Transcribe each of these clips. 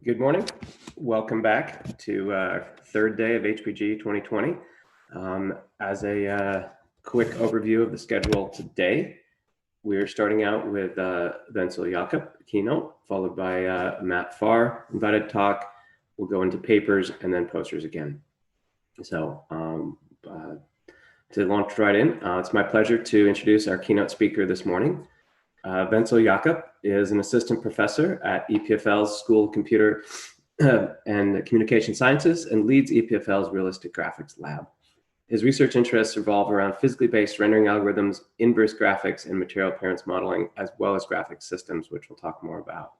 Good morning. Welcome back to third day of HPG 2020. As a quick overview of the schedule today, we're starting out with Wenzel Jakob, Keynote, followed by Matt Pharr, invited talk. We'll go into papers and then posters again. So to launch right in, it's my pleasure to introduce our keynote speaker this morning. Wenzel Jakob is an assistant professor at EPFL's School of Computer and Communication Sciences and leads EPFL's Realistic Graphics Lab. His research interests revolve around physically based rendering algorithms, inverse graphics, and material appearance modeling, as well as graphics systems, which we'll talk more about.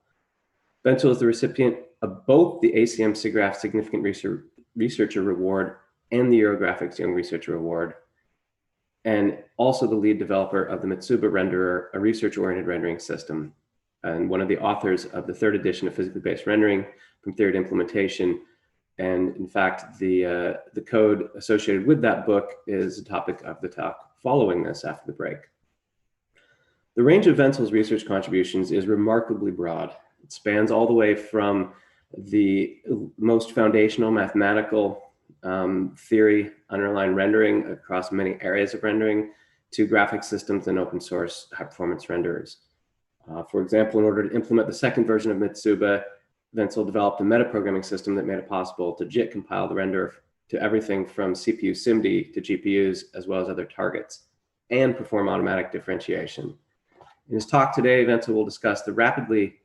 Wenzel is the recipient of both the ACM SIGGRAPH Significant Researcher Award and the Eurographics Young Researcher Award, and also the lead developer of the Mitsuba Renderer, a research-oriented rendering system, and one of the authors of the third edition of Physically Based Rendering from Theory to Implementation. And in fact, the code associated with that book is the topic of the talk following this after the break. The range of Wenzel's research contributions is remarkably broad. It spans all the way from the most foundational mathematical theory underlying rendering across many areas of rendering to graphic systems and open source high performance renderers. For example, in order to implement the second version of Mitsuba, Wenzel developed a metaprogramming system that made it possible to JIT compile the render to everything from CPU SIMD to GPUs, as well as other targets, and perform automatic differentiation. In his talk today, Wenzel will discuss the rapidly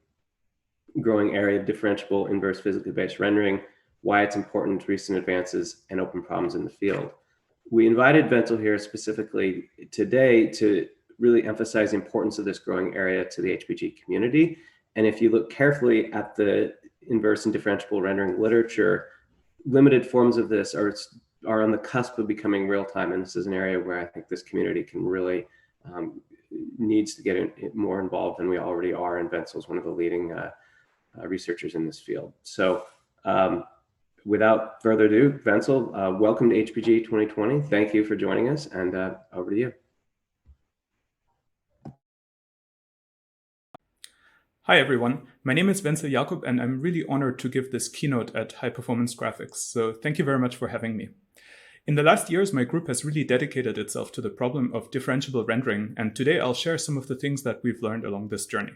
growing area of differentiable inverse physically based rendering, why it's important, recent advances, and open problems in the field. We invited Wenzel here specifically today to really emphasize the importance of this growing area to the HPG community. And if you look carefully at the inverse and differentiable rendering literature, limited forms of this are are on the cusp of becoming real time. And this is an area where I think this community can really needs to get more involved than we already are. And Wenzel is one of the leading researchers in this field. So without further ado, Wenzel, welcome to HPG 2020. Thank you for joining us, and over to you. Hi everyone, my name is Wenzel Jakob and I'm really honored to give this keynote at High Performance Graphics, so thank you very much for having me. In the last years, my group has really dedicated itself to the problem of differentiable rendering, and today I'll share some of the things that we've learned along this journey.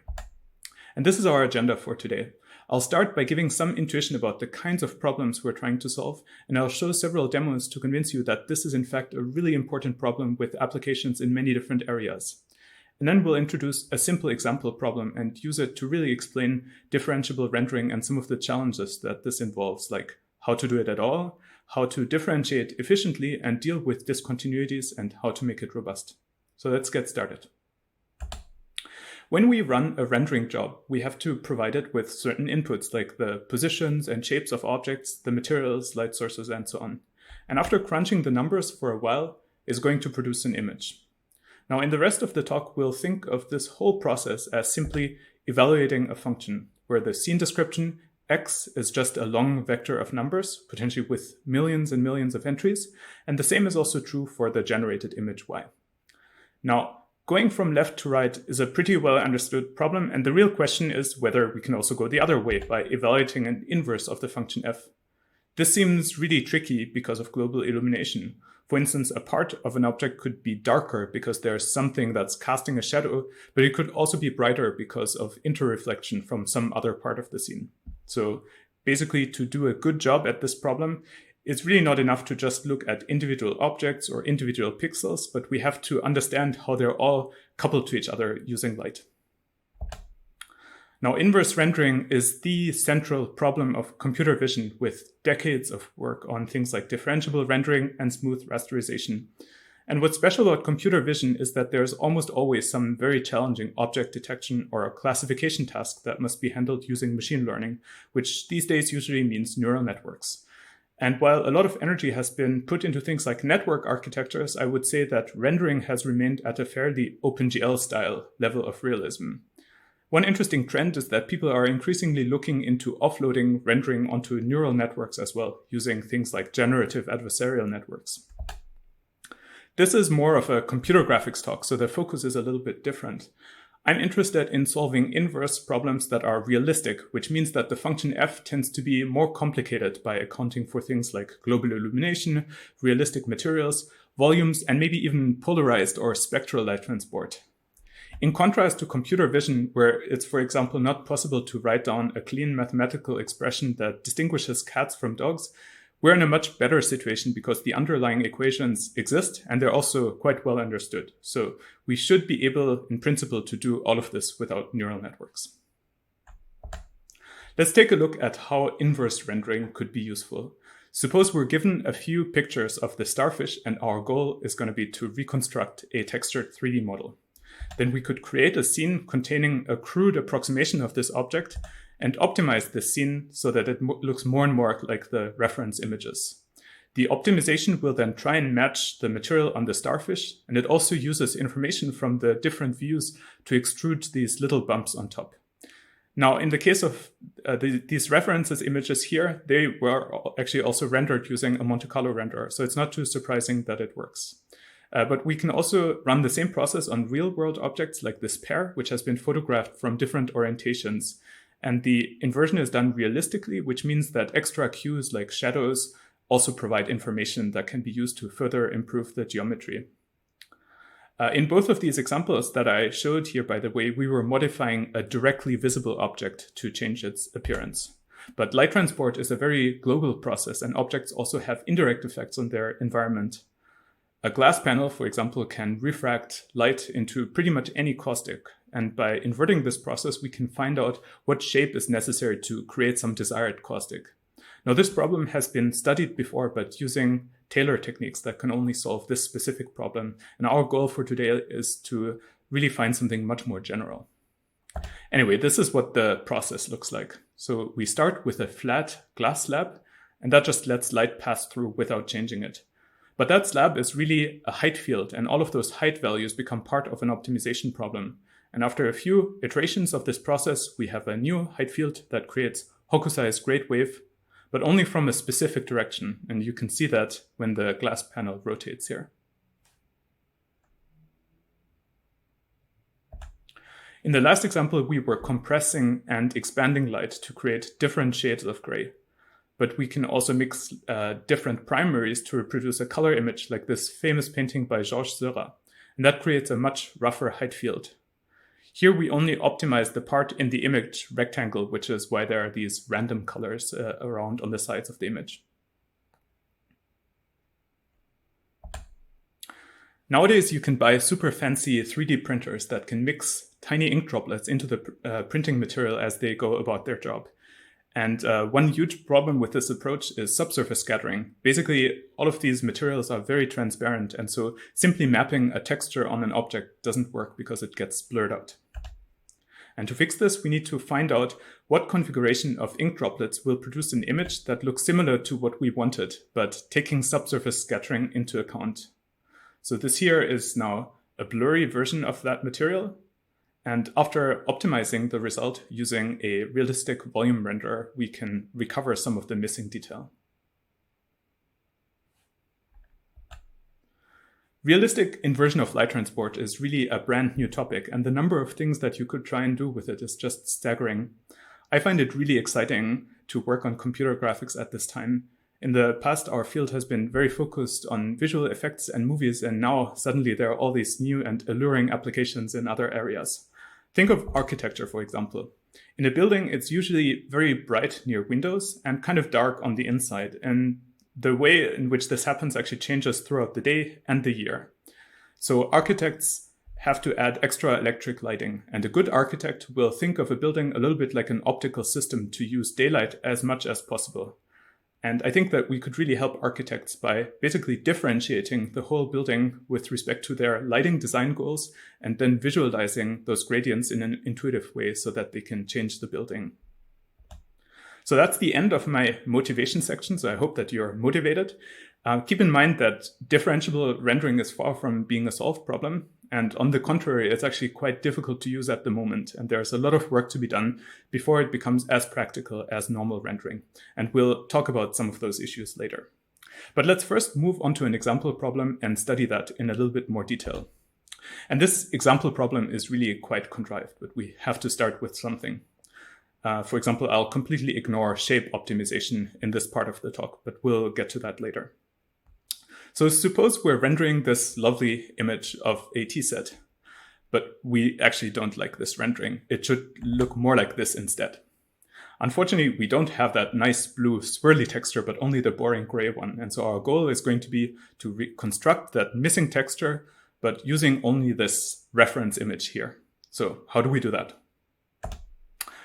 And this is our agenda for today. I'll start by giving some intuition about the kinds of problems we're trying to solve, and I'll show several demos to convince you that this is in fact a really important problem with applications in many different areas. And then we'll introduce a simple example problem and use it to really explain differentiable rendering and some of the challenges that this involves, like how to do it at all, how to differentiate efficiently and deal with discontinuities, and how to make it robust. So let's get started. When we run a rendering job, we have to provide it with certain inputs like the positions and shapes of objects, the materials, light sources, and so on. And after crunching the numbers for a while, it's going to produce an image. Now, in the rest of the talk, we'll think of this whole process as simply evaluating a function, where the scene description, x, is just a long vector of numbers, potentially with millions and millions of entries, and the same is also true for the generated image y. Now, going from left to right is a pretty well understood problem, and the real question is whether we can also go the other way by evaluating an inverse of the function f. This seems really tricky because of global illumination. For instance, a part of an object could be darker because there's something that's casting a shadow, but it could also be brighter because of interreflection from some other part of the scene. So basically, to do a good job at this problem, it's really not enough to just look at individual objects or individual pixels, but we have to understand how they're all coupled to each other using light. Now, inverse rendering is the central problem of computer vision, with decades of work on things like differentiable rendering and smooth rasterization. And what's special about computer vision is that there's almost always some very challenging object detection or a classification task that must be handled using machine learning, which these days usually means neural networks. And while a lot of energy has been put into things like network architectures, I would say that rendering has remained at a fairly OpenGL-style level of realism. One interesting trend is that people are increasingly looking into offloading rendering onto neural networks as well, using things like generative adversarial networks. This is more of a computer graphics talk, so the focus is a little bit different. I'm interested in solving inverse problems that are realistic, which means that the function f tends to be more complicated by accounting for things like global illumination, realistic materials, volumes, and maybe even polarized or spectral light transport. In contrast to computer vision, where it's, for example, not possible to write down a clean mathematical expression that distinguishes cats from dogs, we're in a much better situation because the underlying equations exist and they're also quite well understood. So we should be able, in principle, to do all of this without neural networks. Let's take a look at how inverse rendering could be useful. Suppose we're given a few pictures of the starfish and our goal is going to be to reconstruct a textured 3D model. Then we could create a scene containing a crude approximation of this object and optimize this scene so that it looks more and more like the reference images. The optimization will then try and match the material on the starfish, and it also uses information from the different views to extrude these little bumps on top. Now, in the case of these references images here, they were actually also rendered using a Monte Carlo renderer, so it's not too surprising that it works. But we can also run the same process on real-world objects like this pear, which has been photographed from different orientations. And the inversion is done realistically, which means that extra cues like shadows also provide information that can be used to further improve the geometry. In both of these examples that I showed here, by the way, we were modifying a directly visible object to change its appearance. But light transport is a very global process, and objects also have indirect effects on their environment. A glass panel, for example, can refract light into pretty much any caustic. And by inverting this process, we can find out what shape is necessary to create some desired caustic. Now, this problem has been studied before, but using Taylor techniques that can only solve this specific problem. And our goal for today is to really find something much more general. Anyway, this is what the process looks like. So we start with a flat glass slab, and that just lets light pass through without changing it. But that slab is really a height field, and all of those height values become part of an optimization problem. And after a few iterations of this process, we have a new height field that creates Hokusai's great wave, but only from a specific direction. And you can see that when the glass panel rotates here. In the last example, we were compressing and expanding light to create different shades of gray. But we can also mix different primaries to reproduce a color image like this famous painting by Georges Seurat. And that creates a much rougher height field. Here we only optimize the part in the image rectangle, which is why there are these random colors around on the sides of the image. Nowadays, you can buy super fancy 3D printers that can mix tiny ink droplets into the printing material as they go about their job. And one huge problem with this approach is subsurface scattering. Basically, all of these materials are very transparent, and so simply mapping a texture on an object doesn't work because it gets blurred out. And to fix this, we need to find out what configuration of ink droplets will produce an image that looks similar to what we wanted, but taking subsurface scattering into account. So this here is now a blurry version of that material. And after optimizing the result using a realistic volume renderer, we can recover some of the missing detail. Realistic inversion of light transport is really a brand new topic, and the number of things that you could try and do with it is just staggering. I find it really exciting to work on computer graphics at this time. In the past, our field has been very focused on visual effects and movies, and now suddenly there are all these new and alluring applications in other areas. Think of architecture, for example. In a building, it's usually very bright near windows and kind of dark on the inside. And the way in which this happens actually changes throughout the day and the year. So architects have to add extra electric lighting. And a good architect will think of a building a little bit like an optical system to use daylight as much as possible. And I think that we could really help architects by basically differentiating the whole building with respect to their lighting design goals and then visualizing those gradients in an intuitive way so that they can change the building. So that's the end of my motivation section. So I hope that you're motivated. Keep in mind that differentiable rendering is far from being a solved problem. And on the contrary, it's actually quite difficult to use at the moment. And there's a lot of work to be done before it becomes as practical as normal rendering. And we'll talk about some of those issues later. But let's first move on to an example problem and study that in a little bit more detail. And this example problem is really quite contrived, but we have to start with something. For example, I'll completely ignore shape optimization in this part of the talk, but we'll get to that later. So suppose we're rendering this lovely image of a T-set, but we actually don't like this rendering. It should look more like this instead. Unfortunately, we don't have that nice blue swirly texture, but only the boring gray one. And so our goal is going to be to reconstruct that missing texture, but using only this reference image here. So how do we do that?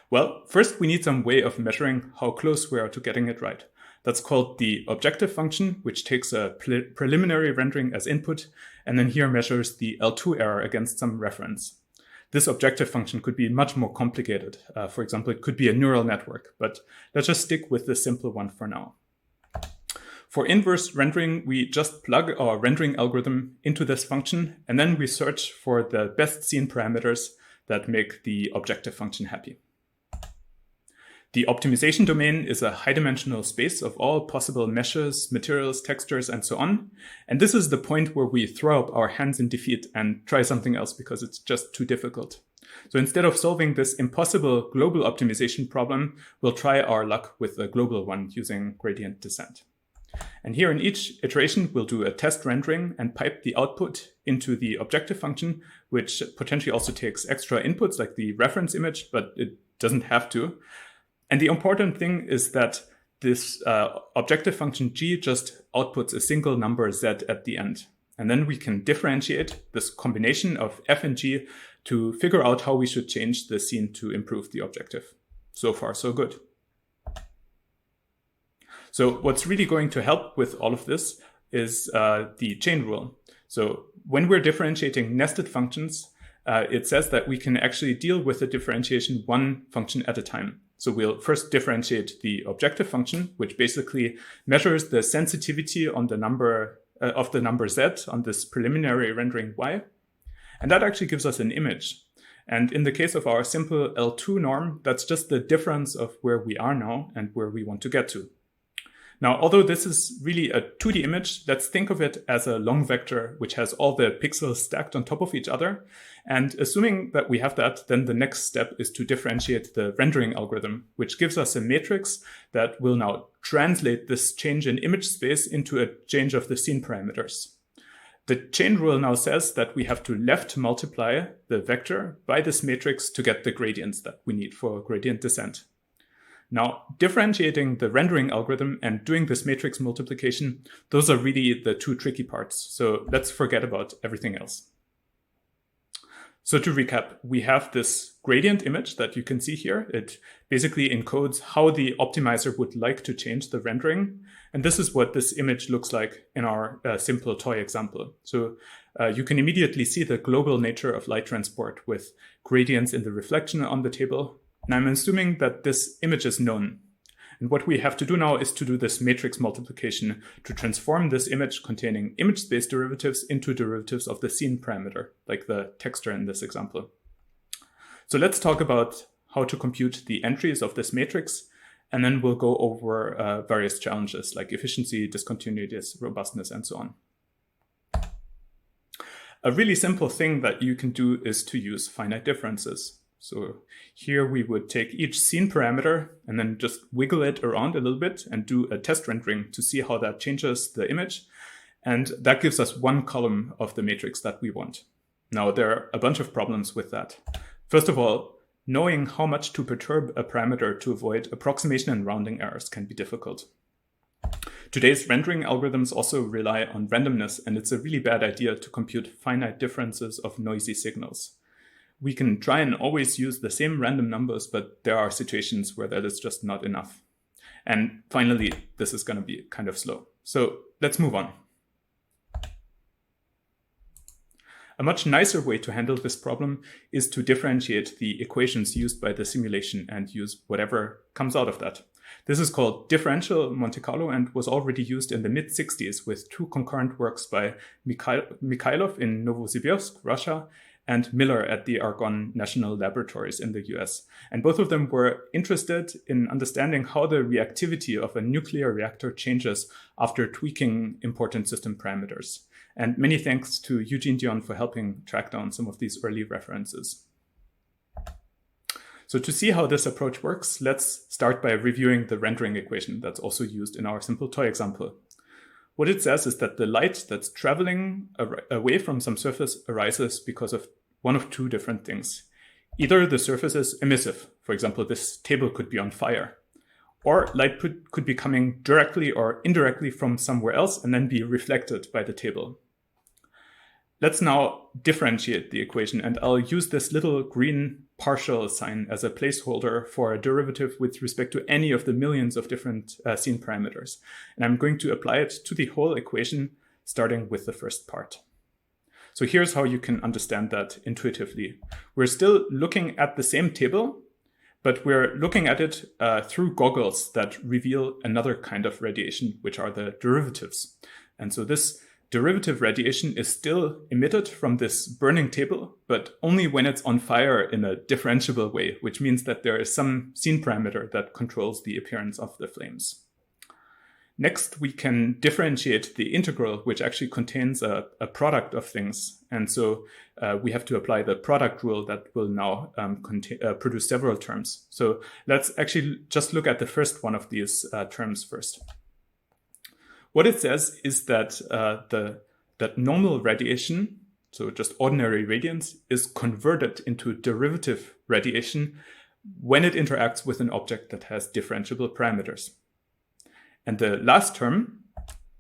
Well, first we need some way of measuring how close we are to getting it right. That's called the objective function, which takes a preliminary rendering as input, and then here measures the L2 error against some reference. This objective function could be much more complicated. For example, it could be a neural network, but let's just stick with the simple one for now. For inverse rendering, we just plug our rendering algorithm into this function, and then we search for the best scene parameters that make the objective function happy. The optimization domain is a high-dimensional space of all possible meshes, materials, textures, and so on. And this is the point where we throw up our hands in defeat and try something else because it's just too difficult. So instead of solving this impossible global optimization problem, we'll try our luck with a global one using gradient descent. And here in each iteration, we'll do a test rendering and pipe the output into the objective function, which potentially also takes extra inputs like the reference image, but it doesn't have to. And the important thing is that this objective function g just outputs a single number z at the end. And then we can differentiate this combination of f and g to figure out how we should change the scene to improve the objective. So far, so good. So what's really going to help with all of this is the chain rule. So when we're differentiating nested functions, it says that we can actually deal with the differentiation one function at a time. So we'll first differentiate the objective function, which basically measures the sensitivity on the number of the number z on this preliminary rendering y. And that actually gives us an image. And in the case of our simple L2 norm, that's just the difference of where we are now and where we want to get to. Now, although this is really a 2D image, let's think of it as a long vector, which has all the pixels stacked on top of each other. And assuming that we have that, then the next step is to differentiate the rendering algorithm, which gives us a matrix that will now translate this change in image space into a change of the scene parameters. The chain rule now says that we have to left multiply the vector by this matrix to get the gradients that we need for gradient descent. Now, differentiating the rendering algorithm and doing this matrix multiplication, those are really the two tricky parts. So let's forget about everything else. So to recap, we have this gradient image that you can see here. It basically encodes how the optimizer would like to change the rendering. And this is what this image looks like in our simple toy example. So you can immediately see the global nature of light transport with gradients in the reflection on the table. And I'm assuming that this image is known. And what we have to do now is to do this matrix multiplication to transform this image containing image space derivatives into derivatives of the scene parameter, like the texture in this example. So let's talk about how to compute the entries of this matrix, and then we'll go over various challenges like efficiency, discontinuities, robustness, and so on. A really simple thing that you can do is to use finite differences. So here we would take each scene parameter and then just wiggle it around a little bit and do a test rendering to see how that changes the image. And that gives us one column of the matrix that we want. Now, there are a bunch of problems with that. First of all, knowing how much to perturb a parameter to avoid approximation and rounding errors can be difficult. Today's rendering algorithms also rely on randomness, and it's a really bad idea to compute finite differences of noisy signals. We can try and always use the same random numbers, but there are situations where that is just not enough. And finally, this is going to be kind of slow. So let's move on. A much nicer way to handle this problem is to differentiate the equations used by the simulation and use whatever comes out of that. This is called differential Monte Carlo and was already used in the mid-60s with two concurrent works by Mikhailov in Novosibirsk, Russia, and Miller at the Argonne National Laboratories in the US. And both of them were interested in understanding how the reactivity of a nuclear reactor changes after tweaking important system parameters. And many thanks to Eugene Dion for helping track down some of these early references. So to see how this approach works, let's start by reviewing the rendering equation that's also used in our simple toy example. What it says is that the light that's traveling away from some surface arises because of one of two different things. Either the surface is emissive, for example, this table could be on fire, or light could be coming directly or indirectly from somewhere else and then be reflected by the table. Let's now differentiate the equation, and I'll use this little green partial sign as a placeholder for a derivative with respect to any of the millions of different scene parameters. And I'm going to apply it to the whole equation, starting with the first part. So here's how you can understand that intuitively. We're still looking at the same table, but we're looking at it through goggles that reveal another kind of radiation, which are the derivatives. And so this derivative radiation is still emitted from this burning table, but only when it's on fire in a differentiable way, which means that there is some scene parameter that controls the appearance of the flames. Next, we can differentiate the integral, which actually contains a product of things. And so we have to apply the product rule that will now produce several terms. So let's actually just look at the first one of these terms first. What it says is that that normal radiation, so just ordinary radiance, is converted into derivative radiation when it interacts with an object that has differentiable parameters. And the last term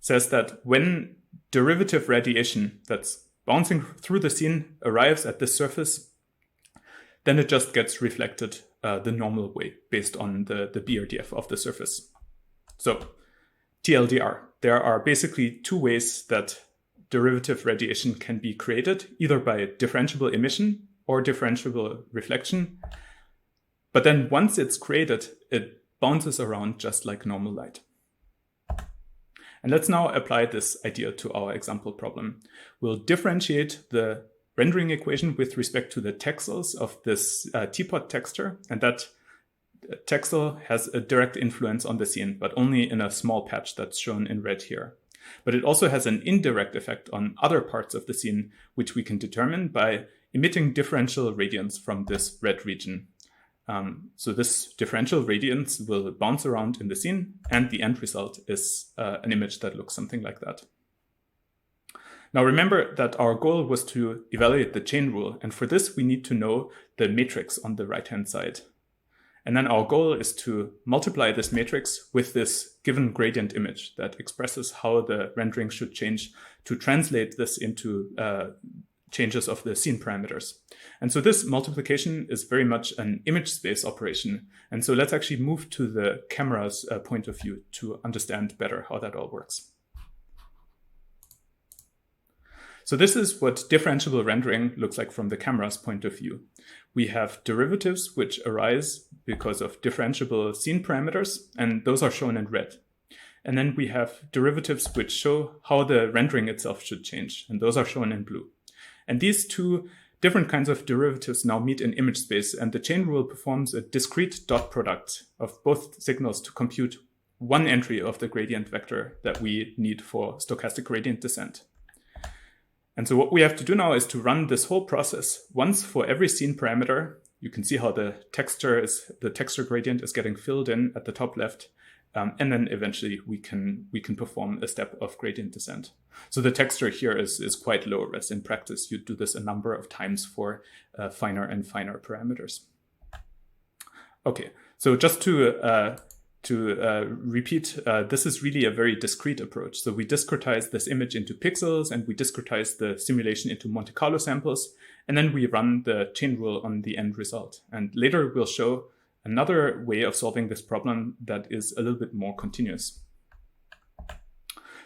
says that when derivative radiation that's bouncing through the scene arrives at the surface, then it just gets reflected the normal way based on the BRDF of the surface. So TLDR, there are basically two ways that derivative radiation can be created, either by differentiable emission, or differentiable reflection. But then once it's created, it bounces around just like normal light. And let's now apply this idea to our example problem. We'll differentiate the rendering equation with respect to the texels of this teapot texture, and that texel has a direct influence on the scene, but only in a small patch that's shown in red here. But it also has an indirect effect on other parts of the scene, which we can determine by emitting differential radiance from this red region. So this differential radiance will bounce around in the scene, and the end result is an image that looks something like that. Now remember that our goal was to evaluate the chain rule, and for this we need to know the matrix on the right-hand side. And then our goal is to multiply this matrix with this given gradient image that expresses how the rendering should change to translate this into changes of the scene parameters. And so this multiplication is very much an image space operation. And so let's actually move to the camera's point of view to understand better how that all works. So this is what differentiable rendering looks like from the camera's point of view. We have derivatives which arise because of differentiable scene parameters, and those are shown in red. And then we have derivatives which show how the rendering itself should change, and those are shown in blue. And these two different kinds of derivatives now meet in image space, and the chain rule performs a discrete dot product of both signals to compute one entry of the gradient vector that we need for stochastic gradient descent. And so what we have to do now is to run this whole process once for every scene parameter. You can see how the texture gradient is getting filled in at the top left. And then eventually we can perform a step of gradient descent. So the texture here is quite low, whereas in practice you do this a number of times for finer and finer parameters. Okay, so just to repeat, this is really a very discrete approach. So we discretize this image into pixels, and we discretize the simulation into Monte Carlo samples, and then we run the chain rule on the end result. And later we'll show another way of solving this problem that is a little bit more continuous.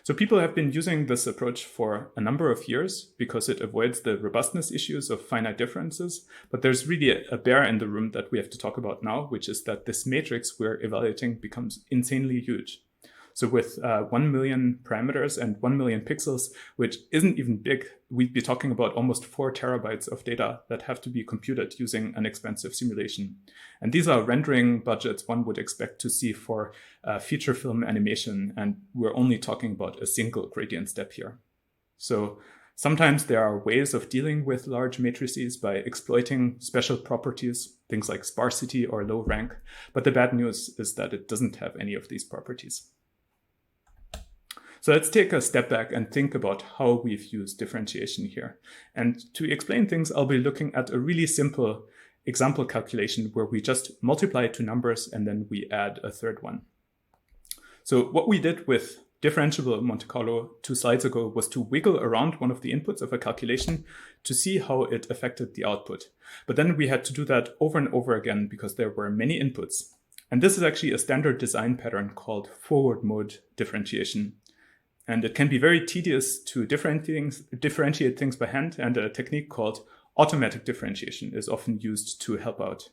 So people have been using this approach for a number of years because it avoids the robustness issues of finite differences. But there's really a bear in the room that we have to talk about now, which is that this matrix we're evaluating becomes insanely huge. So with 1 million parameters and 1 million pixels, which isn't even big, we'd be talking about almost 4 terabytes of data that have to be computed using an expensive simulation. And these are rendering budgets one would expect to see for feature film animation, and we're only talking about a single gradient step here. So sometimes there are ways of dealing with large matrices by exploiting special properties, things like sparsity or low rank, but the bad news is that it doesn't have any of these properties. So let's take a step back and think about how we've used differentiation here. And to explain things, I'll be looking at a really simple example calculation where we just multiply two numbers and then we add a third one. So what we did with differentiable Monte Carlo 2 slides ago was to wiggle around one of the inputs of a calculation to see how it affected the output. But then we had to do that over and over again because there were many inputs. And this is actually a standard design pattern called forward mode differentiation. And it can be very tedious to differentiate things by hand, and a technique called automatic differentiation is often used to help out.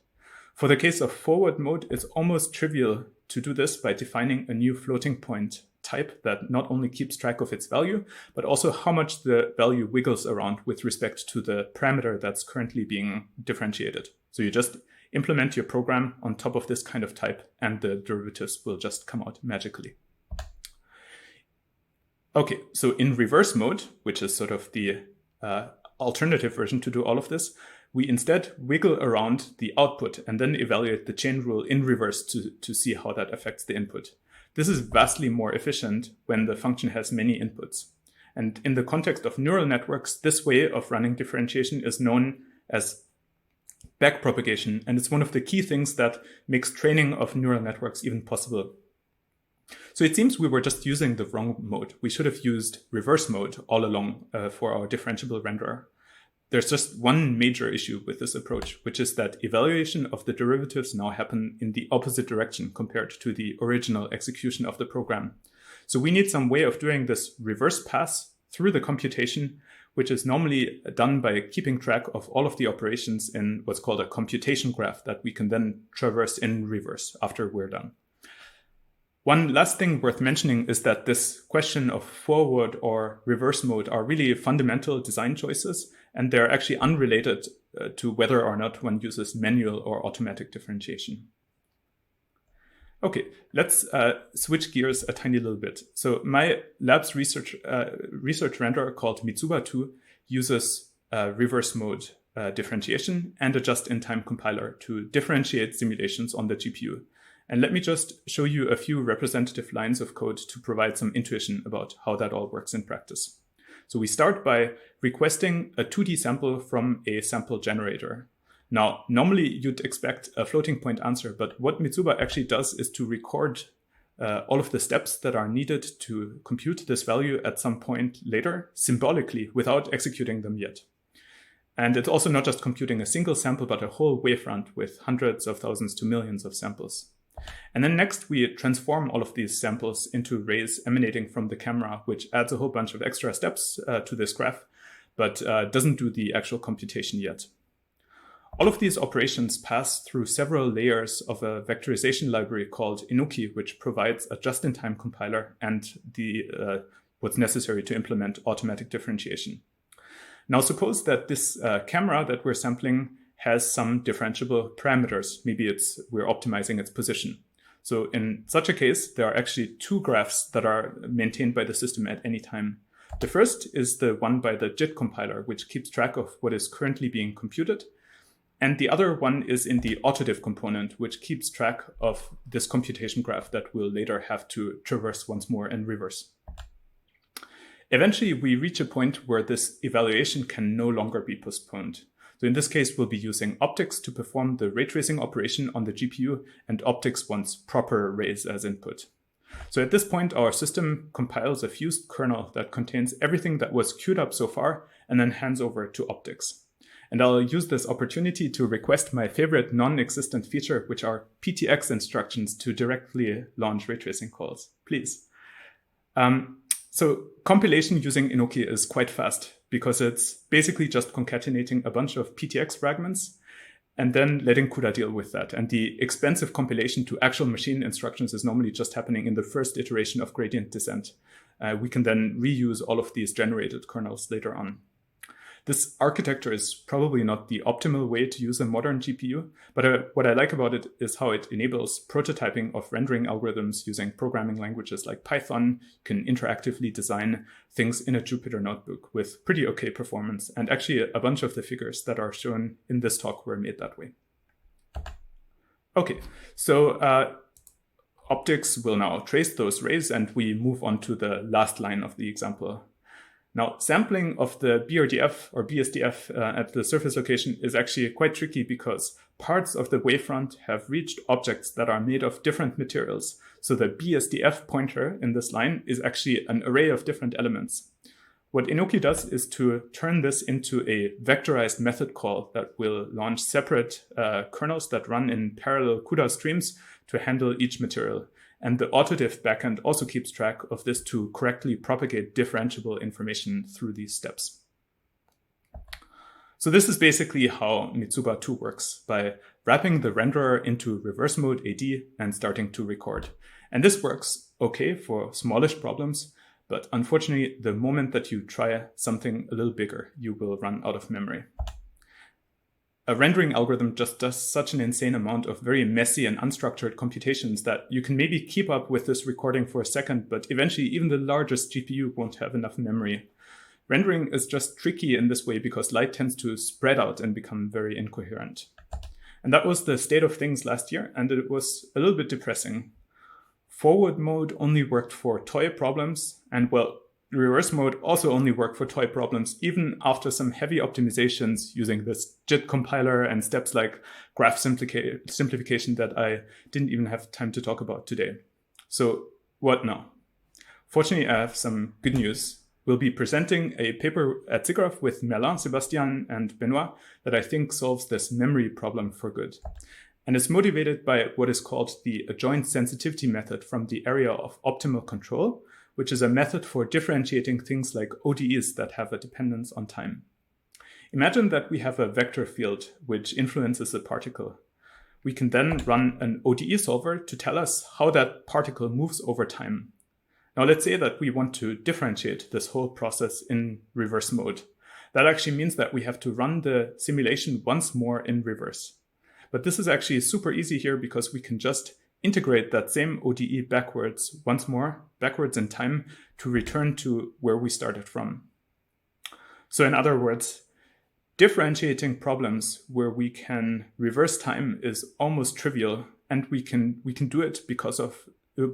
For the case of forward mode, it's almost trivial to do this by defining a new floating point type that not only keeps track of its value, but also how much the value wiggles around with respect to the parameter that's currently being differentiated. So you just implement your program on top of this kind of type, and the derivatives will just come out magically. Okay, so in reverse mode, which is sort of the alternative version to do all of this, we instead wiggle around the output and then evaluate the chain rule in reverse to see how that affects the input. This is vastly more efficient when the function has many inputs. And in the context of neural networks, this way of running differentiation is known as backpropagation, and it's one of the key things that makes training of neural networks even possible. So it seems we were just using the wrong mode. We should have used reverse mode all along for our differentiable renderer. There's just one major issue with this approach, which is that evaluation of the derivatives now happen in the opposite direction compared to the original execution of the program. So we need some way of doing this reverse pass through the computation which is normally done by keeping track of all of the operations in what's called a computation graph that we can then traverse in reverse after we're done. One last thing worth mentioning is that this question of forward or reverse mode are really fundamental design choices, and they're actually unrelated to whether or not one uses manual or automatic differentiation. Okay, let's switch gears a tiny little bit. So my lab's research renderer called Mitsuba 2 uses reverse mode differentiation and a just-in-time compiler to differentiate simulations on the GPU. And let me just show you a few representative lines of code to provide some intuition about how that all works in practice. So we start by requesting a 2D sample from a sample generator. Now, normally you'd expect a floating point answer, but what Mitsuba actually does is to record all of the steps that are needed to compute this value at some point later, symbolically, without executing them yet. And it's also not just computing a single sample, but a whole wavefront with hundreds of thousands to millions of samples. And then next, we transform all of these samples into rays emanating from the camera, which adds a whole bunch of extra steps to this graph, but doesn't do the actual computation yet. All of these operations pass through several layers of a vectorization library called Enoki, which provides a just-in-time compiler and what's necessary to implement automatic differentiation. Now, suppose that this camera that we're sampling has some differentiable parameters. Maybe we're optimizing its position. So in such a case, there are actually two graphs that are maintained by the system at any time. The first is the one by the JIT compiler, which keeps track of what is currently being computed. And the other one is in the autodiff component, which keeps track of this computation graph that we'll later have to traverse once more in reverse. Eventually, we reach a point where this evaluation can no longer be postponed. So in this case, we'll be using optics to perform the ray tracing operation on the GPU, and optics wants proper rays as input. So at this point, our system compiles a fused kernel that contains everything that was queued up so far, and then hands over to optics. And I'll use this opportunity to request my favorite non-existent feature, which are PTX instructions to directly launch ray tracing calls, please. So compilation using Enoki is quite fast because it's basically just concatenating a bunch of PTX fragments and then letting CUDA deal with that. And the expensive compilation to actual machine instructions is normally just happening in the first iteration of gradient descent. We can then reuse all of these generated kernels later on. This architecture is probably not the optimal way to use a modern GPU, but what I like about it is how it enables prototyping of rendering algorithms using programming languages like Python. You can interactively design things in a Jupyter notebook with pretty okay performance. And actually, a bunch of the figures that are shown in this talk were made that way. Okay, so optics will now trace those rays, and we move on to the last line of the example. Now, sampling of the BRDF or BSDF at the surface location is actually quite tricky because parts of the wavefront have reached objects that are made of different materials. So the BSDF pointer in this line is actually an array of different elements. What Enoki does is to turn this into a vectorized method call that will launch separate kernels that run in parallel CUDA streams to handle each material. And the autodiff backend also keeps track of this to correctly propagate differentiable information through these steps. So this is basically how Mitsuba 2 works, by wrapping the renderer into reverse mode AD and starting to record. And this works okay for smallish problems, but unfortunately, the moment that you try something a little bigger, you will run out of memory. A rendering algorithm just does such an insane amount of very messy and unstructured computations that you can maybe keep up with this recording for a second, but eventually even the largest GPU won't have enough memory. Rendering is just tricky in this way because light tends to spread out and become very incoherent. And that was the state of things last year, and it was a little bit depressing. Forward mode only worked for toy problems, and well, reverse mode also only worked for toy problems, even after some heavy optimizations using this JIT compiler and steps like graph simplification that I didn't even have time to talk about today. So what now? Fortunately, I have some good news. We'll be presenting a paper at SIGGRAPH with Merlin, Sebastian, and Benoit that I think solves this memory problem for good. And it's motivated by what is called the adjoint sensitivity method from the area of optimal control, which is a method for differentiating things like ODEs that have a dependence on time. Imagine that we have a vector field which influences a particle. We can then run an ODE solver to tell us how that particle moves over time. Now let's say that we want to differentiate this whole process in reverse mode. That actually means that we have to run the simulation once more in reverse. But this is actually super easy here because we can just integrate that same ODE backwards once more, backwards in time, to return to where we started from. So in other words, differentiating problems where we can reverse time is almost trivial, and we can do it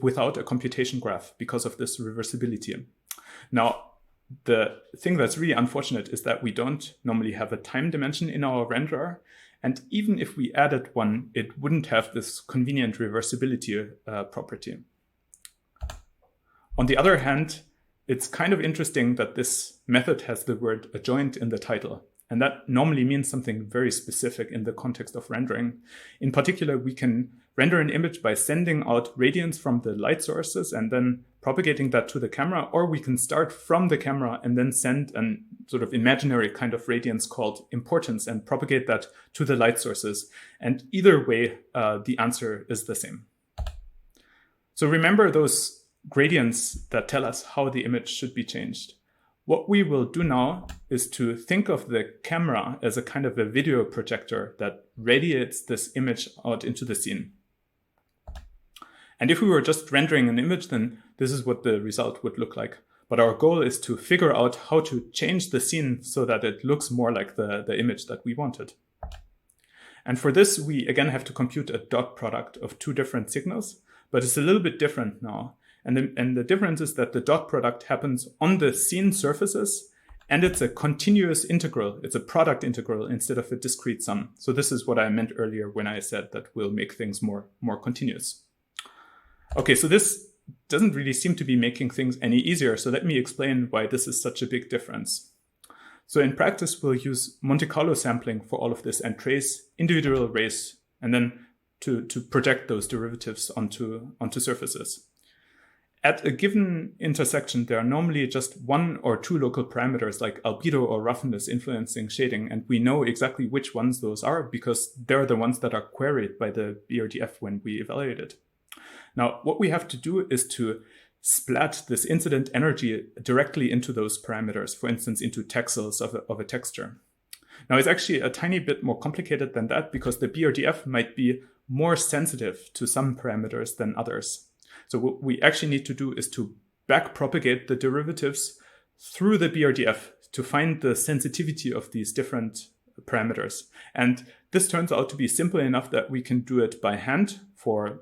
without a computation graph because of this reversibility. Now, the thing that's really unfortunate is that we don't normally have a time dimension in our renderer. And even if we added one, it wouldn't have this convenient reversibility property. On the other hand, it's kind of interesting that this method has the word adjoint in the title. And that normally means something very specific in the context of rendering. In particular, we can render an image by sending out radiance from the light sources and then propagating that to the camera, or we can start from the camera and then send an sort of imaginary kind of radiance called importance and propagate that to the light sources. And either way, the answer is the same. So remember those gradients that tell us how the image should be changed. What we will do now is to think of the camera as a kind of a video projector that radiates this image out into the scene. And if we were just rendering an image, then this is what the result would look like. But our goal is to figure out how to change the scene so that it looks more like the image that we wanted. And for this, we again have to compute a dot product of two different signals, but it's a little bit different now. And the difference is that the dot product happens on the scene surfaces, and it's a continuous integral. It's a product integral instead of a discrete sum. So this is what I meant earlier when I said that we'll make things more continuous. Okay, so this doesn't really seem to be making things any easier. So let me explain why this is such a big difference. So in practice, we'll use Monte Carlo sampling for all of this and trace individual rays, and then to project those derivatives onto surfaces. At a given intersection, there are normally just one or two local parameters like albedo or roughness influencing shading, and we know exactly which ones those are because they're the ones that are queried by the BRDF when we evaluate it. Now, what we have to do is to splat this incident energy directly into those parameters, for instance, into texels of a texture. Now, it's actually a tiny bit more complicated than that because the BRDF might be more sensitive to some parameters than others. So what we actually need to do is to backpropagate the derivatives through the BRDF to find the sensitivity of these different parameters. And this turns out to be simple enough that we can do it by hand for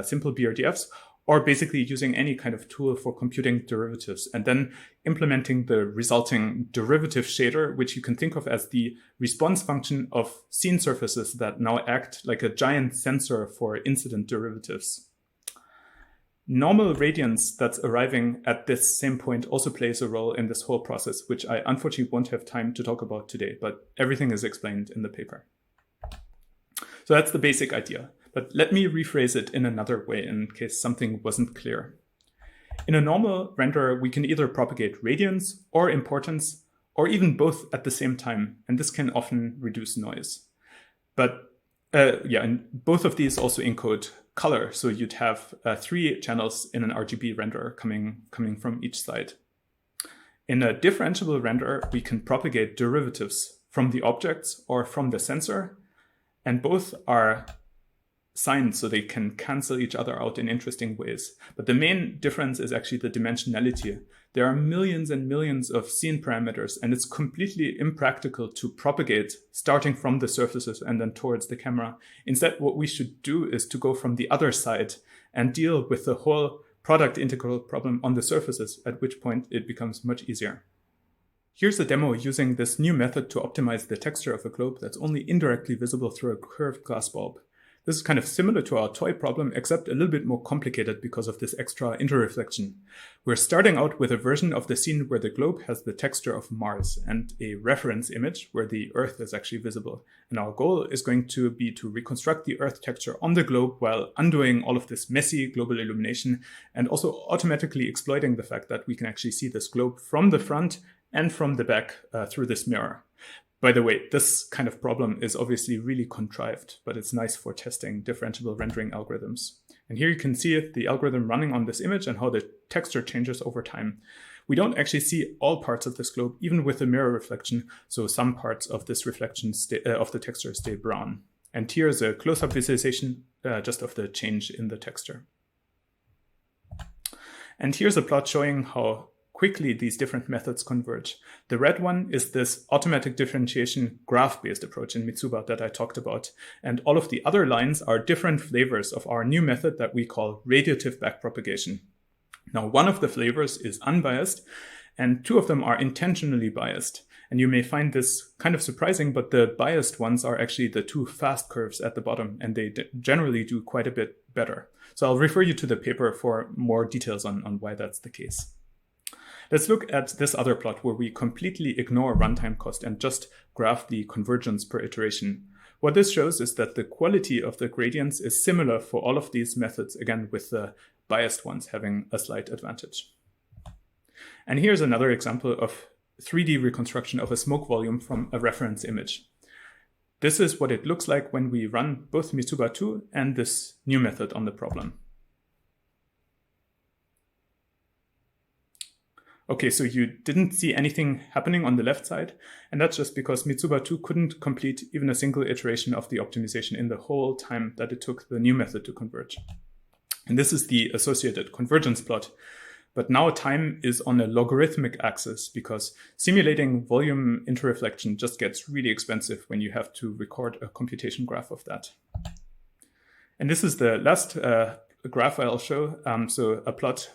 simple BRDFs, or basically using any kind of tool for computing derivatives and then implementing the resulting derivative shader, which you can think of as the response function of scene surfaces that now act like a giant sensor for incident derivatives. Normal radiance that's arriving at this same point also plays a role in this whole process, which I unfortunately won't have time to talk about today, but everything is explained in the paper. So that's the basic idea. But let me rephrase it in another way in case something wasn't clear. In a normal renderer, we can either propagate radiance or importance, or even both at the same time, and this can often reduce noise. But and both of these also encode color, so you'd have 3 channels in an RGB renderer coming from each side. In a differentiable renderer, we can propagate derivatives from the objects or from the sensor, and both are signed so they can cancel each other out in interesting ways. But the main difference is actually the dimensionality. There are millions and millions of scene parameters, and it's completely impractical to propagate starting from the surfaces and then towards the camera. Instead, what we should do is to go from the other side and deal with the whole product integral problem on the surfaces, at which point it becomes much easier. Here's a demo using this new method to optimize the texture of a globe that's only indirectly visible through a curved glass bulb. This is kind of similar to our toy problem, except a little bit more complicated because of this extra interreflection. We're starting out with a version of the scene where the globe has the texture of Mars and a reference image where the Earth is actually visible. And our goal is going to be to reconstruct the Earth texture on the globe while undoing all of this messy global illumination and also automatically exploiting the fact that we can actually see this globe from the front and from the back through this mirror. By the way, this kind of problem is obviously really contrived, but it's nice for testing differentiable rendering algorithms. And here you can see the algorithm running on this image and how the texture changes over time. We don't actually see all parts of this globe, even with the mirror reflection, so some parts of this reflection of the texture stay brown. And here is a close-up visualization just of the change in the texture. And here's a plot showing how quickly these different methods converge. The red one is this automatic differentiation graph-based approach in Mitsuba that I talked about. And all of the other lines are different flavors of our new method that we call radiative backpropagation. Now, one of the flavors is unbiased, and two of them are intentionally biased. And you may find this kind of surprising, but the biased ones are actually the two fast curves at the bottom, and they generally do quite a bit better. So I'll refer you to the paper for more details on why that's the case. Let's look at this other plot where we completely ignore runtime cost and just graph the convergence per iteration. What this shows is that the quality of the gradients is similar for all of these methods, again, with the biased ones having a slight advantage. And here's another example of 3D reconstruction of a smoke volume from a reference image. This is what it looks like when we run both Mitsuba 2 and this new method on the problem. Okay, so you didn't see anything happening on the left side, and that's just because Mitsuba 2 couldn't complete even a single iteration of the optimization in the whole time that it took the new method to converge. And this is the associated convergence plot. But now time is on a logarithmic axis because simulating volume interreflection just gets really expensive when you have to record a computation graph of that. And this is the last graph I'll show. So a plot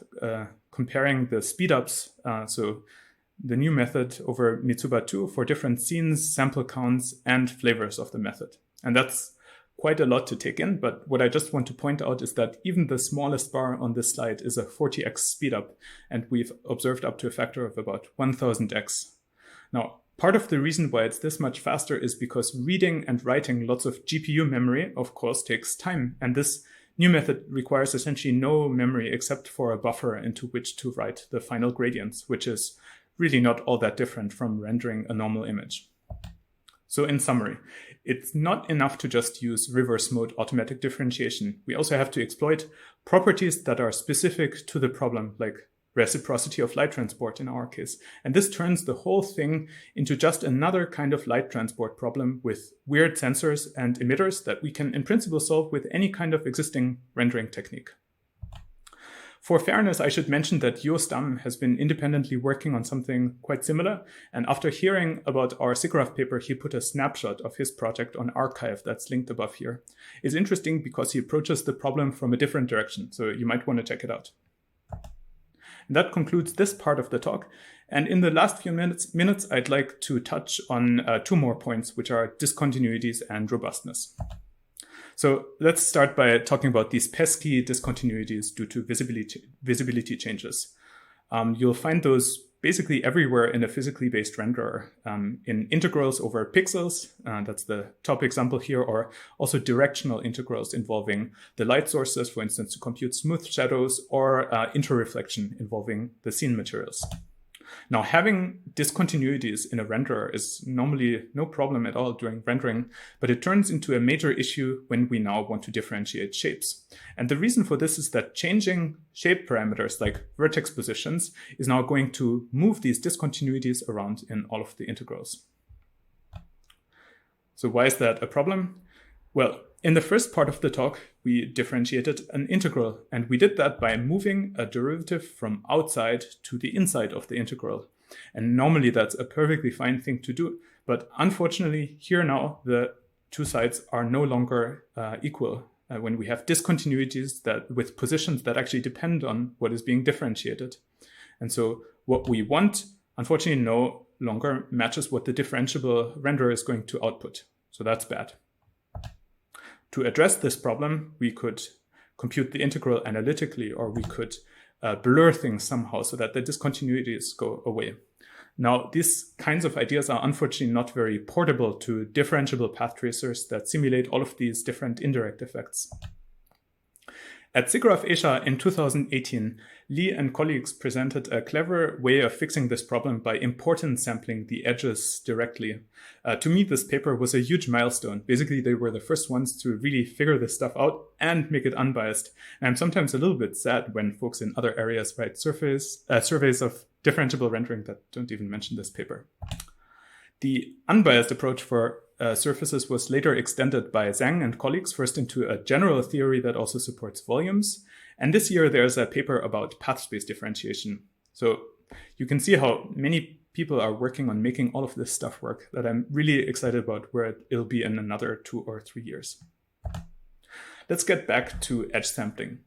comparing the speedups, so the new method over Mitsuba 2 for different scenes, sample counts, and flavors of the method. And that's quite a lot to take in, but what I just want to point out is that even the smallest bar on this slide is a 40x speedup, and we've observed up to a factor of about 1000x. Now, part of the reason why it's this much faster is because reading and writing lots of GPU memory, of course, takes time, and this new method requires essentially no memory except for a buffer into which to write the final gradients, which is really not all that different from rendering a normal image. So in summary, it's not enough to just use reverse mode automatic differentiation. We also have to exploit properties that are specific to the problem, like reciprocity of light transport in our case. And this turns the whole thing into just another kind of light transport problem with weird sensors and emitters that we can in principle solve with any kind of existing rendering technique. For fairness, I should mention that Jo Stam has been independently working on something quite similar. And after hearing about our SIGGRAPH paper, he put a snapshot of his project on arXiv that's linked above here. It's interesting because he approaches the problem from a different direction, so you might want to check it out. And that concludes this part of the talk. And in the last few minutes, I'd like to touch on two more points, which are discontinuities and robustness. So let's start by talking about these pesky discontinuities due to visibility changes. You'll find those basically everywhere in a physically based renderer, in integrals over pixels, that's the top example here, or also directional integrals involving the light sources, for instance, to compute smooth shadows, or interreflection involving the scene materials. Now, having discontinuities in a renderer is normally no problem at all during rendering, but it turns into a major issue when we now want to differentiate shapes. And the reason for this is that changing shape parameters like vertex positions is now going to move these discontinuities around in all of the integrals. So why is that a problem? Well, in the first part of the talk, we differentiated an integral, and we did that by moving a derivative from outside to the inside of the integral. And normally that's a perfectly fine thing to do, but unfortunately here now the two sides are no longer equal when we have discontinuities that with positions that actually depend on what is being differentiated. And so what we want, unfortunately, no longer matches what the differentiable renderer is going to output. So that's bad. To address this problem, we could compute the integral analytically, or we could blur things somehow so that the discontinuities go away. Now, these kinds of ideas are unfortunately not very portable to differentiable path tracers that simulate all of these different indirect effects. At SIGGRAPH Asia in 2018, Lee and colleagues presented a clever way of fixing this problem by importance sampling the edges directly. To me, this paper was a huge milestone. Basically, they were the first ones to really figure this stuff out and make it unbiased. And I'm sometimes a little bit sad when folks in other areas write surveys of differentiable rendering that don't even mention this paper. The unbiased approach for surfaces was later extended by Zhang and colleagues, first into a general theory that also supports volumes. And this year, there's a paper about path space differentiation. So you can see how many people are working on making all of this stuff work that I'm really excited about where it'll be in another 2 or 3 years. Let's get back to edge sampling.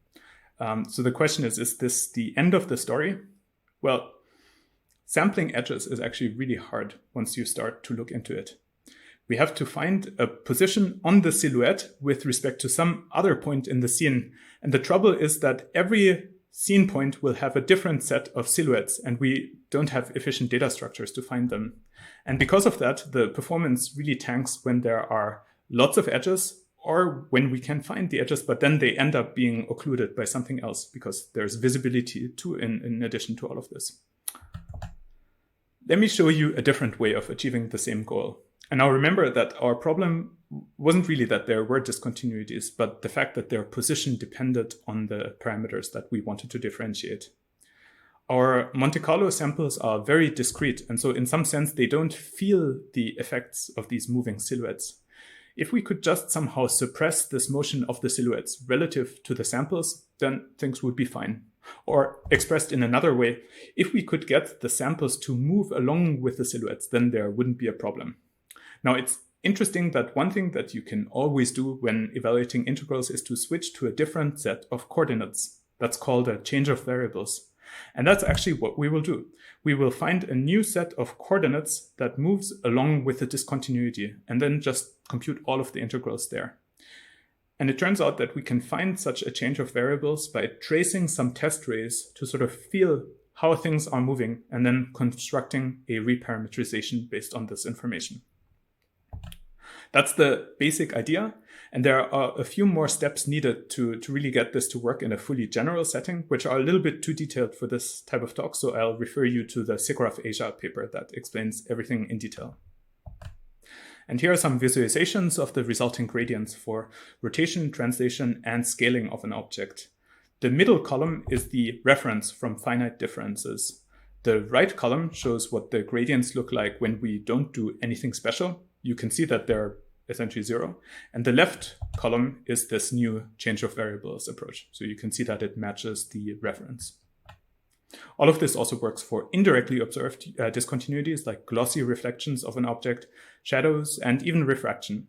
So the question is this the end of the story? Well, sampling edges is actually really hard once you start to look into it. We have to find a position on the silhouette with respect to some other point in the scene. And the trouble is that every scene point will have a different set of silhouettes, and we don't have efficient data structures to find them. And because of that, the performance really tanks when there are lots of edges or when we can find the edges, but then they end up being occluded by something else because there's visibility too in addition to all of this. Let me show you a different way of achieving the same goal. And now remember that our problem wasn't really that there were discontinuities, but the fact that their position depended on the parameters that we wanted to differentiate. Our Monte Carlo samples are very discrete, and so in some sense, they don't feel the effects of these moving silhouettes. If we could just somehow suppress this motion of the silhouettes relative to the samples, then things would be fine. Or expressed in another way, if we could get the samples to move along with the silhouettes, then there wouldn't be a problem. Now, it's interesting that one thing that you can always do when evaluating integrals is to switch to a different set of coordinates. That's called a change of variables. And that's actually what we will do. We will find a new set of coordinates that moves along with the discontinuity and then just compute all of the integrals there. And it turns out that we can find such a change of variables by tracing some test rays to sort of feel how things are moving and then constructing a reparametrization based on this information. That's the basic idea. And there are a few more steps needed to really get this to work in a fully general setting, which are a little bit too detailed for this type of talk. So I'll refer you to the SIGGRAPH Asia paper that explains everything in detail. And here are some visualizations of the resulting gradients for rotation, translation, and scaling of an object. The middle column is the reference from finite differences. The right column shows what the gradients look like when we don't do anything special. You can see that they're essentially 0. And the left column is this new change of variables approach. So you can see that it matches the reference. All of this also works for indirectly observed discontinuities like glossy reflections of an object, shadows, and even refraction.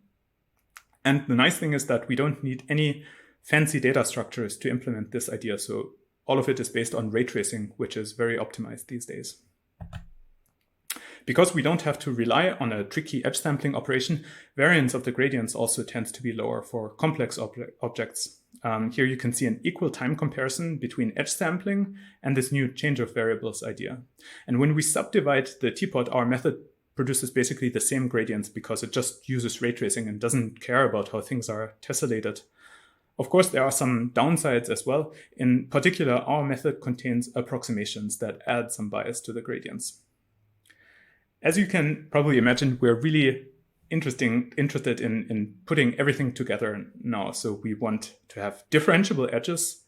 And the nice thing is that we don't need any fancy data structures to implement this idea. So all of it is based on ray tracing, which is very optimized these days. Because we don't have to rely on a tricky edge sampling operation, variance of the gradients also tends to be lower for complex objects. Here you can see an equal time comparison between edge sampling and this new change of variables idea. And when we subdivide the teapot, our method produces basically the same gradients because it just uses ray tracing and doesn't care about how things are tessellated. Of course, there are some downsides as well. In particular, our method contains approximations that add some bias to the gradients. As you can probably imagine, we're really interested in putting everything together now. So we want to have differentiable edges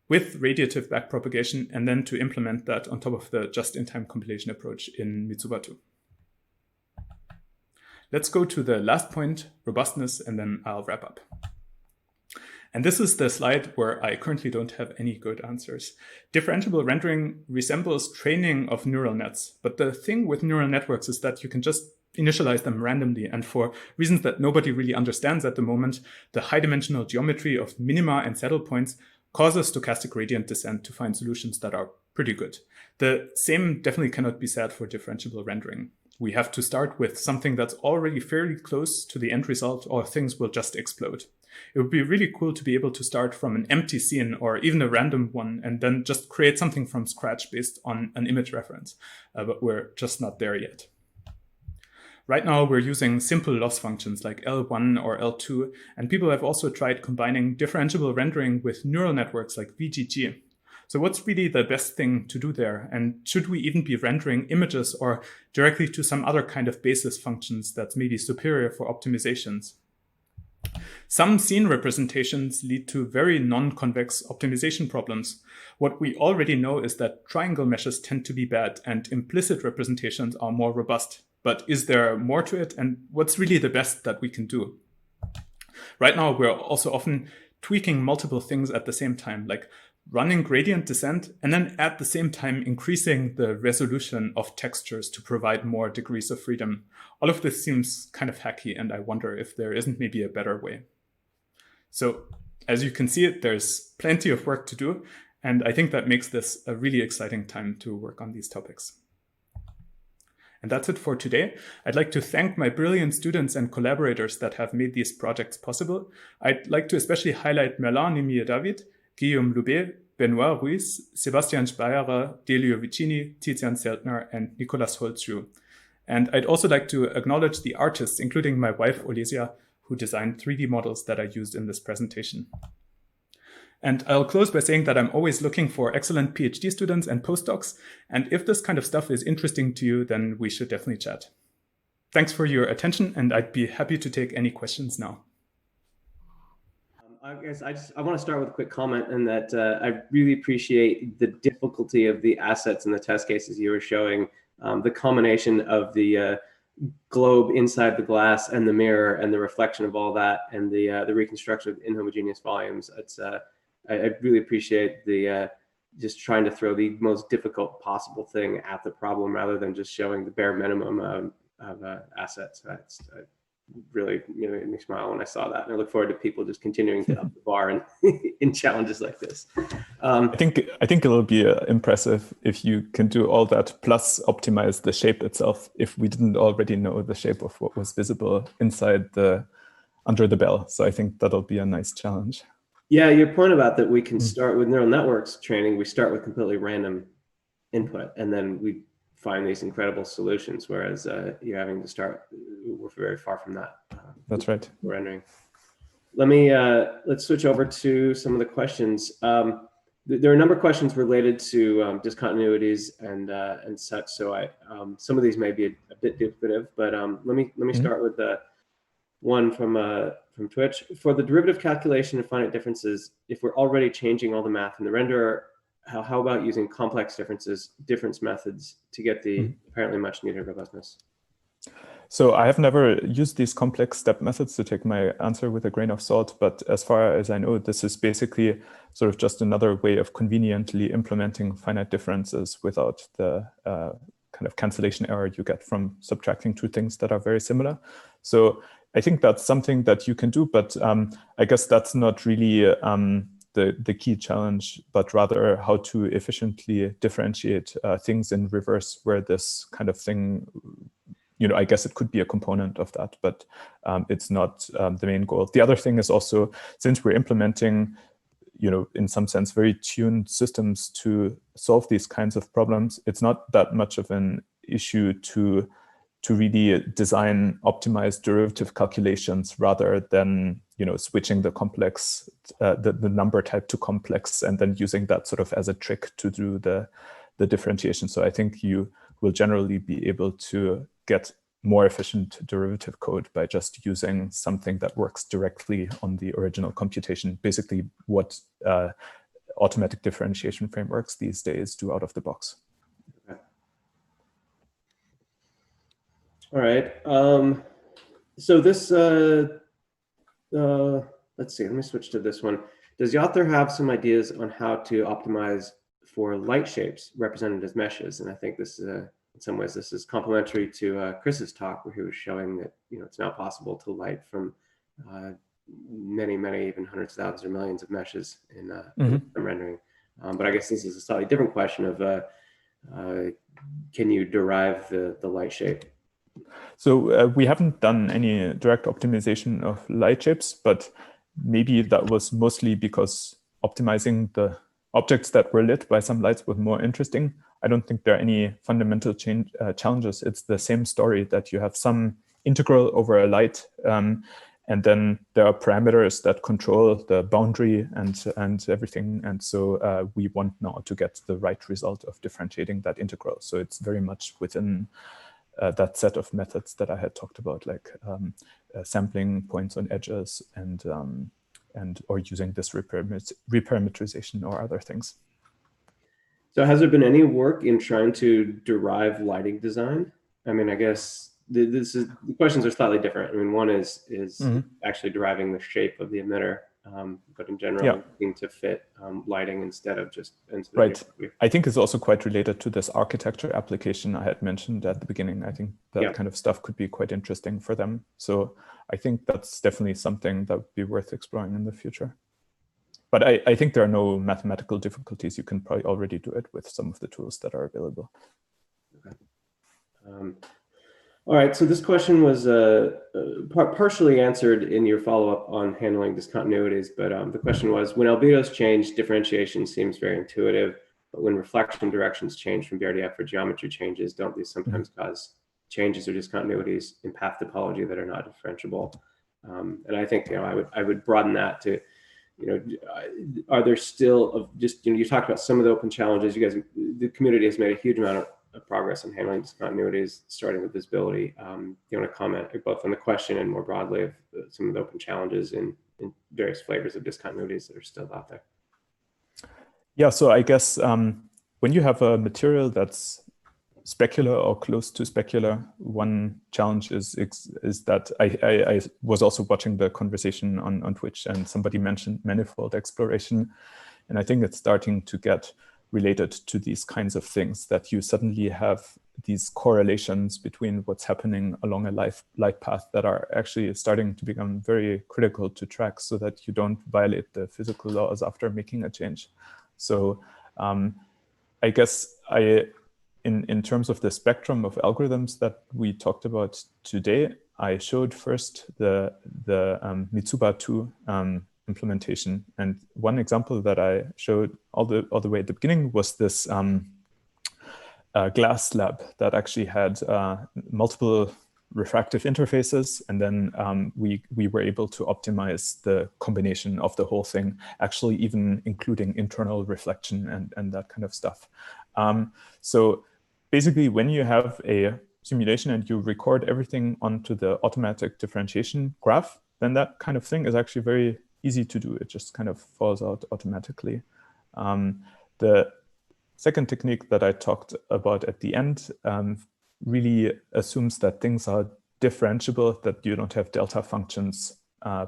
with radiative backpropagation and then to implement that on top of the just-in-time compilation approach in Mitsubatu. Let's go to the last point, robustness, and then I'll wrap up. And this is the slide where I currently don't have any good answers. Differentiable rendering resembles training of neural nets. But the thing with neural networks is that you can just initialize them randomly. And for reasons that nobody really understands at the moment, the high-dimensional geometry of minima and saddle points causes stochastic gradient descent to find solutions that are pretty good. The same definitely cannot be said for differentiable rendering. We have to start with something that's already fairly close to the end result, or things will just explode. It would be really cool to be able to start from an empty scene or even a random one and then just create something from scratch based on an image reference. But we're just not there yet. Right now, we're using simple loss functions like L1 or L2, and people have also tried combining differentiable rendering with neural networks like VGG. So what's really the best thing to do there? And should we even be rendering images or directly to some other kind of basis functions that's maybe superior for optimizations? Some scene representations lead to very non-convex optimization problems. What we already know is that triangle meshes tend to be bad and implicit representations are more robust. But is there more to it? And what's really the best that we can do? Right now, we're also often tweaking multiple things at the same time, like running gradient descent, and then at the same time increasing the resolution of textures to provide more degrees of freedom. All of this seems kind of hacky, and I wonder if there isn't maybe a better way. So as you can see, there's plenty of work to do, and I think that makes this a really exciting time to work on these topics. And that's it for today. I'd like to thank my brilliant students and collaborators that have made these projects possible. I'd like to especially highlight Merlin Nimier-David, Guillaume Loubet, Benoit Ruiz, Sebastian Speyerer, Delio Vicini, Tizian Zeltner, and Nicolas Holzschuh. And I'd also like to acknowledge the artists, including my wife, Olesia, who designed 3D models that I used in this presentation. And I'll close by saying that I'm always looking for excellent PhD students and postdocs. And if this kind of stuff is interesting to you, then we should definitely chat. Thanks for your attention, and I'd be happy to take any questions now. I guess I want to start with a quick comment in that I really appreciate the difficulty of the assets and the test cases you were showing. The combination of the globe inside the glass and the mirror and the reflection of all that and the reconstruction of inhomogeneous volumes. I really appreciate the just trying to throw the most difficult possible thing at the problem rather than just showing the bare minimum of assets. Really made me smile when I saw that, and I look forward to people just continuing to up the bar in challenges like this. I think it'll be impressive if you can do all that plus optimize the shape itself. If we didn't already know the shape of what was visible inside under the bell, so I think that'll be a nice challenge. Yeah, your point about that we can start with neural networks training. We start with completely random input, and then we find these incredible solutions. Whereas you're having to start, we're very far from that. That's right. Rendering. Let's switch over to some of the questions. There are a number of questions related to discontinuities and such. So some of these may be a bit duplicative, but let me start with one from Twitch. For the derivative calculation of finite differences, if we're already changing all the math in the renderer, how about using complex difference methods to get the apparently much needed robustness? So I have never used these complex step methods, to take my answer with a grain of salt. But as far as I know, this is basically sort of just another way of conveniently implementing finite differences without the kind of cancellation error you get from subtracting two things that are very similar. So I think that's something that you can do, but I guess that's not really the key challenge, but rather how to efficiently differentiate things in reverse, where this kind of thing, I guess it could be a component of that, but it's not the main goal. The other thing is also, since we're implementing, in some sense, very tuned systems to solve these kinds of problems, it's not that much of an issue to really design optimized derivative calculations rather than switching the complex, the number type to complex, and then using that sort of as a trick to do the differentiation. So I think you will generally be able to get more efficient derivative code by just using something that works directly on the original computation, basically what automatic differentiation frameworks these days do out of the box. All right. So this, let's see, let me switch to this one. Does the author have some ideas on how to optimize for light shapes represented as meshes? And I think this is, in some ways, this is complementary to Chris's talk, where he was showing that, it's now possible to light from many, even hundreds of thousands or millions of meshes in rendering. But I guess this is a slightly different question of, can you derive the light shape? So we haven't done any direct optimization of light shapes, but maybe that was mostly because optimizing the objects that were lit by some lights was more interesting. I don't think there are any fundamental challenges. It's the same story that you have some integral over a light, and then there are parameters that control the boundary and everything. And so we want now to get the right result of differentiating that integral. So it's very much within that set of methods that I had talked about, like sampling points on edges and or using this reparameterization or other things. So has there been any work in trying to derive lighting design? I mean, I guess the questions are slightly different. I mean, one is actually deriving the shape of the emitter, but in general, looking to fit lighting instead of just right. I think it's also quite related to this architecture application I had mentioned at the beginning. I think that kind of stuff could be quite interesting for them. So I think that's definitely something that would be worth exploring in the future. But I think there are no mathematical difficulties. You can probably already do it with some of the tools that are available. Okay. All right, so this question was partially answered in your follow-up on handling discontinuities, but the question was, when albedos change, differentiation seems very intuitive, but when reflection directions change from BRDF or geometry changes, don't these sometimes cause changes or discontinuities in path topology that are not differentiable? And I think, I would broaden that to, are there still just, you talked about some of the open challenges. You guys, the community has made a huge amount of progress in handling discontinuities, starting with visibility. Do you want to comment both on the question and more broadly of some of the open challenges in various flavors of discontinuities that are still out there? Yeah, so I guess when you have a material that's specular or close to specular, one challenge is that I was also watching the conversation on Twitch, and somebody mentioned manifold exploration, and I think it's starting to get related to these kinds of things, that you suddenly have these correlations between what's happening along a light path that are actually starting to become very critical to track, so that you don't violate the physical laws after making a change. So I guess in terms of the spectrum of algorithms that we talked about today, I showed first the Mitsuba 2 implementation. And one example that I showed all the way at the beginning was this glass slab that actually had multiple refractive interfaces. And then we were able to optimize the combination of the whole thing, actually even including internal reflection and that kind of stuff. So basically, when you have a simulation and you record everything onto the automatic differentiation graph, then that kind of thing is actually very easy to do. It just kind of falls out automatically. The second technique that I talked about at the end really assumes that things are differentiable, that you don't have delta functions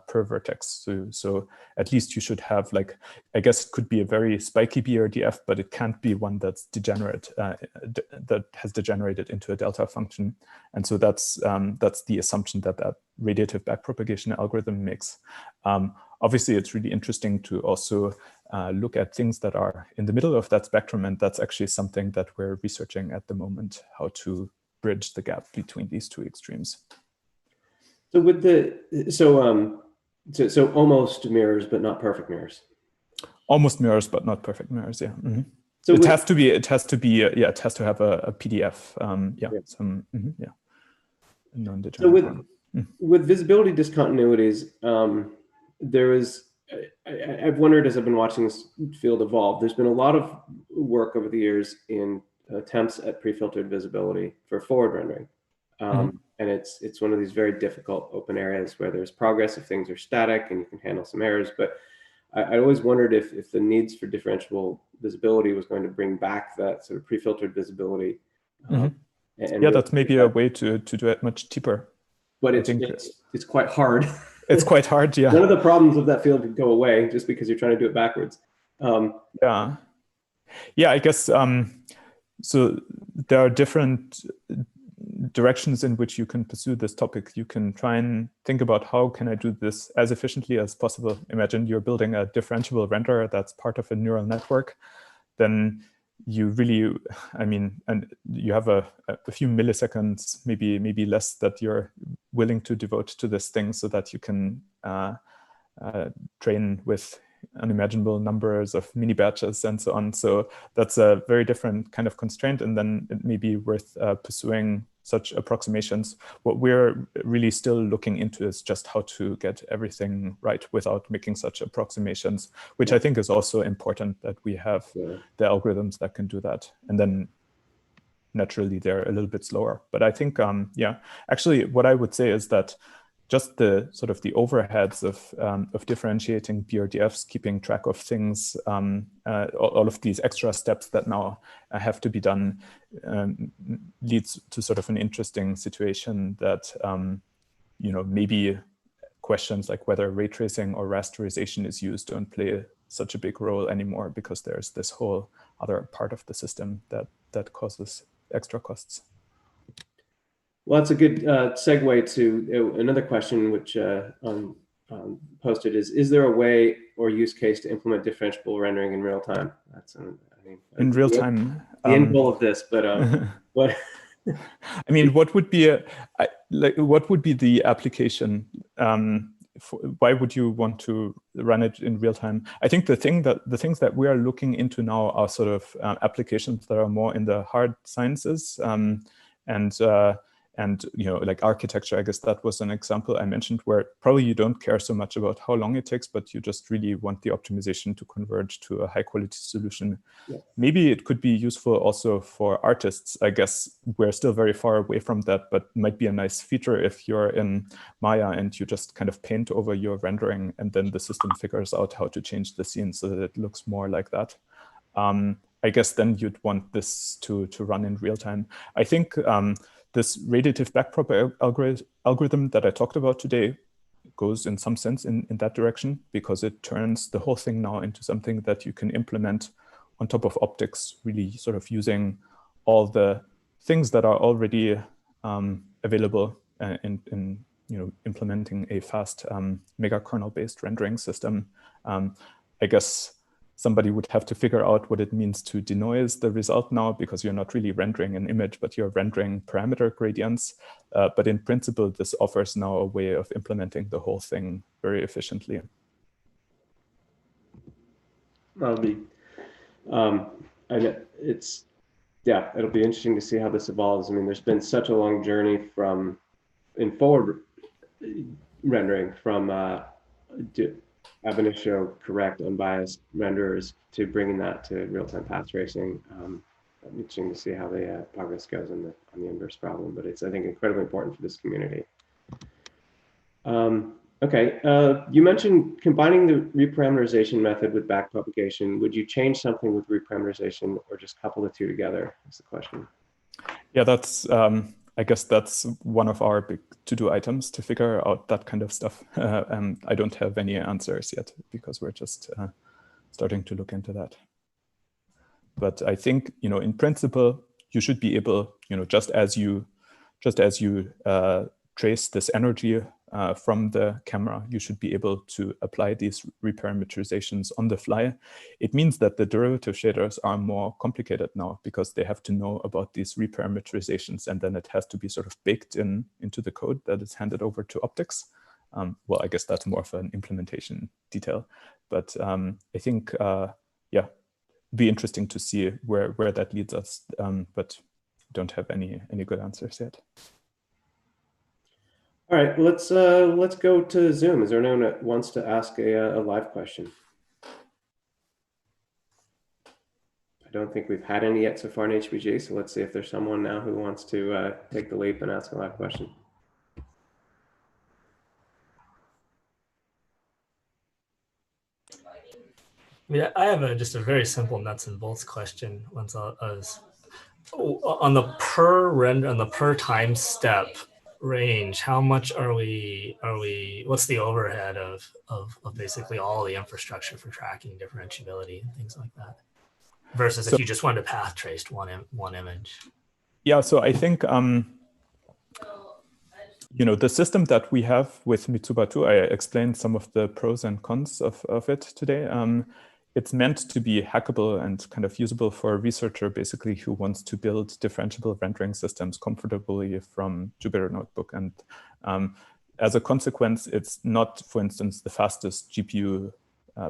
per vertex. So at least you should have, like, I guess it could be a very spiky BRDF, but it can't be one that's degenerate, that has degenerated into a delta function. And so that's the assumption that radiative backpropagation algorithm makes. Obviously, it's really interesting to also look at things that are in the middle of that spectrum, and that's actually something that we're researching at the moment, how to bridge the gap between these two extremes. So with so almost mirrors, but not perfect mirrors. Almost mirrors, but not perfect mirrors. Yeah. Mm-hmm. So it has to have a PDF. Non-degenerate. So with visibility discontinuities, I've wondered, as I've been watching this field evolve, there's been a lot of work over the years in attempts at pre-filtered visibility for forward rendering. And it's one of these very difficult open areas where there's progress if things are static and you can handle some errors. But I always wondered if the needs for differentiable visibility was going to bring back that sort of pre-filtered visibility. And that's maybe a way to do it much cheaper. But it's quite hard. It's quite hard, yeah. One of the problems of that field could go away just because you're trying to do it backwards. Yeah, I guess, so there are different directions in which you can pursue this topic. You can try and think about, how can I do this as efficiently as possible? Imagine you're building a differentiable renderer that's part of a neural network. Then you really, and you have a few milliseconds, maybe less, that you're willing to devote to this thing, so that you can train with unimaginable numbers of mini batches and so on. So that's a very different kind of constraint, and then it may be worth pursuing such approximations. What we're really still looking into is just how to get everything right without making such approximations, which I think is also important, that we have the algorithms that can do that. And then naturally they're a little bit slower. But I think, yeah, actually what I would say is that just the sort of the overheads of differentiating BRDFs, keeping track of things, all of these extra steps that now have to be done, leads to sort of an interesting situation that, you know, maybe questions like whether ray tracing or rasterization is used don't play such a big role anymore, because there's this whole other part of the system that causes extra costs. Well, that's a good segue to another question which posted is there a way or use case to implement differentiable rendering in real time? That's, I mean, in real time. The end goal of this, but what? I mean, what would be what would be the application? Why would you want to run it in real time? I think the things that we are looking into now are sort of applications that are more in the hard sciences, and you know, like architecture. I guess that was an example I mentioned, where probably you don't care so much about how long it takes, but you just really want the optimization to converge to a high quality solution. Yeah. Maybe it could be useful also for artists. I guess we're still very far away from that, but might be a nice feature if you're in Maya and you just kind of paint over your rendering, and then the system figures out how to change the scene so that it looks more like that. I guess then you'd want this to run in real time. I think this radiative backprop algorithm that I talked about today goes in some sense in that direction, because it turns the whole thing now into something that you can implement on top of optics, really sort of using all the things that are already available in you know, implementing a fast mega kernel based rendering system. I guess somebody would have to figure out what it means to denoise the result now, because you're not really rendering an image, but you're rendering parameter gradients. But in principle, this offers now a way of implementing the whole thing very efficiently. That'll be, and it's, yeah, it'll be interesting to see how this evolves. I mean, there's been such a long journey from in forward rendering from ab initio correct unbiased renderers to bringing that to real-time path tracing. Interesting to see how the progress goes on the inverse problem, but it's, I think, incredibly important for this community. Okay, you mentioned combining the reparameterization method with backpropagation. Would you change something with reparameterization, or just couple the two together? Is the question. Yeah, that's I guess that's one of our big to-do items, to figure out that kind of stuff. And I don't have any answers yet, because we're just starting to look into that. But I think, you know, in principle, you should be able, you know, just as you trace this energy from the camera, you should be able to apply these reparameterizations on the fly. It means that the derivative shaders are more complicated now, because they have to know about these reparameterizations, and then it has to be sort of baked into the code that is handed over to optics. Well, I guess that's more of an implementation detail, but I think, yeah, be interesting to see where that leads us, but don't have any good answers yet. All right, let's go to Zoom. Is there anyone that wants to ask a live question? I don't think we've had any yet so far in HPG, so let's see if there's someone now who wants to take the leap and ask a live question. Yeah, I have just a very simple nuts and bolts question. Wenzel, on the per time step range, how much what's the overhead of basically all the infrastructure for tracking differentiability and things like that, versus if you just wanted to path traced one image? Yeah, so I think you know, the system that we have with Mitsuba 2, I explained some of the pros and cons of it today. It's meant to be hackable and kind of usable for a researcher, basically, who wants to build differentiable rendering systems comfortably from Jupyter Notebook. And as a consequence, it's not, for instance, the fastest GPU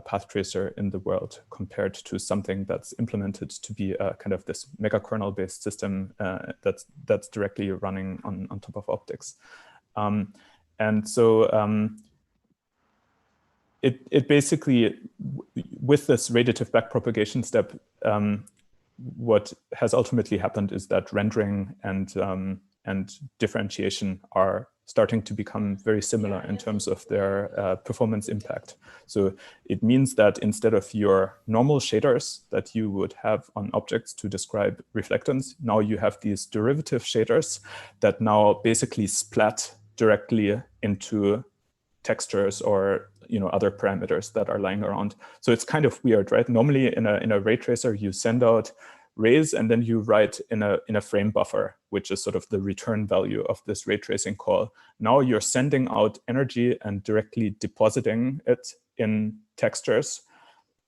path tracer in the world compared to something that's implemented to be kind of this mega kernel based system that's directly running on top of optics. And so it basically, with this radiative backpropagation step, what has ultimately happened is that rendering and differentiation are starting to become very similar in terms of their performance impact. So it means that instead of your normal shaders that you would have on objects to describe reflectance, now you have these derivative shaders that now basically splat directly into textures or other parameters that are lying around. So it's kind of weird, right? Normally in a ray tracer, you send out rays and then you write in a frame buffer, which is sort of the return value of this ray tracing call. Now you're sending out energy and directly depositing it in textures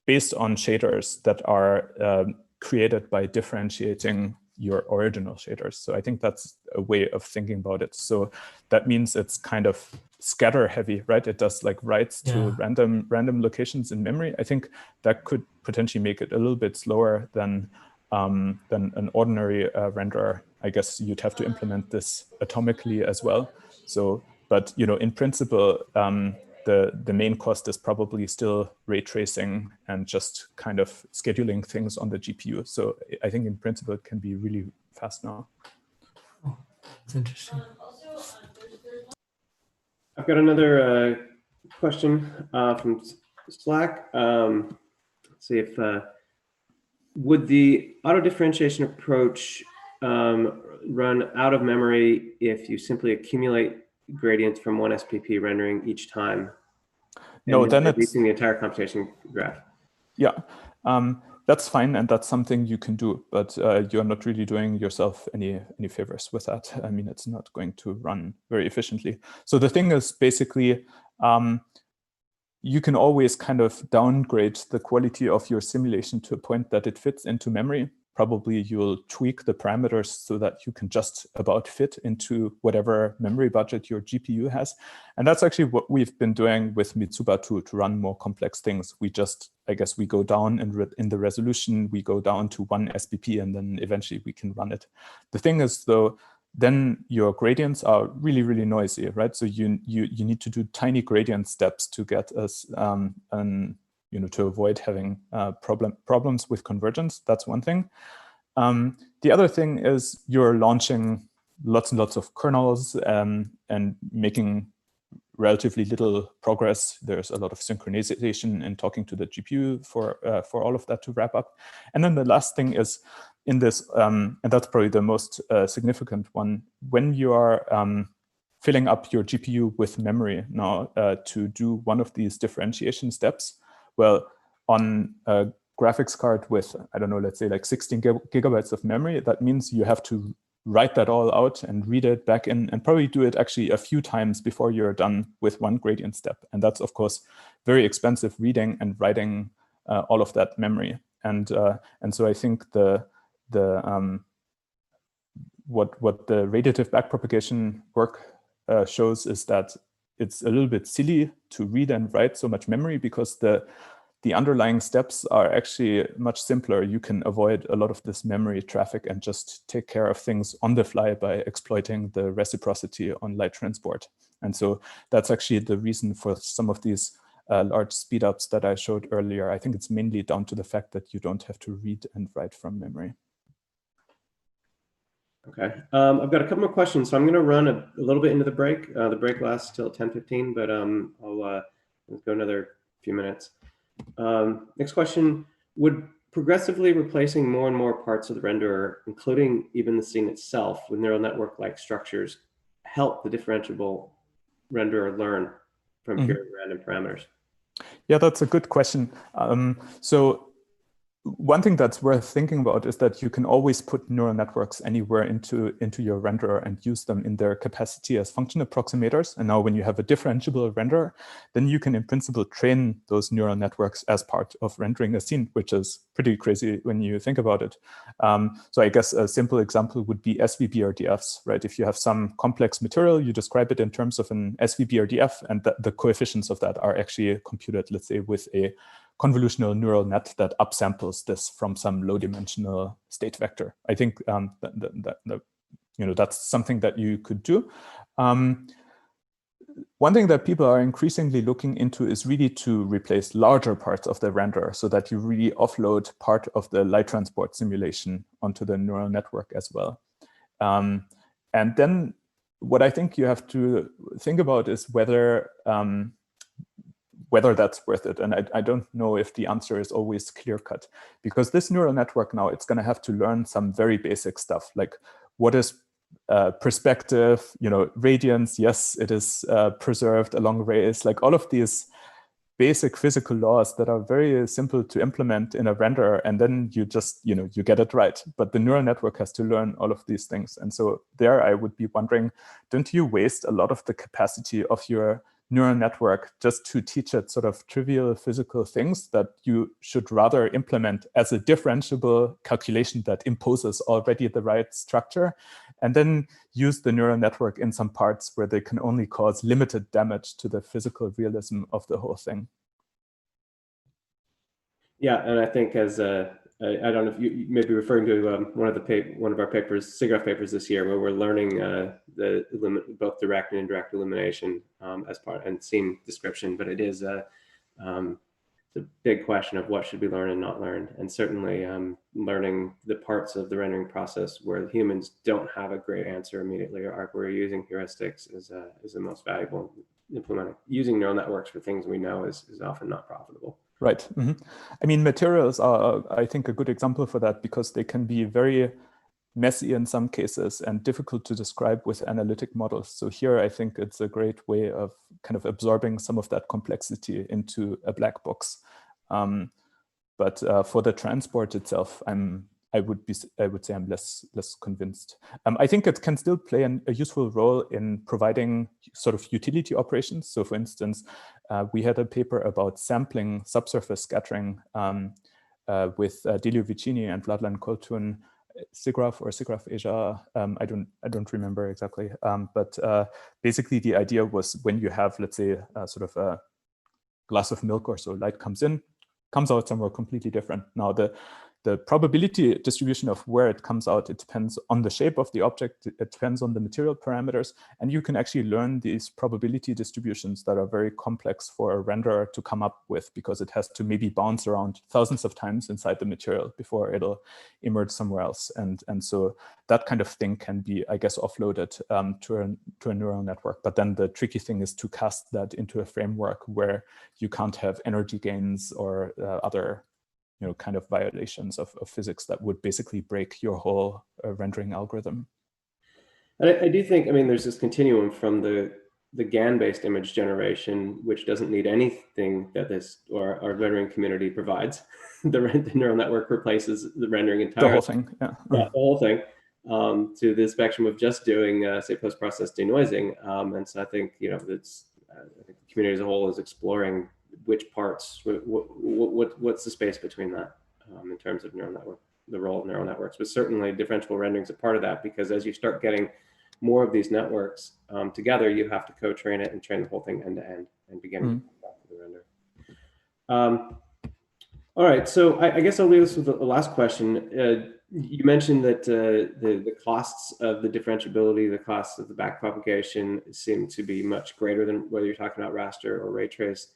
based on shaders that are created by differentiating your original shaders. So I think that's a way of thinking about it. So that means it's kind of scatter heavy, right? It does like writes to random locations in memory. I think that could potentially make it a little bit slower than an ordinary renderer. I guess you'd have to implement this atomically as well. So, but in principle, the main cost is probably still ray tracing and just kind of scheduling things on the GPU. So I think in principle it can be really fast now. Oh, that's interesting. I've got another question from Slack. Let's see if would the auto differentiation approach run out of memory if you simply accumulate gradients from one SPP rendering each time? No, then it's releasing the entire computation graph. Yeah, that's fine, and that's something you can do, but you're not really doing yourself any favors with that. I mean, it's not going to run very efficiently. So the thing is basically, you can always kind of downgrade the quality of your simulation to a point that it fits into memory. Probably you'll tweak the parameters so that you can just about fit into whatever memory budget your GPU has. And that's actually what we've been doing with Mitsuba to run more complex things. We just, I guess, we go down in the resolution, we go down to one SPP, and then eventually we can run it. The thing is, though, then your gradients are really, really noisy, right? So you need to do tiny gradient steps to get us to avoid having problems with convergence. That's one thing. The other thing is you're launching lots and lots of kernels and making relatively little progress. There's a lot of synchronization and talking to the GPU for all of that to wrap up. And then the last thing is in this, and that's probably the most significant one, when you are filling up your GPU with memory now to do one of these differentiation steps, well, on a graphics card with, I don't know, let's say like 16 gigabytes of memory, that means you have to write that all out and read it back in and probably do it actually a few times before you're done with one gradient step. And that's, of course, very expensive reading and writing all of that memory. And so I think what the radiative backpropagation work shows is that it's a little bit silly to read and write so much memory because the underlying steps are actually much simpler. You can avoid a lot of this memory traffic and just take care of things on the fly by exploiting the reciprocity on light transport. And so that's actually the reason for some of these large speedups that I showed earlier. I think it's mainly down to the fact that you don't have to read and write from memory. Okay, I've got a couple more questions, so I'm going to run a little bit into the break. The break lasts till 10:15, but I'll go another few minutes. Next question, would progressively replacing more and more parts of the renderer, including even the scene itself, with neural network-like structures, help the differentiable renderer learn from pure random parameters? Yeah, that's a good question. So one thing that's worth thinking about is that you can always put neural networks anywhere into your renderer and use them in their capacity as function approximators. And now when you have a differentiable renderer, then you can in principle train those neural networks as part of rendering a scene, which is pretty crazy when you think about it. So I guess a simple example would be SVBRDFs, right? If you have some complex material, you describe it in terms of an SVBRDF, and the coefficients of that are actually computed, let's say, with a convolutional neural net that upsamples this from some low-dimensional state vector. I think that's something that you could do. One thing that people are increasingly looking into is really to replace larger parts of the renderer so that you really offload part of the light transport simulation onto the neural network as well. And then what I think you have to think about is whether that's worth it. And I don't know if the answer is always clear-cut, because this neural network now, it's going to have to learn some very basic stuff, like what is perspective, radiance, yes, it is preserved along rays, like all of these basic physical laws that are very simple to implement in a renderer, and then you just, you get it right. But the neural network has to learn all of these things. And so there I would be wondering, don't you waste a lot of the capacity of your neural network just to teach it sort of trivial physical things that you should rather implement as a differentiable calculation that imposes already the right structure, and then use the neural network in some parts where they can only cause limited damage to the physical realism of the whole thing? Yeah, and I think as I don't know if you may be referring to one of our papers, SIGGRAPH papers this year, where we're learning both direct and indirect illumination as part and scene description. But it is the big question of what should be learned and not learned, and certainly learning the parts of the rendering process where humans don't have a great answer immediately, or we're using heuristics is the most valuable. Implementing using neural networks for things we know is often not profitable. Right. Mm-hmm. I mean, materials are, I think, a good example for that, because they can be very messy in some cases and difficult to describe with analytic models. So here, I think it's a great way of kind of absorbing some of that complexity into a black box. But for the transport itself, I would say I'm less convinced. I think it can still play a useful role in providing sort of utility operations. So for instance, we had a paper about sampling subsurface scattering with Delio Vicini and Vladlen Koltun, SIGGRAPH or SIGGRAPH Asia. I don't remember exactly. But basically the idea was, when you have, let's say, sort of a glass of milk or so, light comes out somewhere completely different. Now the probability distribution of where it comes out, it depends on the shape of the object, it depends on the material parameters, and you can actually learn these probability distributions that are very complex for a renderer to come up with, because it has to maybe bounce around thousands of times inside the material before it'll emerge somewhere else. And so that kind of thing can be, I guess, offloaded to a neural network. But then the tricky thing is to cast that into a framework where you can't have energy gains or other kind of violations of physics that would basically break your whole rendering algorithm. And I do think, I mean, there's this continuum from the GAN-based image generation, which doesn't need anything that our rendering community provides. The neural network replaces the rendering entirely. The whole thing, yeah. Yeah, the whole thing. To the spectrum of just doing, say, post-process denoising. And so I think, I think the community as a whole is exploring which parts, what's the space between that in terms of neural network, the role of neural networks. But certainly differentiable rendering is a part of that, because as you start getting more of these networks together, you have to co-train it and train the whole thing end to end and begin the render. All right, so I guess I'll leave us with the last question. You mentioned that the costs of the differentiability, the costs of the backpropagation seem to be much greater than whether you're talking about raster or ray trace.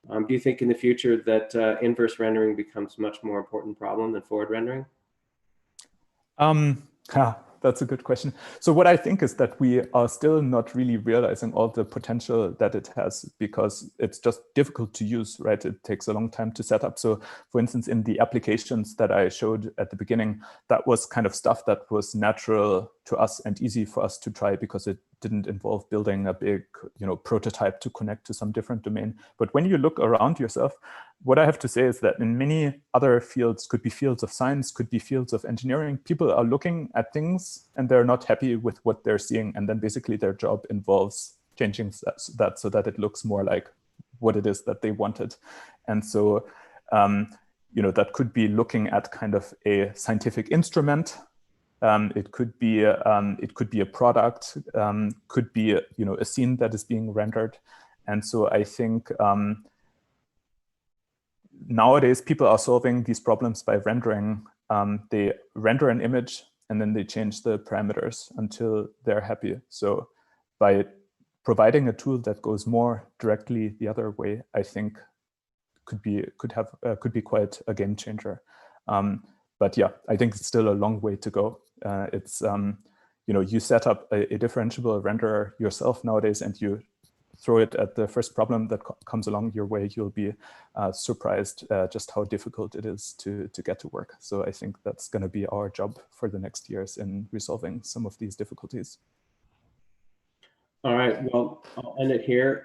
Do you think in the future that inverse rendering becomes a much more important problem than forward rendering? That's a good question. So what I think is that we are still not really realizing all the potential that it has, because it's just difficult to use, right? It takes a long time to set up. So for instance, in the applications that I showed at the beginning, that was kind of stuff that was natural to us and easy for us to try, because it didn't involve building a big, prototype to connect to some different domain. But when you look around yourself, what I have to say is that in many other fields, could be fields of science, could be fields of engineering, people are looking at things and they're not happy with what they're seeing. And then basically their job involves changing that so that it looks more like what it is that they wanted. And so, that could be looking at kind of a scientific instrument. It could be a product, could be a scene that is being rendered. And so I think nowadays people are solving these problems by rendering. They render an image and then they change the parameters until they're happy. So by providing a tool that goes more directly the other way, I think could be quite a game changer. But yeah, I think it's still a long way to go. It's you set up a differentiable renderer yourself nowadays, and you throw it at the first problem that comes along your way. You'll be surprised just how difficult it is to get to work. So I think that's going to be our job for the next years in resolving some of these difficulties. All right, well, I'll end it here.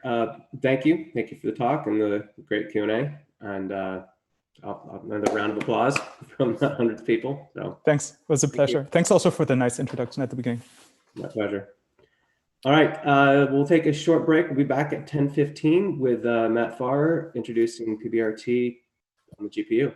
Thank you for the talk and the great Q&A, and another round of applause from hundreds of people. So thanks, it was a pleasure. Thanks also for the nice introduction at the beginning. My pleasure. All right, we'll take a short break. We'll be back at 10:15 with Matt Pharr introducing PBRT on the GPU.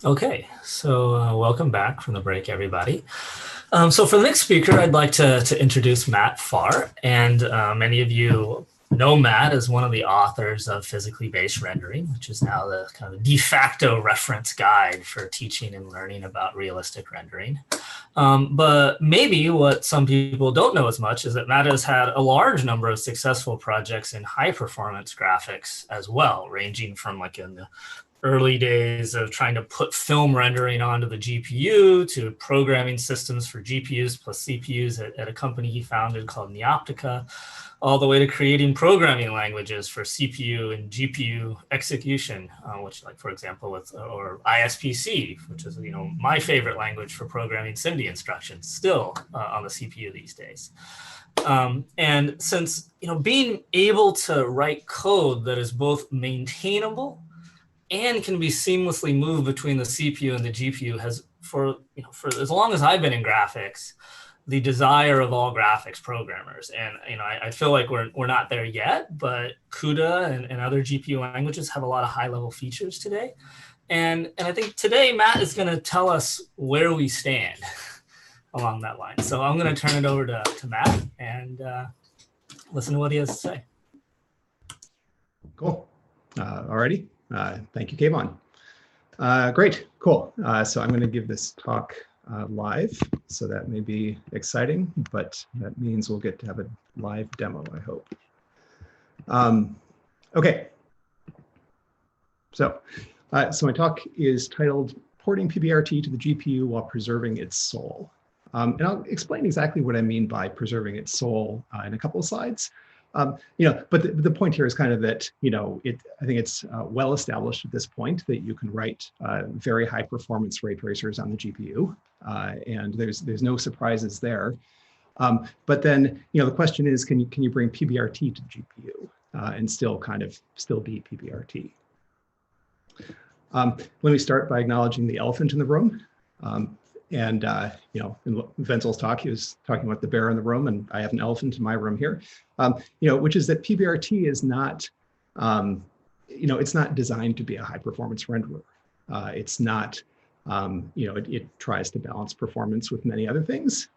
Okay, so welcome back from the break, everybody. So for the next speaker, I'd like to introduce Matt Pharr. And many of you know Matt as one of the authors of Physically Based Rendering, which is now the kind of de facto reference guide for teaching and learning about realistic rendering. But maybe what some people don't know as much is that Matt has had a large number of successful projects in high performance graphics as well, ranging from like in the early days of trying to put film rendering onto the GPU to programming systems for GPUs plus CPUs at a company he founded called Neoptica, all the way to creating programming languages for CPU and GPU execution, which, like, for example, or ISPC, which is, my favorite language for programming SIMD instructions, still on the CPU these days. And since, being able to write code that is both maintainable and can be seamlessly moved between the CPU and the GPU has, for as long as I've been in graphics, the desire of all graphics programmers. And I feel like we're not there yet, but CUDA and other GPU languages have a lot of high-level features today. And I think today Matt is going to tell us where we stand along that line. So I'm going to turn it over to Matt and listen to what he has to say. Cool. Alrighty. Thank you, Kayvon. Great, cool. So I'm going to give this talk live, so that may be exciting, but that means we'll get to have a live demo, I hope. Okay. So my talk is titled Porting PBRT to the GPU while preserving its soul. And I'll explain exactly what I mean by preserving its soul in a couple of slides. But the point here is kind of that, I think it's well established at this point that you can write very high performance ray tracers on the GPU, and there's no surprises there. But then, the question is, can you bring PBRT to the GPU and still be PBRT? Let me start by acknowledging the elephant in the room. In Wenzel's talk, he was talking about the bear in the room, and I have an elephant in my room here, which is that PBRT is not, it's not designed to be a high performance renderer. It's not, it tries to balance performance with many other things.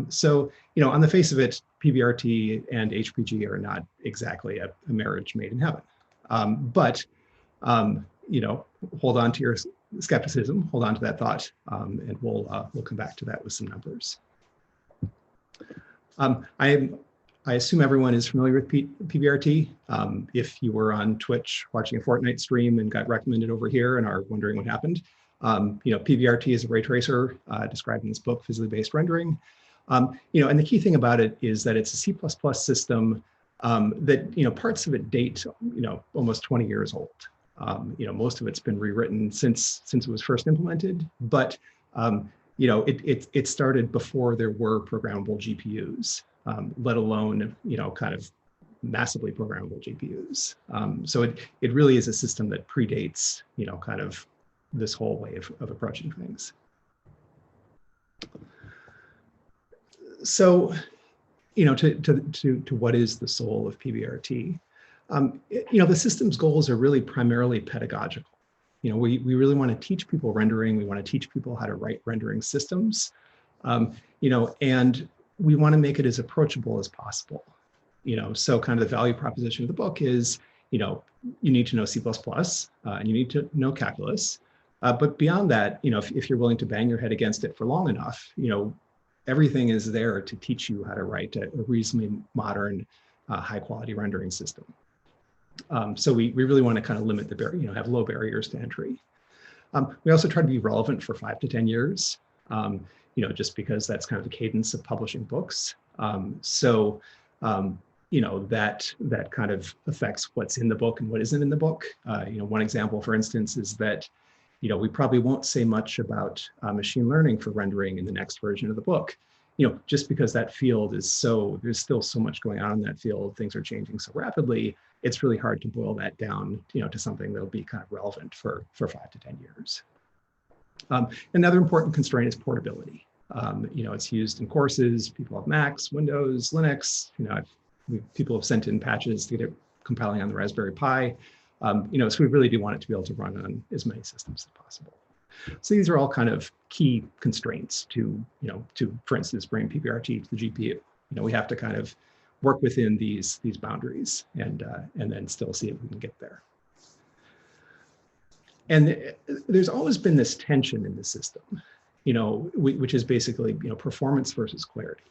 So, on the face of it, PBRT and HPG are not exactly a marriage made in heaven. But hold on to your skepticism, hold on to that thought, and we'll come back to that with some numbers. I assume everyone is familiar with PBRT. If you were on Twitch watching a Fortnite stream and got recommended over here and are wondering what happened, PBRT is a ray tracer described in this book, Physically Based Rendering. And the key thing about it is that it's a C++ system that, parts of it date, almost 20 years old. Most of it's been rewritten since it was first implemented, but it started before there were programmable GPUs, let alone kind of massively programmable GPUs. So it really is a system that predates kind of this whole way of approaching things. So to what is the soul of PBRT? The system's goals are really primarily pedagogical. We really want to teach people rendering. We want to teach people how to write rendering systems, and we want to make it as approachable as possible. So kind of the value proposition of the book is, you need to know C++, and you need to know calculus. But beyond that, if you're willing to bang your head against it for long enough, everything is there to teach you how to write a reasonably modern, high quality rendering system. So we really want to kind of limit the barrier, have low barriers to entry. We also try to be relevant for 5 to 10 years, just because that's kind of the cadence of publishing books. So that kind of affects what's in the book and what isn't in the book. One example, for instance, is that we probably won't say much about machine learning for rendering in the next version of the book. Just because that field is there's still so much going on in that field, things are changing so rapidly, it's really hard to boil that down, to something that'll be kind of relevant for 5 to 10 years. Another important constraint is portability. It's used in courses, people have Macs, Windows, Linux, people have sent in patches to get it compiling on the Raspberry Pi. So we really do want it to be able to run on as many systems as possible. So these are all kind of key constraints to, for instance, bring PBRT to the GPU. We have to kind of work within these boundaries and then still see if we can get there. And there's always been this tension in the system, which is basically, performance versus clarity.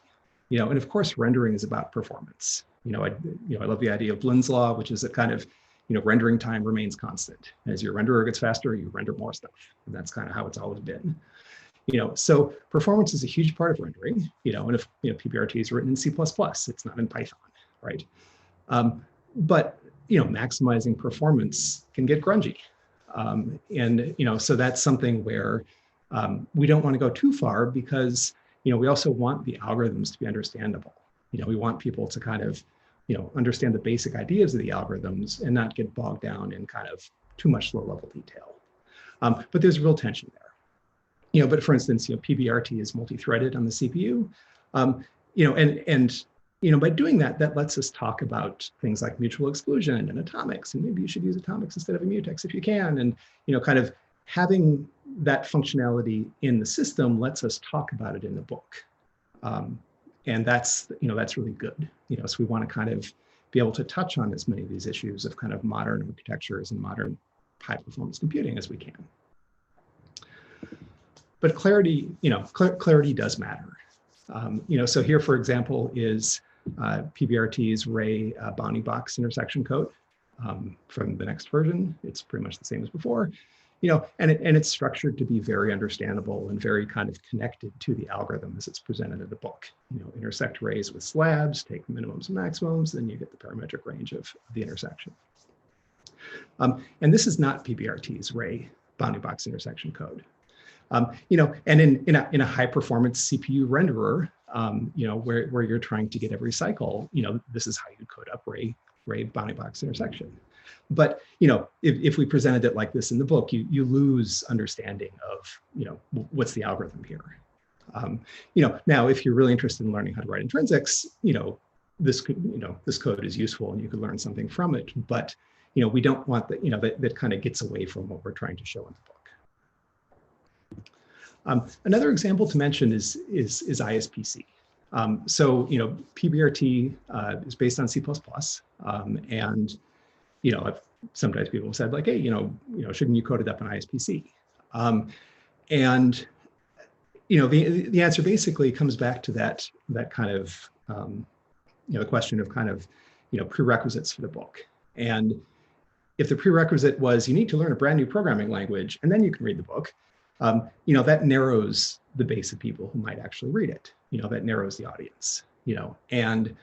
And of course, rendering is about performance. I love the idea of Blind's law, which is that kind of, rendering time remains constant. As your renderer gets faster, you render more stuff. And that's kind of how it's always been. So performance is a huge part of rendering, and if, PBRT is written in C++, it's not in Python, right? But, maximizing performance can get grungy. So that's something where we don't want to go too far because, we also want the algorithms to be understandable. We want people to kind of, understand the basic ideas of the algorithms and not get bogged down in kind of too much low-level detail. But there's real tension there. But for instance, PBRT is multi-threaded on the CPU. By doing that, that lets us talk about things like mutual exclusion and atomics, and maybe you should use atomics instead of a mutex if you can. And, kind of having that functionality in the system lets us talk about it in the book. And that's really good. So we want to kind of be able to touch on as many of these issues of kind of modern architectures and modern high performance computing as we can. But clarity, clarity does matter. So here, for example, is PBRT's Ray bounding box intersection code from the next version. It's pretty much the same as before, and it's structured to be very understandable and very kind of connected to the algorithm as it's presented in the book. Intersect rays with slabs, take minimums and maximums, then you get the parametric range of the intersection. And this is not PBRT's Ray bounding box intersection code. And in a high performance CPU renderer, where you're trying to get every cycle, this is how you code up Ray bounding box intersection. But, if we presented it like this in the book, you lose understanding of, what's the algorithm here. Now, if you're really interested in learning how to write intrinsics, this code is useful and you could learn something from it. But, we don't want that, that kind of gets away from what we're trying to show in the book. Another example to mention is ISPC. So, PBRT is based on C++, and, sometimes people have said like, hey, shouldn't you code it up in ISPC? And, the answer basically comes back to that kind of, the question of kind of, prerequisites for the book. And if the prerequisite was you need to learn a brand new programming language and then you can read the book, that narrows the base of people who might actually read it. That narrows the audience. And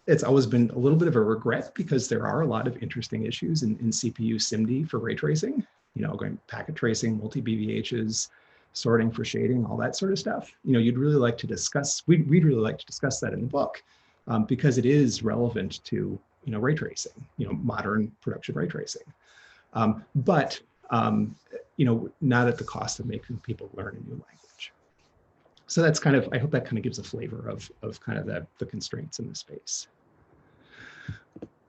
it's always been a little bit of a regret because there are a lot of interesting issues in CPU SIMD for ray tracing. Going packet tracing, multi-BVHs, sorting for shading, all that sort of stuff. You'd really like to discuss. We'd really like to discuss that in the book because it is relevant to ray tracing. Modern production ray tracing. But not at the cost of making people learn a new language. So that's kind of, I hope that kind of gives a flavor of kind of the constraints in the space.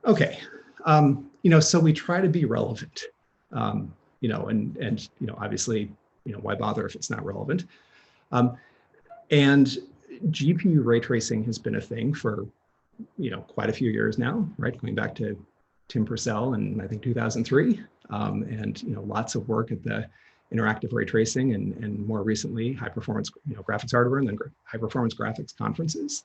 Okay, so we try to be relevant, and obviously, why bother if it's not relevant? And GPU ray tracing has been a thing for, quite a few years now, right? Going back to Tim Purcell in, I think, 2003, and lots of work at the interactive ray tracing and more recently high performance graphics hardware and then high performance graphics conferences.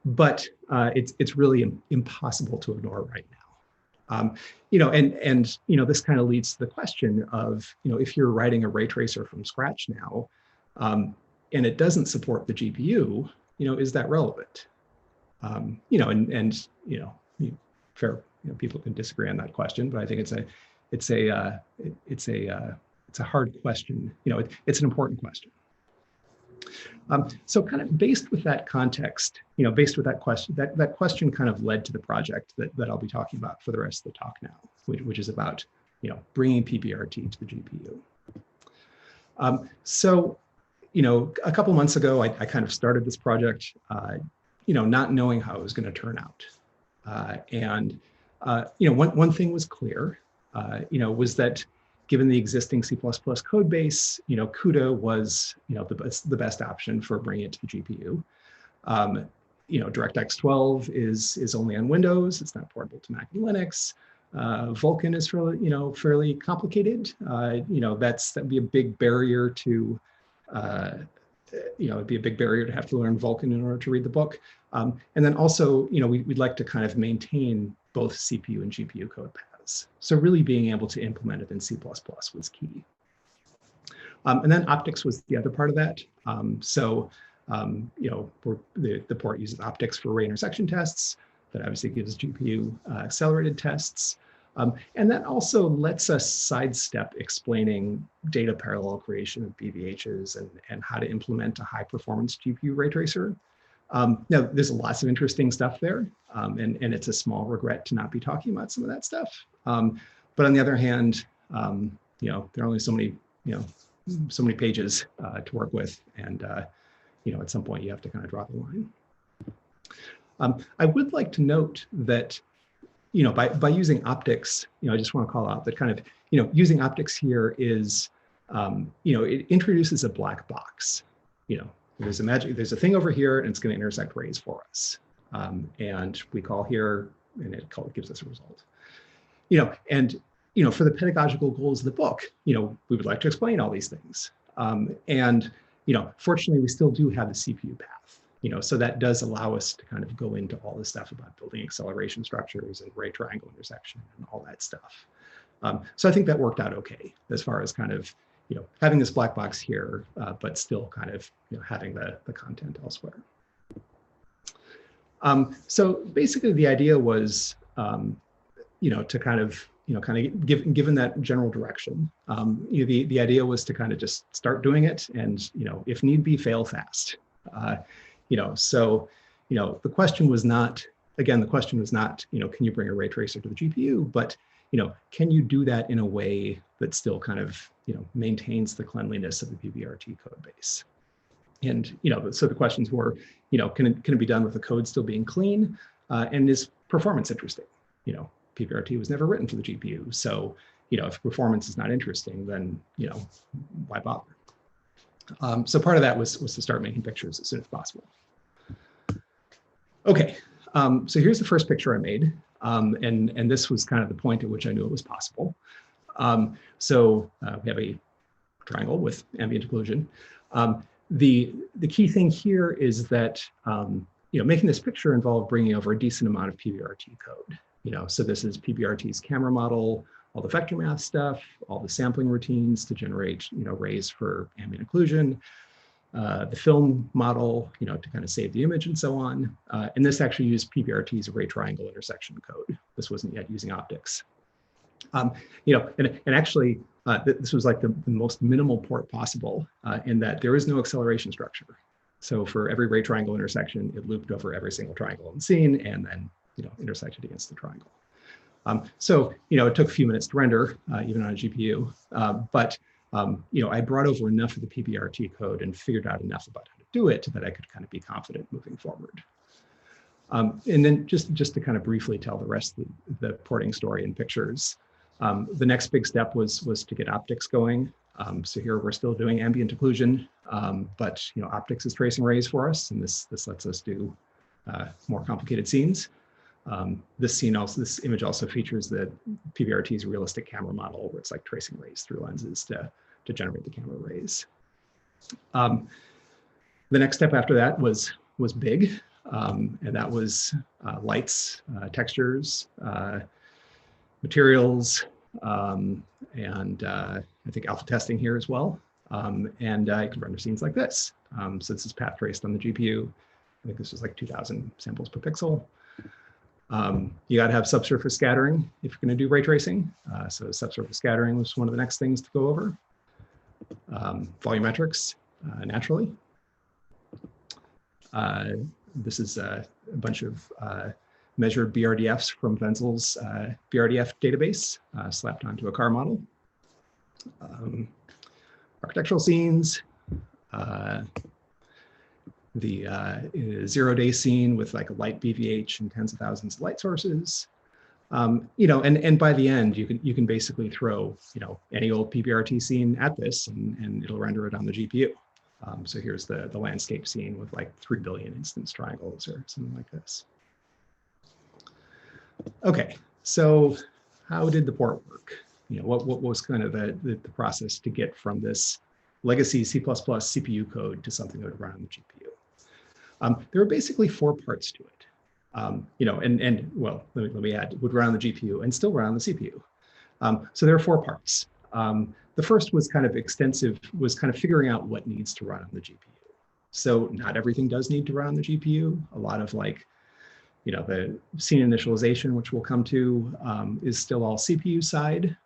But it's really impossible to ignore right now. This kind of leads to the question of if you're writing a ray tracer from scratch now, and it doesn't support the GPU, is that relevant? Fair. People can disagree on that question, but I think it's a hard question. It's an important question. So kind of based with that context, based with that question, that question kind of led to the project that I'll be talking about for the rest of the talk now, which is about, bringing PBRT to the GPU. So, a couple months ago, I kind of started this project, not knowing how it was going to turn out. One thing was clear, was that given the existing C++ code base, CUDA was, the best option for bringing it to the GPU. DirectX 12 is only on Windows. It's not portable to Mac and Linux. Vulkan is fairly complicated. That'd be a big barrier to, it'd be a big barrier to have to learn Vulkan in order to read the book. And then also, we'd like to kind of maintain both CPU and GPU code paths. So really being able to implement it in C++ was key. And then optics was the other part of that. The port uses optics for ray intersection tests. That obviously gives GPU accelerated tests. And that also lets us sidestep explaining data parallel creation of BVHs and how to implement a high performance GPU ray tracer. Now, there's lots of interesting stuff there, and it's a small regret to not be talking about some of that stuff. But on the other hand, there are only so many pages to work with, and at some point you have to kind of draw the line. I would like to note that, by using optics, I just want to call out that kind of, using optics here is, it introduces a black box. There's a thing over here and it's going to intersect rays for us. And we call here and it gives us a result. For the pedagogical goals of the book, we would like to explain all these things. Fortunately, we still do have the CPU path. So that does allow us to kind of go into all this stuff about building acceleration structures and ray triangle intersection and all that stuff. So I think that worked out okay as far as kind of, having this black box here, but still kind of, having the content elsewhere. So basically the idea was, to kind of, given that general direction, the idea was to kind of just start doing it and, if need be, fail fast. The question was not, can you bring a ray tracer to the GPU, but, can you do that in a way that still kind of, maintains the cleanliness of the PBRT code base? And, so the questions were, can it be done with the code still being clean? And is performance interesting? PBRT was never written for the GPU. So, if performance is not interesting, then, why bother? So part of that was to start making pictures as soon as possible. Okay, so here's the first picture I made. And this was kind of the point at which I knew it was possible. We have a triangle with ambient occlusion. The key thing here is that, making this picture involved bringing over a decent amount of PBRT code. So this is PBRT's camera model, all the vector math stuff, all the sampling routines to generate, rays for ambient occlusion, the film model, to kind of save the image and so on. And this actually used PBRT's ray triangle intersection code. This wasn't yet using optics. Actually, this was like the most minimal port possible in that there is no acceleration structure. So for every ray triangle intersection, it looped over every single triangle in the scene and then, intersected against the triangle. It took a few minutes to render, even on a GPU, but I brought over enough of the PBRT code and figured out enough about how to do it that I could kind of be confident moving forward. And then just to kind of briefly tell the rest of the porting story in pictures, the next big step was to get optics going. So here we're still doing ambient occlusion, but optics is tracing rays for us, and this lets us do more complicated scenes. This image also features the PBRT's realistic camera model, where it's like tracing rays through lenses to generate the camera rays. The next step after that was big, and that was lights, textures, materials, and I think alpha testing here as well. And I can render scenes like this. So this is path traced on the GPU. I think this was like 2,000 samples per pixel. You got to have subsurface scattering if you're going to do ray tracing. So subsurface scattering was one of the next things to go over. Volumetrics, naturally. This is a bunch of measured BRDFs from Wenzel's BRDF database slapped onto a car model. Architectural scenes. The 0-day scene with like a light BVH and tens of thousands of light sources. And by the end, you can basically throw, any old PBRT scene at this and it'll render it on the GPU. So here's the landscape scene with like 3 billion instance triangles or something like this. Okay, so how did the port work? What was kind of the process to get from this legacy C++ CPU code to something that would run on the GPU? There are basically 4 parts to it. Well, let me add, would run on the GPU and still run on the CPU. So there are 4 parts. The first was kind of extensive, was kind of figuring out what needs to run on the GPU. So not everything does need to run on the GPU. A lot of like, the scene initialization, which we'll come to, is still all CPU side.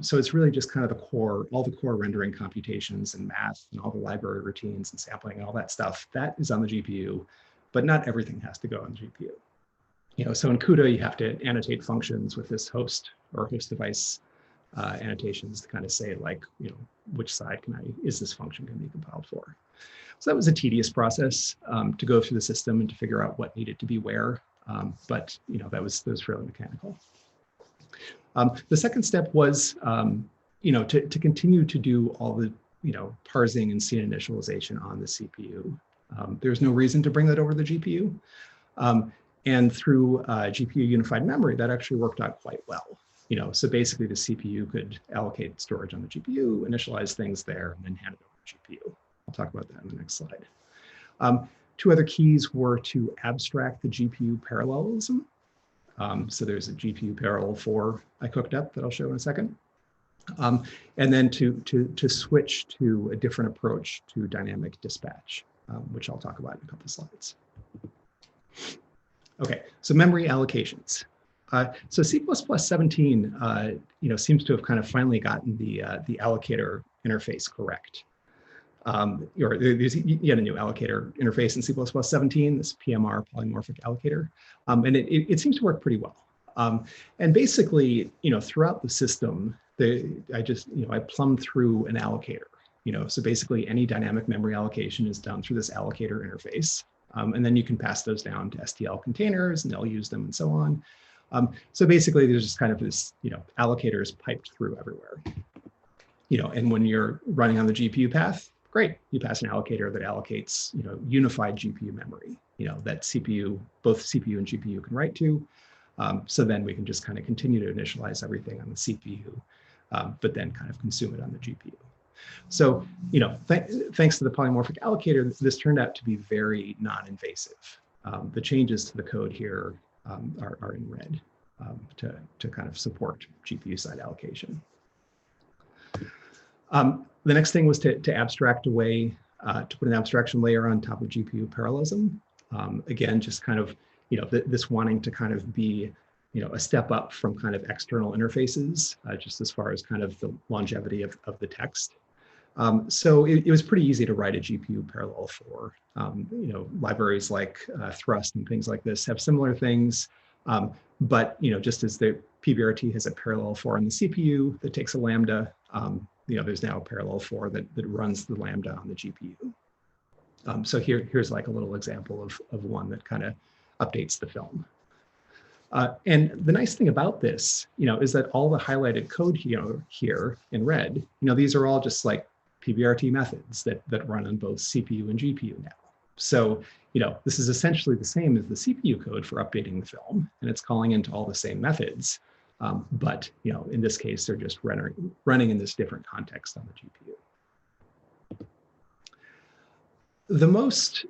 So it's really just kind of all the core rendering computations and math and all the library routines and sampling and all that stuff, that is on the GPU, but not everything has to go on the GPU. So in CUDA, you have to annotate functions with this host or host device annotations to kind of say like, which side is this function going to be compiled for? So that was a tedious process to go through the system and to figure out what needed to be where. But that was fairly mechanical. The second step was, to continue to do all the, parsing and scene initialization on the CPU. There's no reason to bring that over the GPU. And through GPU unified memory, that actually worked out quite well. So basically the CPU could allocate storage on the GPU, initialize things there, and then hand it over to GPU. I'll talk about that in the next slide. 2 other keys were to abstract the GPU parallelism. So there's a GPU parallel 4 I cooked up that I'll show in a second. And then to switch to a different approach to dynamic dispatch, which I'll talk about in a couple of slides. Okay, so memory allocations. So C++ 17, seems to have kind of finally gotten the allocator interface correct. Or there's yet a new allocator interface in C++ 17, this PMR, polymorphic allocator, and it seems to work pretty well. And basically, throughout the system, I plumbed through an allocator. So basically, any dynamic memory allocation is done through this allocator interface, and then you can pass those down to STL containers, and they'll use them, and so on. So basically, there's just kind of this, allocators piped through everywhere. And when you're running on the GPU path, great, you pass an allocator that allocates, unified GPU memory, that both CPU and GPU can write to. So then we can just kind of continue to initialize everything on the CPU, but then kind of consume it on the GPU. So, thanks to the polymorphic allocator, this turned out to be very non-invasive. The changes to the code here are in red to kind of support GPU side allocation. The next thing was to abstract away, to put an abstraction layer on top of GPU parallelism. Again, just kind of, this wanting to kind of be, a step up from kind of external interfaces, just as far as kind of the longevity of the text. So it was pretty easy to write a GPU parallel for. Libraries like Thrust and things like this have similar things. But just as the PBRT has a parallel for on the CPU that takes a lambda, there's now a parallel for that runs the lambda on the GPU. So here's like a little example of one that kind of updates the film. And the nice thing about this, is that all the highlighted code here in red, these are all just like PBRT methods that run on both CPU and GPU now. So, this is essentially the same as the CPU code for updating the film, and it's calling into all the same methods. But, in this case, they're just running in this different context on the GPU. The most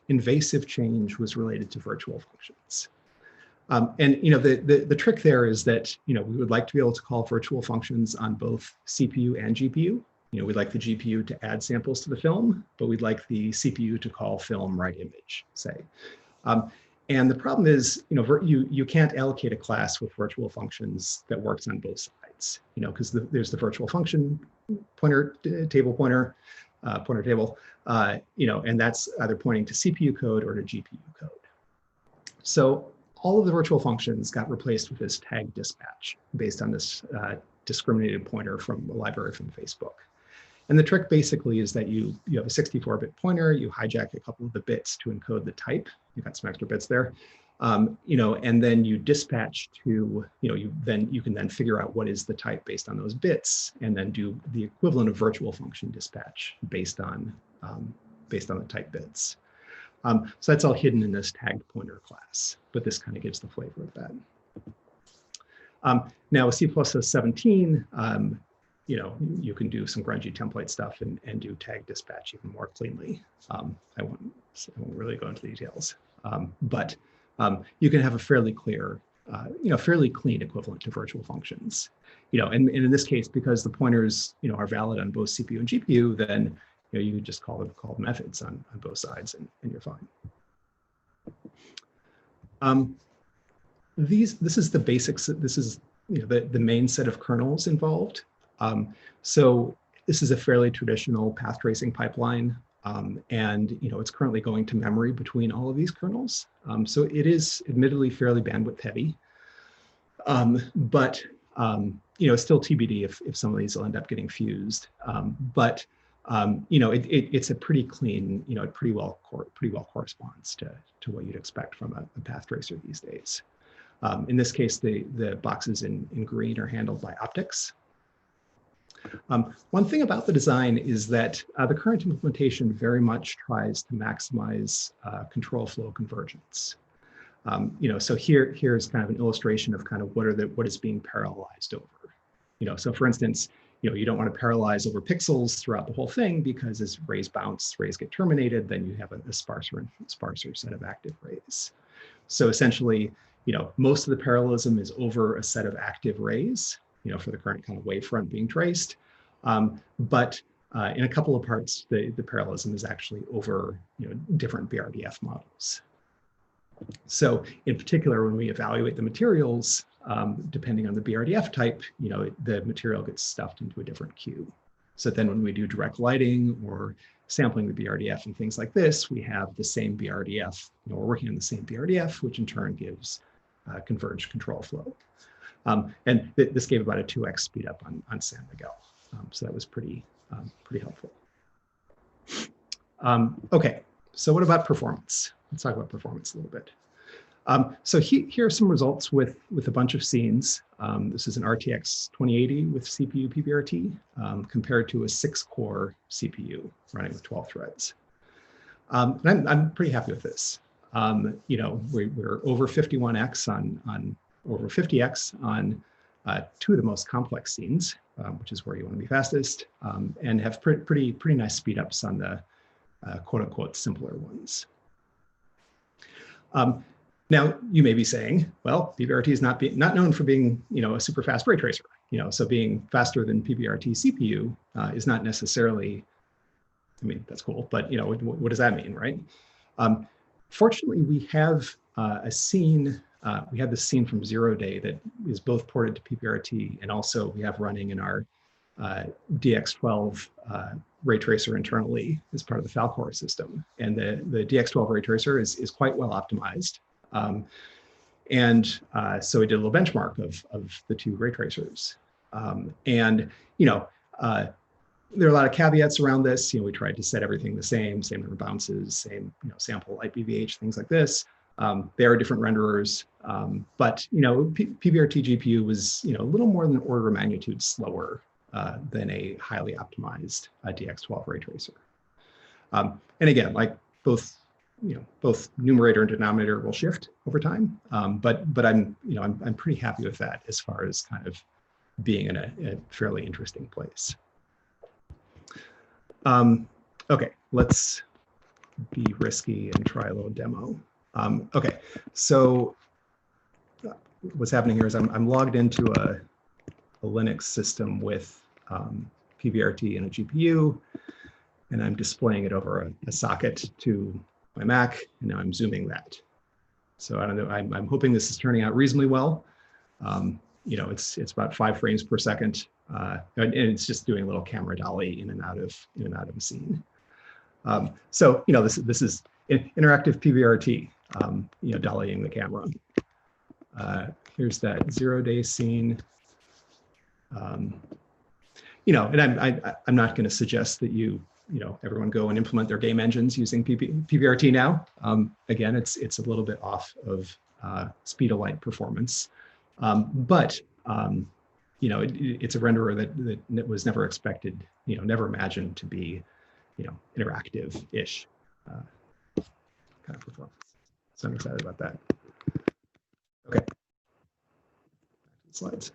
invasive change was related to virtual functions. And the trick there is that we would like to be able to call virtual functions on both CPU and GPU. We'd like the GPU to add samples to the film, but we'd like the CPU to call film write image, say. And the problem is, you can't allocate a class with virtual functions that works on both sides. Because there's the virtual function pointer table, and that's either pointing to CPU code or to GPU code. So all of the virtual functions got replaced with this tag dispatch based on this discriminated pointer from a library from Facebook. And the trick basically is that you have a 64-bit pointer, you hijack a couple of the bits to encode the type, you've got some extra bits there, And then you dispatch to, you can then figure out what is the type based on those bits, and then do the equivalent of virtual function dispatch based on the type bits. So that's all hidden in this tagged pointer class, but this kind of gives the flavor of that. Now with C++17, you can do some grungy template stuff and do tag dispatch even more cleanly. I won't really go into the details, but you can have a fairly clear, fairly clean equivalent to virtual functions. And in this case, because the pointers, are valid on both CPU and GPU, then you can just call them methods on both sides, and you're fine. This is the basics. This is the main set of kernels involved. So this is a fairly traditional path tracing pipeline, and it's currently going to memory between all of these kernels. So it is admittedly fairly bandwidth heavy, but it's still TBD if some of these will end up getting fused. It's a pretty clean, it pretty well corresponds to what you'd expect from a path tracer these days. In this case, the boxes in green are handled by optics. One thing about the design is that the current implementation very much tries to maximize control flow convergence. So here's kind of an illustration of kind of what is being parallelized over. So for instance, you don't want to parallelize over pixels throughout the whole thing, because as rays bounce, rays get terminated, then you have a sparser set of active rays. So essentially, most of the parallelism is over a set of active rays, for the current kind of wavefront being traced. But in a couple of parts, the parallelism is actually over, different BRDF models. So in particular, when we evaluate the materials, depending on the BRDF type, the material gets stuffed into a different queue. So then when we do direct lighting or sampling the BRDF and things like this, we have the same BRDF. We're working on the same BRDF, which in turn gives converged control flow. And this gave about a 2x speed up on San Miguel. So that was pretty helpful. Okay, so what about performance? Let's talk about performance a little bit. So here are some results with a bunch of scenes. This is an RTX 2080 with CPU PBRT compared to a 6-core CPU running with 12 threads. And I'm pretty happy with this. We're over 51x on over 50x on 2 of the most complex scenes, which is where you want to be fastest, and have pretty nice speed ups on the quote unquote simpler ones. Now you may be saying, well, PBRT is not known for being, a super fast ray tracer. So being faster than PBRT CPU is not necessarily, that's cool, but what does that mean, right? Fortunately, we have a scene. We have this scene from 0 Day that is both ported to PBRT, and also we have running in our DX12 ray tracer internally as part of the Falcor system. And the DX12 ray tracer is quite well optimized. So we did a little benchmark of the 2 ray tracers. There are a lot of caveats around this. We tried to set everything the same number of bounces, same sample light BVH, things like this. They are different renderers, but PBRT GPU was a little more than an order of magnitude slower than a highly optimized DX12 ray tracer. And again, like both numerator and denominator will shift over time, but I'm pretty happy with that as far as kind of being in a fairly interesting place. Okay, let's be risky and try a little demo. Okay, so what's happening here is I'm logged into a Linux system with PBRT and a GPU, and I'm displaying it over a socket to my Mac, and now I'm zooming that. So I don't know, I'm hoping this is turning out reasonably well. It's about 5 frames per second, and it's just doing a little camera dolly in and out of a scene. So this is interactive PBRT, dollying the camera. Here's that 0 Day scene. And I'm not going to suggest that everyone go and implement their game engines using PBRT now. Again, it's a little bit off of speed of light performance. But it's a renderer that was never expected, never imagined to be, interactive-ish kind of performance. So I'm excited about that. Okay. Slides.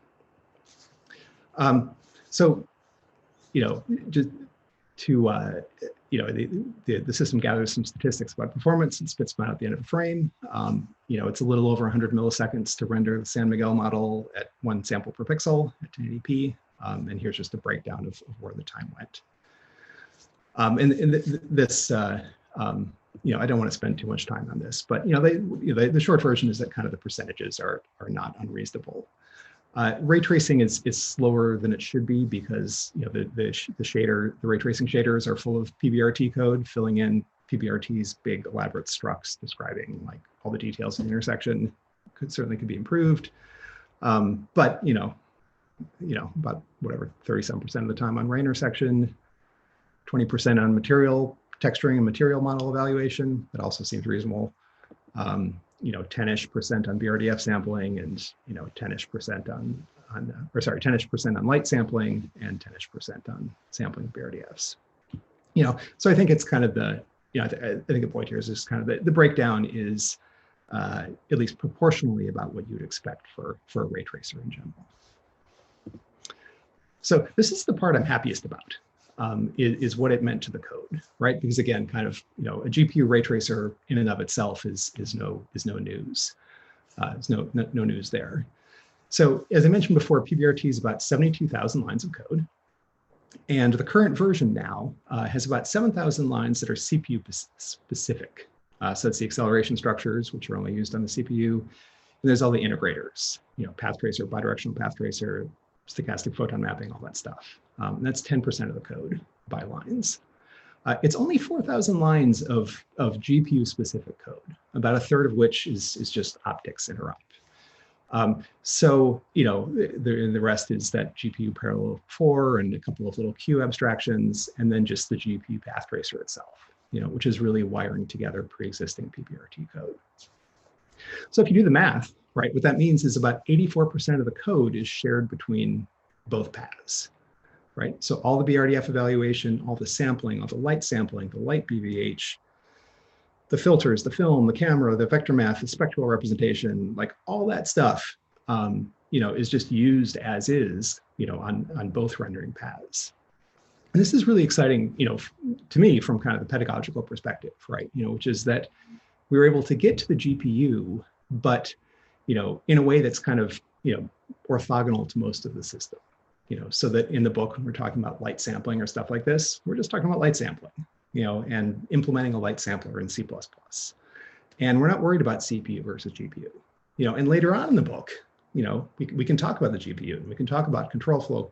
So, just to, the system gathers some statistics about performance and spits them out at the end of the frame. It's a little over 100 milliseconds to render the San Miguel model at 1 sample per pixel at 1080p. And here's just a breakdown of where the time went. This, I don't want to spend too much time on this, but the short version is that kind of the percentages are not unreasonable. Ray tracing is slower than it should be because the ray tracing shaders are full of PBRT code, filling in PBRT's big elaborate structs describing like all the details of the intersection. Certainly could be improved, but about whatever 37% of the time on ray intersection, 20% on material texturing and material model evaluation. That also seems reasonable. 10-ish% on BRDF sampling and 10-ish% on 10-ish% on light sampling and 10-ish% on sampling of BRDFs. So I think it's kind of the, I think the point here is just kind of the breakdown is at least proportionally about what you'd expect for a ray tracer in general. So this is the part I'm happiest about. Is what it meant to the code, right? Because again, kind of, a GPU ray tracer in and of itself is no news. There's no news there. So as I mentioned before, PBRT is about 72,000 lines of code. And the current version now has about 7,000 lines that are CPU specific. So it's the acceleration structures, which are only used on the CPU. And there's all the integrators, path tracer, bidirectional path tracer, stochastic photon mapping, all that stuff. And that's 10% of the code by lines. It's only 4,000 lines of GPU specific code, about a third of which is just optics interrupt. So, the rest is that GPU parallel 4 and a couple of little Q abstractions, and then just the GPU path tracer itself, which is really wiring together pre-existing PBRT code. So if you do the math, right, what that means is about 84% of the code is shared between both paths, right? So all the BRDF evaluation, all the sampling, all the light sampling, the light BVH, the filters, the film, the camera, the vector math, the spectral representation, like all that stuff, is just used as is, on both rendering paths. And this is really exciting, to me from kind of the pedagogical perspective, right? Which is that we were able to get to the GPU, but, in a way that's kind of, orthogonal to most of the system, so that in the book, when we're talking about light sampling or stuff like this, we're just talking about light sampling, and implementing a light sampler in C++. And we're not worried about CPU versus GPU, and later on in the book, we can talk about the GPU and we can talk about control flow,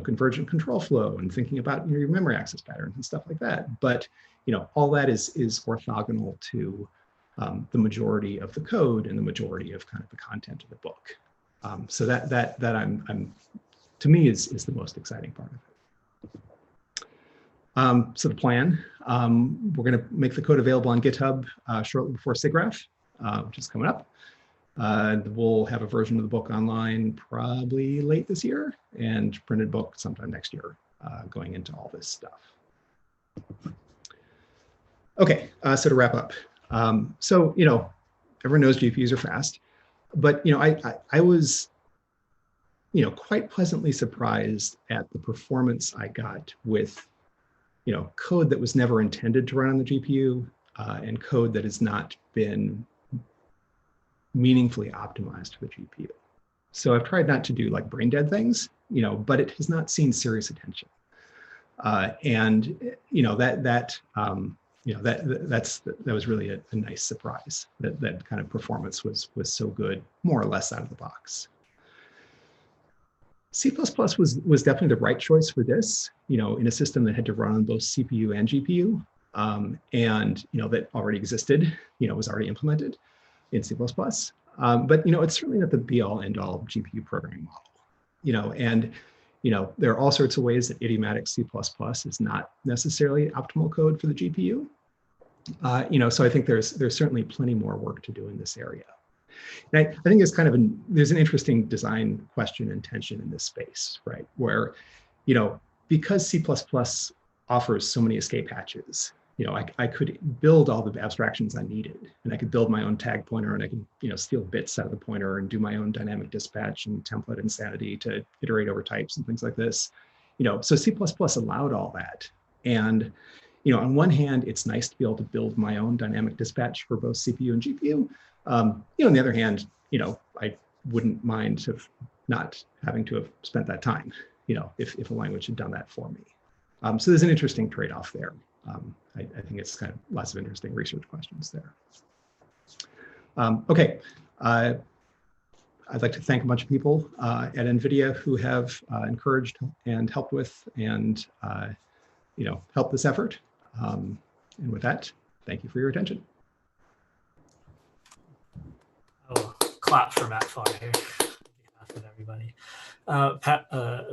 convergent control flow and thinking about your memory access patterns and stuff like that. But, all that is orthogonal to the majority of the code and the majority of kind of the content of the book. So that I'm to me is the most exciting part of it. So the plan, we're going to make the code available on GitHub shortly before SIGGRAPH, which is coming up. We'll have a version of the book online probably late this year and printed book sometime next year, going into all this stuff. Okay, so to wrap up. So, everyone knows GPUs are fast, but, I was, quite pleasantly surprised at the performance I got with, code that was never intended to run on the GPU and code that has not been meaningfully optimized for the GPU. So I've tried not to do like brain dead things, but it has not seen serious attention. And, that was really a nice surprise that kind of performance was so good, more or less out of the box. C++ was definitely the right choice for this, in a system that had to run on both CPU and GPU, and that already existed, was already implemented in C++. But it's certainly not the be-all end-all GPU programming model, and there are all sorts of ways that idiomatic C++ is not necessarily optimal code for the GPU. So I think there's certainly plenty more work to do in this area. And I think it's kind of there's an interesting design question and tension in this space, right? Where, because C++ offers so many escape hatches, I could build all the abstractions I needed, and I could build my own tag pointer, and I could, steal bits out of the pointer and do my own dynamic dispatch and template insanity to iterate over types and things like this. So C++ allowed all that. And, on one hand, it's nice to be able to build my own dynamic dispatch for both CPU and GPU. On the other hand, I wouldn't mind not having to have spent that time, if a language had done that for me. So there's an interesting trade-off there. I think it's kind of lots of interesting research questions there. Okay, I'd like to thank a bunch of people at NVIDIA who have encouraged and helped with and helped this effort. And with that, thank you for your attention. Oh, clap for Matt Pharr here. On behalf of everybody.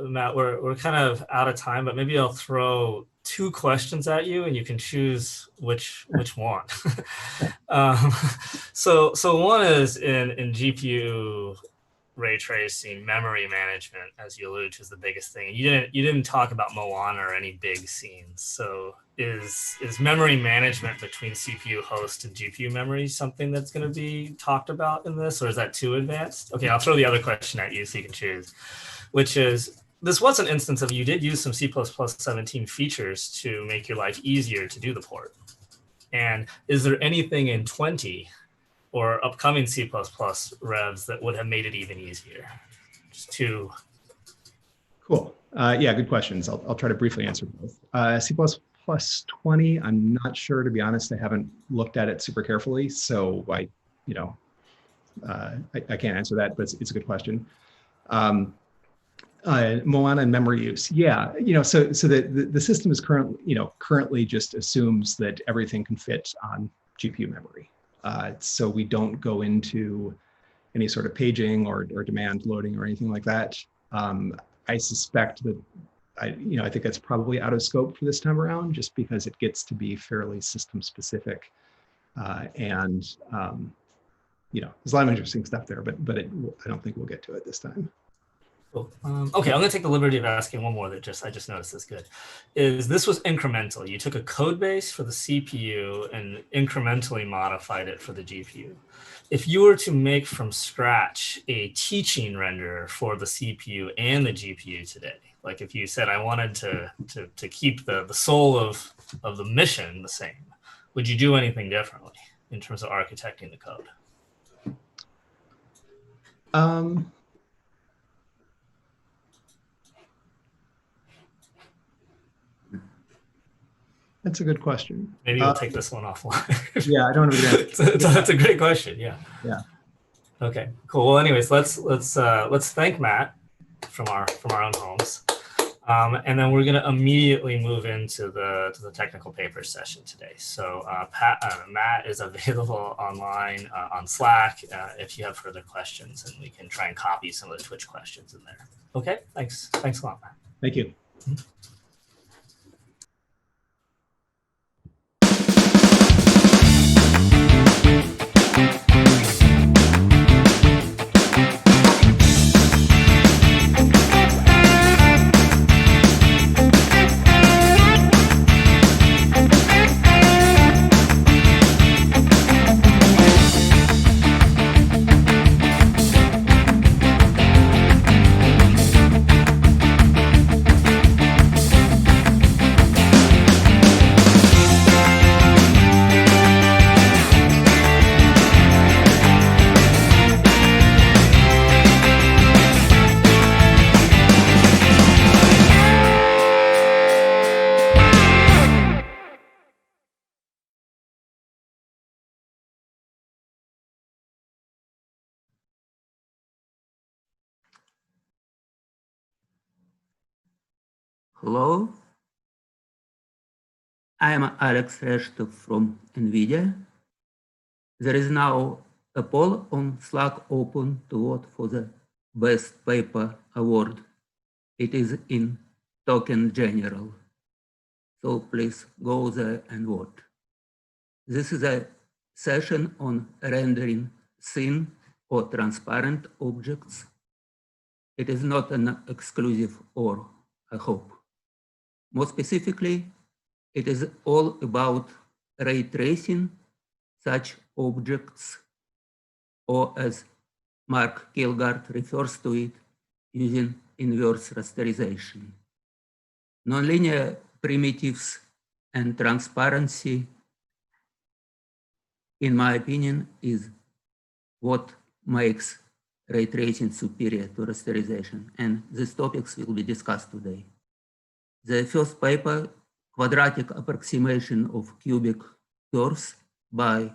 Matt, we're kind of out of time, but maybe I'll throw 2 questions at you, and you can choose which one. So one is in GPU ray tracing, memory management, as you alluded to, is the biggest thing. You didn't talk about Moana or any big scenes. So is memory management between CPU host and GPU memory something that's going to be talked about in this, or is that too advanced? Okay, I'll throw the other question at you so you can choose, which is, this was an instance of you did use some C++ 17 features to make your life easier to do the port. And is there anything in 20 or upcoming C++ revs that would have made it even easier? Just 2. Cool. Yeah, good questions. I'll try to briefly answer both. C++ 20, I'm not sure, to be honest. I haven't looked at it super carefully, so I can't answer that, but it's a good question. Moana and memory use. Yeah, so the system is currently just assumes that everything can fit on GPU memory. So we don't go into any sort of paging or demand loading or anything like that. I suspect that I think that's probably out of scope for this time around, just because it gets to be fairly system specific, and there's a lot of interesting stuff there, but I don't think we'll get to it this time. Cool. Okay, I'm going to take the liberty of asking one more that I just noticed is good. This was incremental. You took a code base for the CPU and incrementally modified it for the GPU. If you were to make from scratch a teaching renderer for the CPU and the GPU today, like if you said I wanted to keep the soul of the mission the same, would you do anything differently in terms of architecting the code? That's a good question. Maybe we'll take this one offline. Yeah, I don't know. That's a great question. Yeah. Yeah. Okay. Cool. Well, anyways, let's thank Matt from our own homes, and then we're going to immediately move into the technical papers session today. So Matt is available online on Slack if you have further questions, and we can try and copy some of the Twitch questions in there. Okay. Thanks a lot, Matt. Thank you. Mm-hmm. Hello, I am Alex Reshtov from NVIDIA. There is now a poll on Slack open to vote for the Best Paper Award. It is in Token General. So please go there and vote. This is a session on rendering thin or transparent objects. It is not an exclusive or, I hope. More specifically, it is all about ray tracing such objects, or as Mark Kilgard refers to it, using inverse rasterization. Nonlinear primitives and transparency, in my opinion, is what makes ray tracing superior to rasterization, and these topics will be discussed today. The first paper, Quadratic Approximation of Cubic Curves by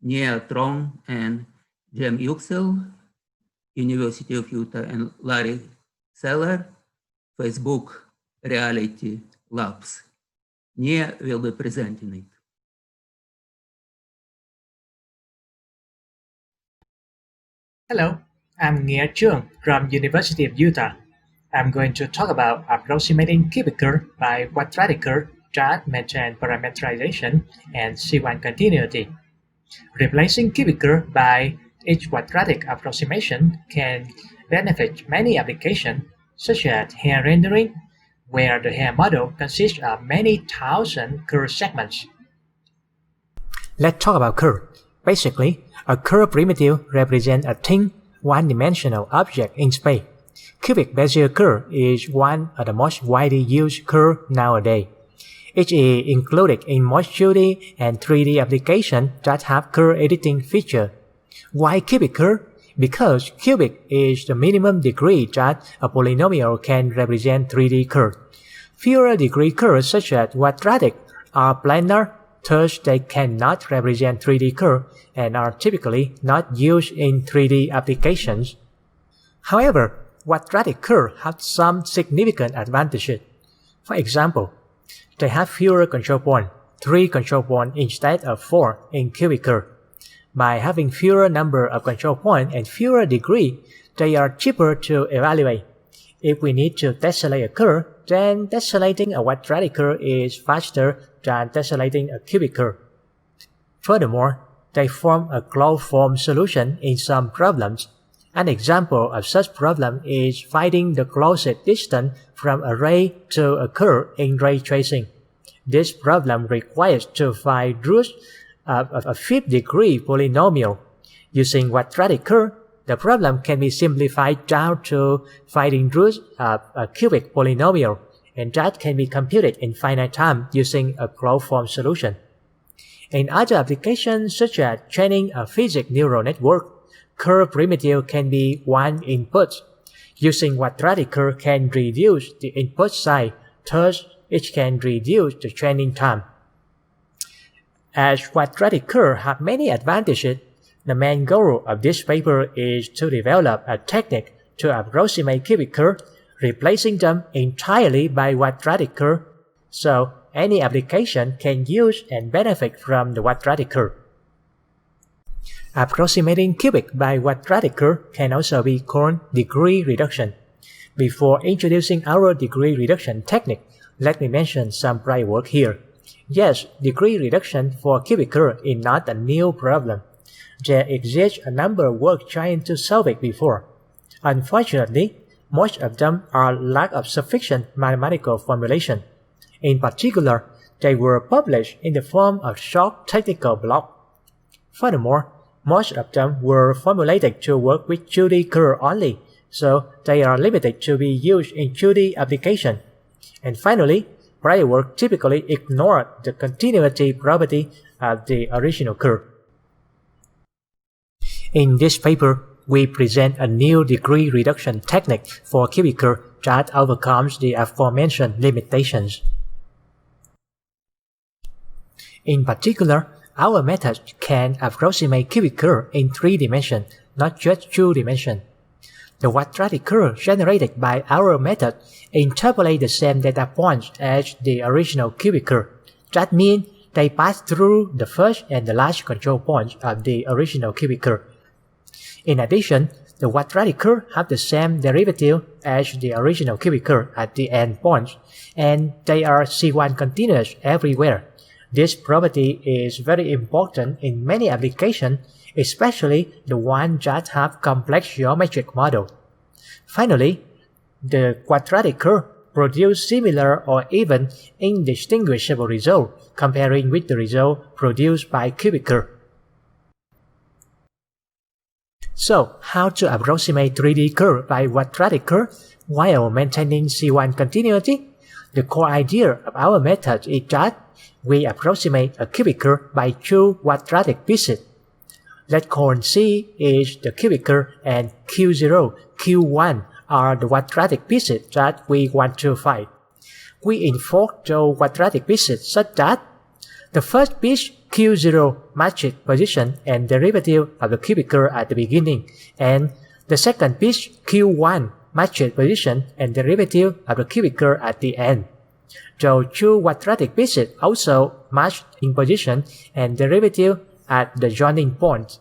Nia Trong and Jem Yüksel, University of Utah, and Larry Seller, Facebook Reality Labs. Nia will be presenting it. Hello, I'm Nia Chung from University of Utah. I'm going to talk about approximating cubic curve by quadratic curve that maintain parameterization and C1 continuity. Replacing cubic curve by each quadratic approximation can benefit many applications, such as hair rendering, where the hair model consists of many thousand curve segments. Let's talk about curve. Basically, a curve primitive represents a thin, one-dimensional object in space. Cubic Bezier curve is one of the most widely used curves nowadays. It is included in most 2D and 3D applications that have curve editing feature. Why cubic curve? Because cubic is the minimum degree that a polynomial can represent 3D curve. Fewer degree curves such as quadratic are planar, thus they cannot represent 3D curve and are typically not used in 3D applications. However, quadratic curves have some significant advantages. For example, they have fewer control points, 3 control points instead of 4 in cubic curve. By having fewer number of control points and fewer degree, they are cheaper to evaluate. If we need to tessellate a curve, then tessellating a quadratic curve is faster than tessellating a cubic curve. Furthermore, they form a closed form solution in some problems. An example of such problem is finding the closest distance from a ray to a curve in ray tracing. This problem requires to find roots of a fifth-degree polynomial. Using quadratic curve, the problem can be simplified down to finding roots of a cubic polynomial, and that can be computed in finite time using a closed form solution. In other applications such as training a physics neural network, curve primitive can be one input. Using quadratic curve can reduce the input size, thus it can reduce the training time. As quadratic curves have many advantages, the main goal of this paper is to develop a technique to approximate cubic curves, replacing them entirely by quadratic curve, so any application can use and benefit from the quadratic curve. Approximating cubic by quadratic curve can also be called degree reduction. Before introducing our degree reduction technique, let me mention some prior work here. Yes, degree reduction for cubic curve is not a new problem. There exists a number of work trying to solve it before. Unfortunately, most of them are lack of sufficient mathematical formulation. In particular, they were published in the form of short technical blocks. Furthermore, most of them were formulated to work with 2D curve only, so they are limited to be used in 2D application. And finally, prior work typically ignored the continuity property of the original curve. In this paper, we present a new degree reduction technique for cubic curve that overcomes the aforementioned limitations. In particular, our method can approximate cubic curve in 3 dimensions, not just 2 dimensions. The quadratic curve generated by our method interpolate the same data points as the original cubic curve. That means they pass through the first and the last control points of the original cubic curve. In addition, the quadratic curve have the same derivative as the original cubic curve at the end points, and they are C1 continuous everywhere. This property is very important in many applications, especially the ones that have complex geometric models. Finally, the quadratic curve produces similar or even indistinguishable results comparing with the result produced by cubic curve. So, how to approximate 3D curve by quadratic curve while maintaining C1 continuity? The core idea of our method is that we approximate a cubic curve by two quadratic pieces. Let's call C is the cubic curve and Q0, Q1 are the quadratic pieces that we want to find. We enforce those quadratic pieces such that the first piece Q0 matches position and derivative of the cubic curve at the beginning, and the second piece Q1 matches position and derivative of the cubic curve at the end. So two quadratic pieces also match in position and derivative at the joining point.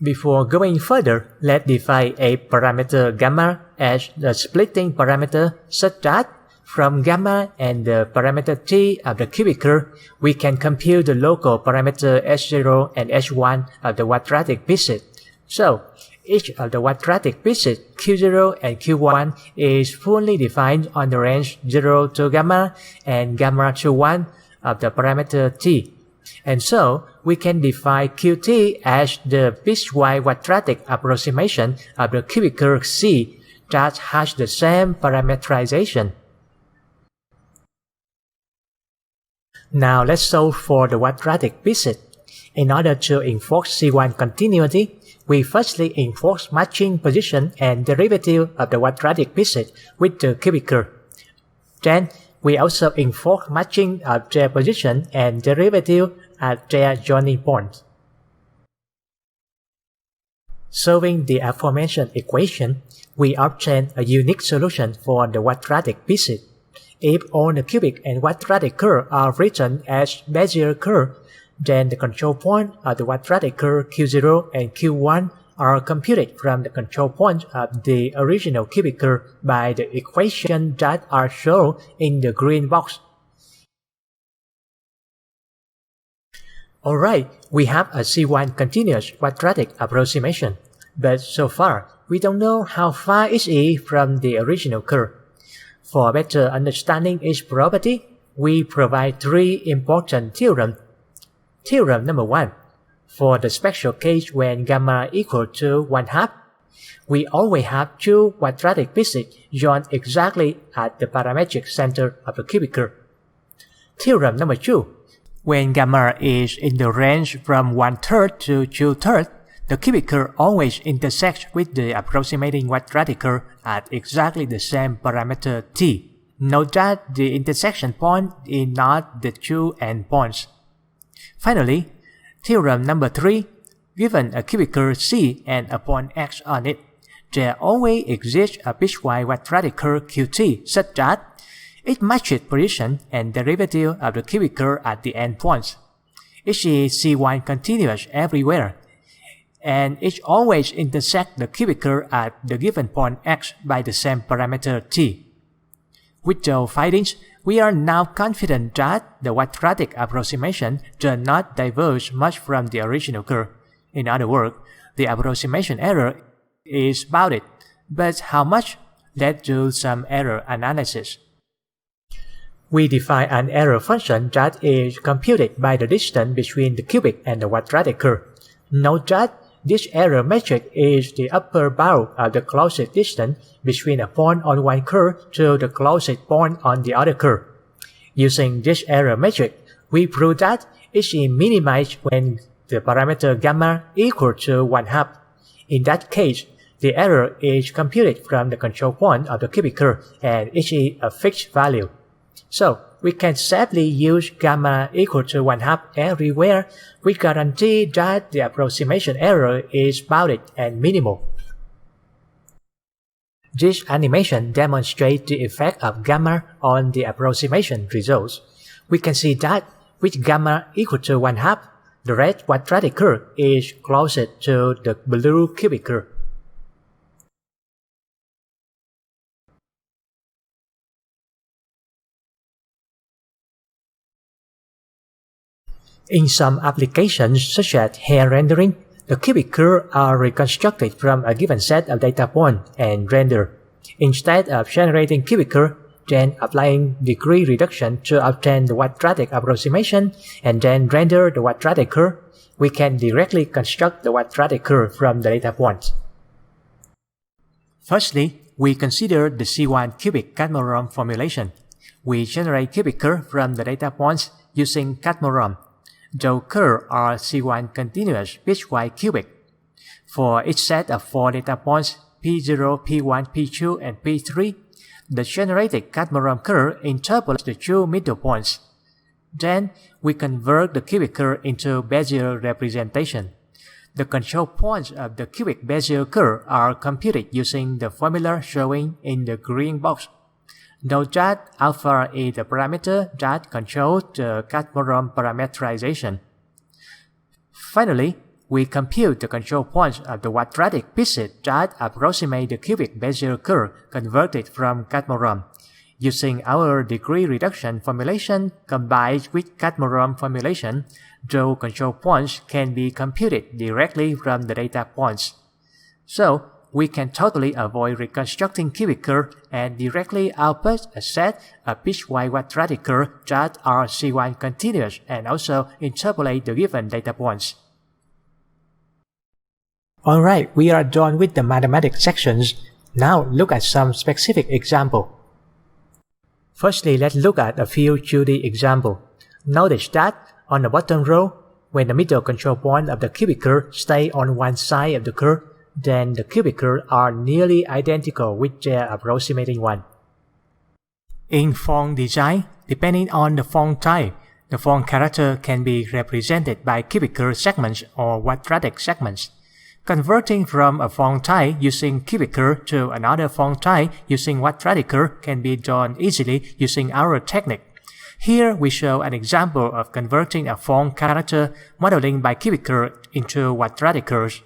Before going further, let's define a parameter gamma as the splitting parameter such that from gamma and the parameter t of the cubic curve, we can compute the local parameter h0 and h1 of the quadratic pieces. So, each of the quadratic pieces q0 and q1 is fully defined on the range 0 to gamma and gamma to 1 of the parameter t. And so, we can define qt as the piecewise quadratic approximation of the cubic curve C that has the same parameterization. Now let's solve for the quadratic pieces. In order to enforce C1 continuity, we firstly enforce matching position and derivative of the quadratic pieces with the cubic curve. Then, we also enforce matching of their position and derivative at their joining points. Solving the aforementioned equation, we obtain a unique solution for the quadratic pieces. If all the cubic and quadratic curves are written as Bezier curve, then the control point of the quadratic curve Q0 and Q1 are computed from the control point of the original cubic curve by the equations that are shown in the green box. Alright, we have a C1 continuous quadratic approximation, but so far we don't know how far it is from the original curve. For better understanding its property, we provide three important theorems. Theorem number 1. For the special case when gamma equal to 1/2, we always have two quadratic pieces joined exactly at the parametric center of the cubic curve. Theorem number 2. When gamma is in the range from 1/3 to 2/3, the cubic curve always intersects with the approximating quadratic curve at exactly the same parameter t. Note that the intersection point is not the two endpoints. Finally, theorem number 3. Given a cubic curve C and a point x on it, there always exists a piecewise quadratic curve qt such that it matches position and derivative of the cubic curve at the endpoints. It is C1 continuous everywhere, and it always intersects the cubic curve at the given point x by the same parameter t. With those findings, we are now confident that the quadratic approximation does not diverge much from the original curve. In other words, the approximation error is bounded, but how much? Let's do some error analysis. We define an error function that is computed by the distance between the cubic and the quadratic curve. Note that this error metric is the upper bound of the closest distance between a point on one curve to the closest point on the other curve. Using this error metric, we prove that it is minimized when the parameter gamma equal to 1/2. In that case, the error is computed from the control point of the cubic curve and it is a fixed value. So, we can safely use gamma equal to 1/2 everywhere. We guarantee that the approximation error is bounded and minimal. This animation demonstrates the effect of gamma on the approximation results. We can see that with gamma equal to 1/2, the red quadratic curve is closest to the blue cubic curve. In some applications, such as hair rendering, the cubic curves are reconstructed from a given set of data points and rendered. Instead of generating cubic curve, then applying degree reduction to obtain the quadratic approximation and then render the quadratic curve, we can directly construct the quadratic curve from the data points. Firstly, we consider the C1 cubic Cadmorram formulation. We generate cubic curve from the data points using Cadmorram. The curves are C1 continuous piecewise cubic. For each set of 4 data points P0, P1, P2, and P3, the generated Cadmorram curve interpolates the 2 middle points. Then, we convert the cubic curve into Bezier representation. The control points of the cubic Bezier curve are computed using the formula showing in the green box. Note that alpha is the parameter that controls the Cadmorram parameterization. Finally, we compute the control points of the quadratic pieces that approximate the cubic Bezier curve converted from Cadmorram. Using our degree reduction formulation combined with Cadmorram formulation, the control points can be computed directly from the data points. So, we can totally avoid reconstructing cubic curve and directly output a set of piecewise quadratic curves that are C1 continuous and also interpolate the given data points. Alright, we are done with the mathematics sections. Now look at some specific examples. Firstly, let's look at a few 2D examples. Notice that on the bottom row, when the middle control point of the cubic curve stays on one side of the curve, then the cubic curves are nearly identical with their approximating one. In font design, depending on the font type, the font character can be represented by cubic curve segments or quadratic segments. Converting from a font type using cubic curve to another font type using quadratic curve can be done easily using our technique. Here we show an example of converting a font character modeling by cubic curve into quadratic curves.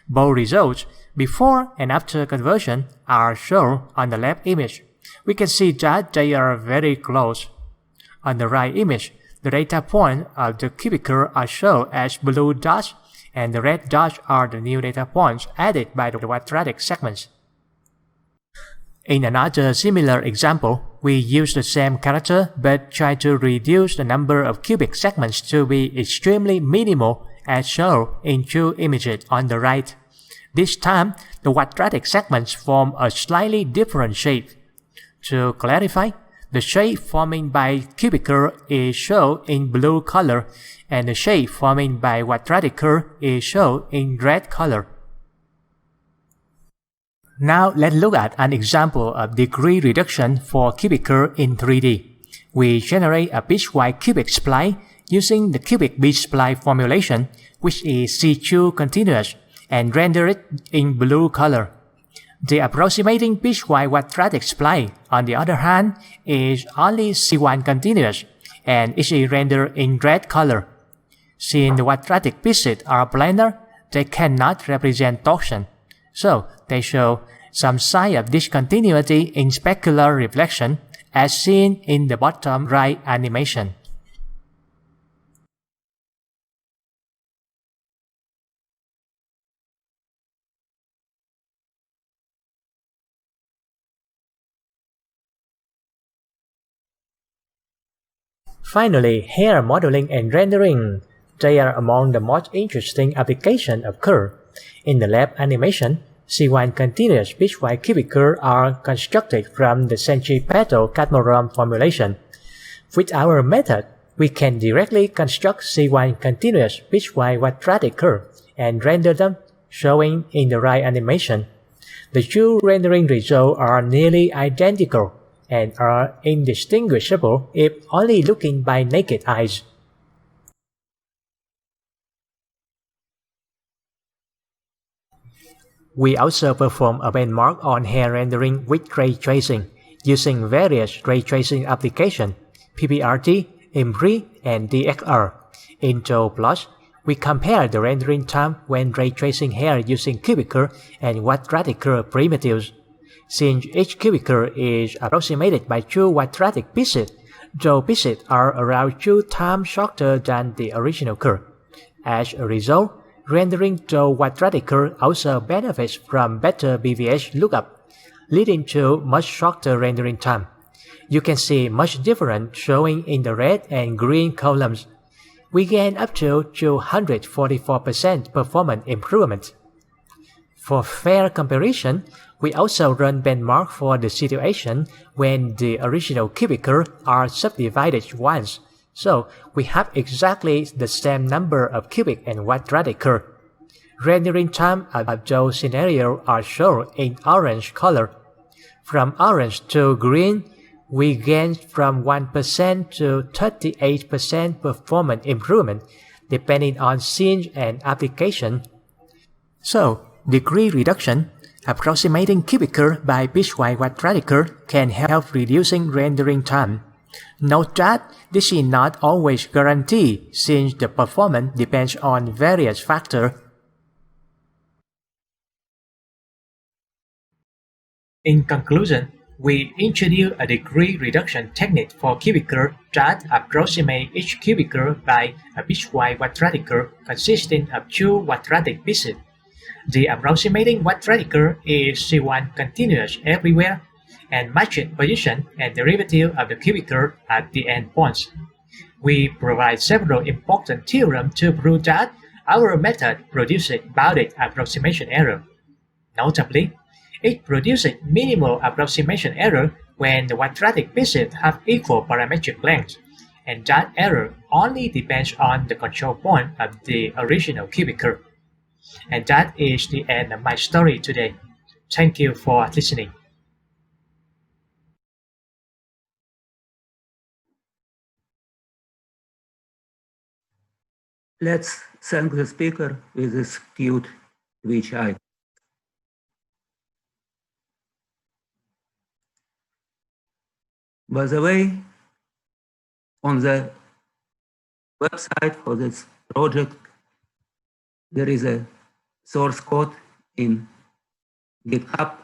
Both results, before and after conversion, are shown on the left image. We can see that they are very close. On the right image, the data points of the cubic curve are shown as blue dots, and the red dots are the new data points added by the quadratic segments. In another similar example, we use the same character but try to reduce the number of cubic segments to be extremely minimal as shown in 2 images on the right. This time, the quadratic segments form a slightly different shape. To clarify, the shape forming by cubic curve is shown in blue color, and the shape forming by quadratic curve is shown in red color. Now let's look at an example of degree reduction for cubic curve in 3D. We generate a piecewise cubic spline using the cubic B-spline formulation, which is C2 continuous, and render it in blue color. The approximating piecewise quadratic spline, on the other hand, is only C1 continuous, and is rendered in red color. Since the quadratic pieces are planar, they cannot represent torsion, so they show some sign of discontinuity in specular reflection, as seen in the bottom right animation. Finally, hair modeling and rendering. They are among the most interesting applications of curve. In the left animation, C1 continuous piecewise cubic curves are constructed from the centripetal Cadmorram formulation. With our method, we can directly construct C1 continuous piecewise quadratic curves and render them, showing in the right animation. The 2 rendering results are nearly identical and are indistinguishable if only looking by naked eyes. We also perform a benchmark on hair rendering with ray tracing, using various ray tracing applications, PBRT, IMRI, and DXR. In the plots, we compare the rendering time when ray tracing hair using cubic curve and quadratic curve primitives. Since each cubic curve is approximated by 2 quadratic pieces, though pieces are around 2 times shorter than the original curve. As a result, rendering the quadratic curve also benefits from better BVH lookup, leading to much shorter rendering time. You can see much difference showing in the red and green columns. We gain up to 244% performance improvement. For fair comparison, we also run benchmark for the situation when the original cubic curves are subdivided once, so we have exactly the same number of cubic and quadratic curves. Rendering time of those scenarios are shown in orange color. From orange to green, we gain from 1% to 38% performance improvement, depending on scene and application. So, degree reduction, approximating cubic curve by piecewise quadratic curve can help reducing rendering time. Note that this is not always guaranteed since the performance depends on various factors. In conclusion, we introduce a degree reduction technique for cubic curve that approximates each cubic curve by a piecewise quadratic curve consisting of 2 quadratic pieces. The approximating quadratic curve is C1 continuous everywhere and matched position and derivative of the cubic curve at the endpoints. We provide several important theorems to prove that our method produces bounded approximation error. Notably, it produces minimal approximation error when the quadratic pieces have equal parametric length, and that error only depends on the control point of the original cubic curve. And that is the end of my story today. Thank you for listening. Let's thank the speaker with this cute Twitch icon. By the way, on the website for this project, there is a source code in GitHub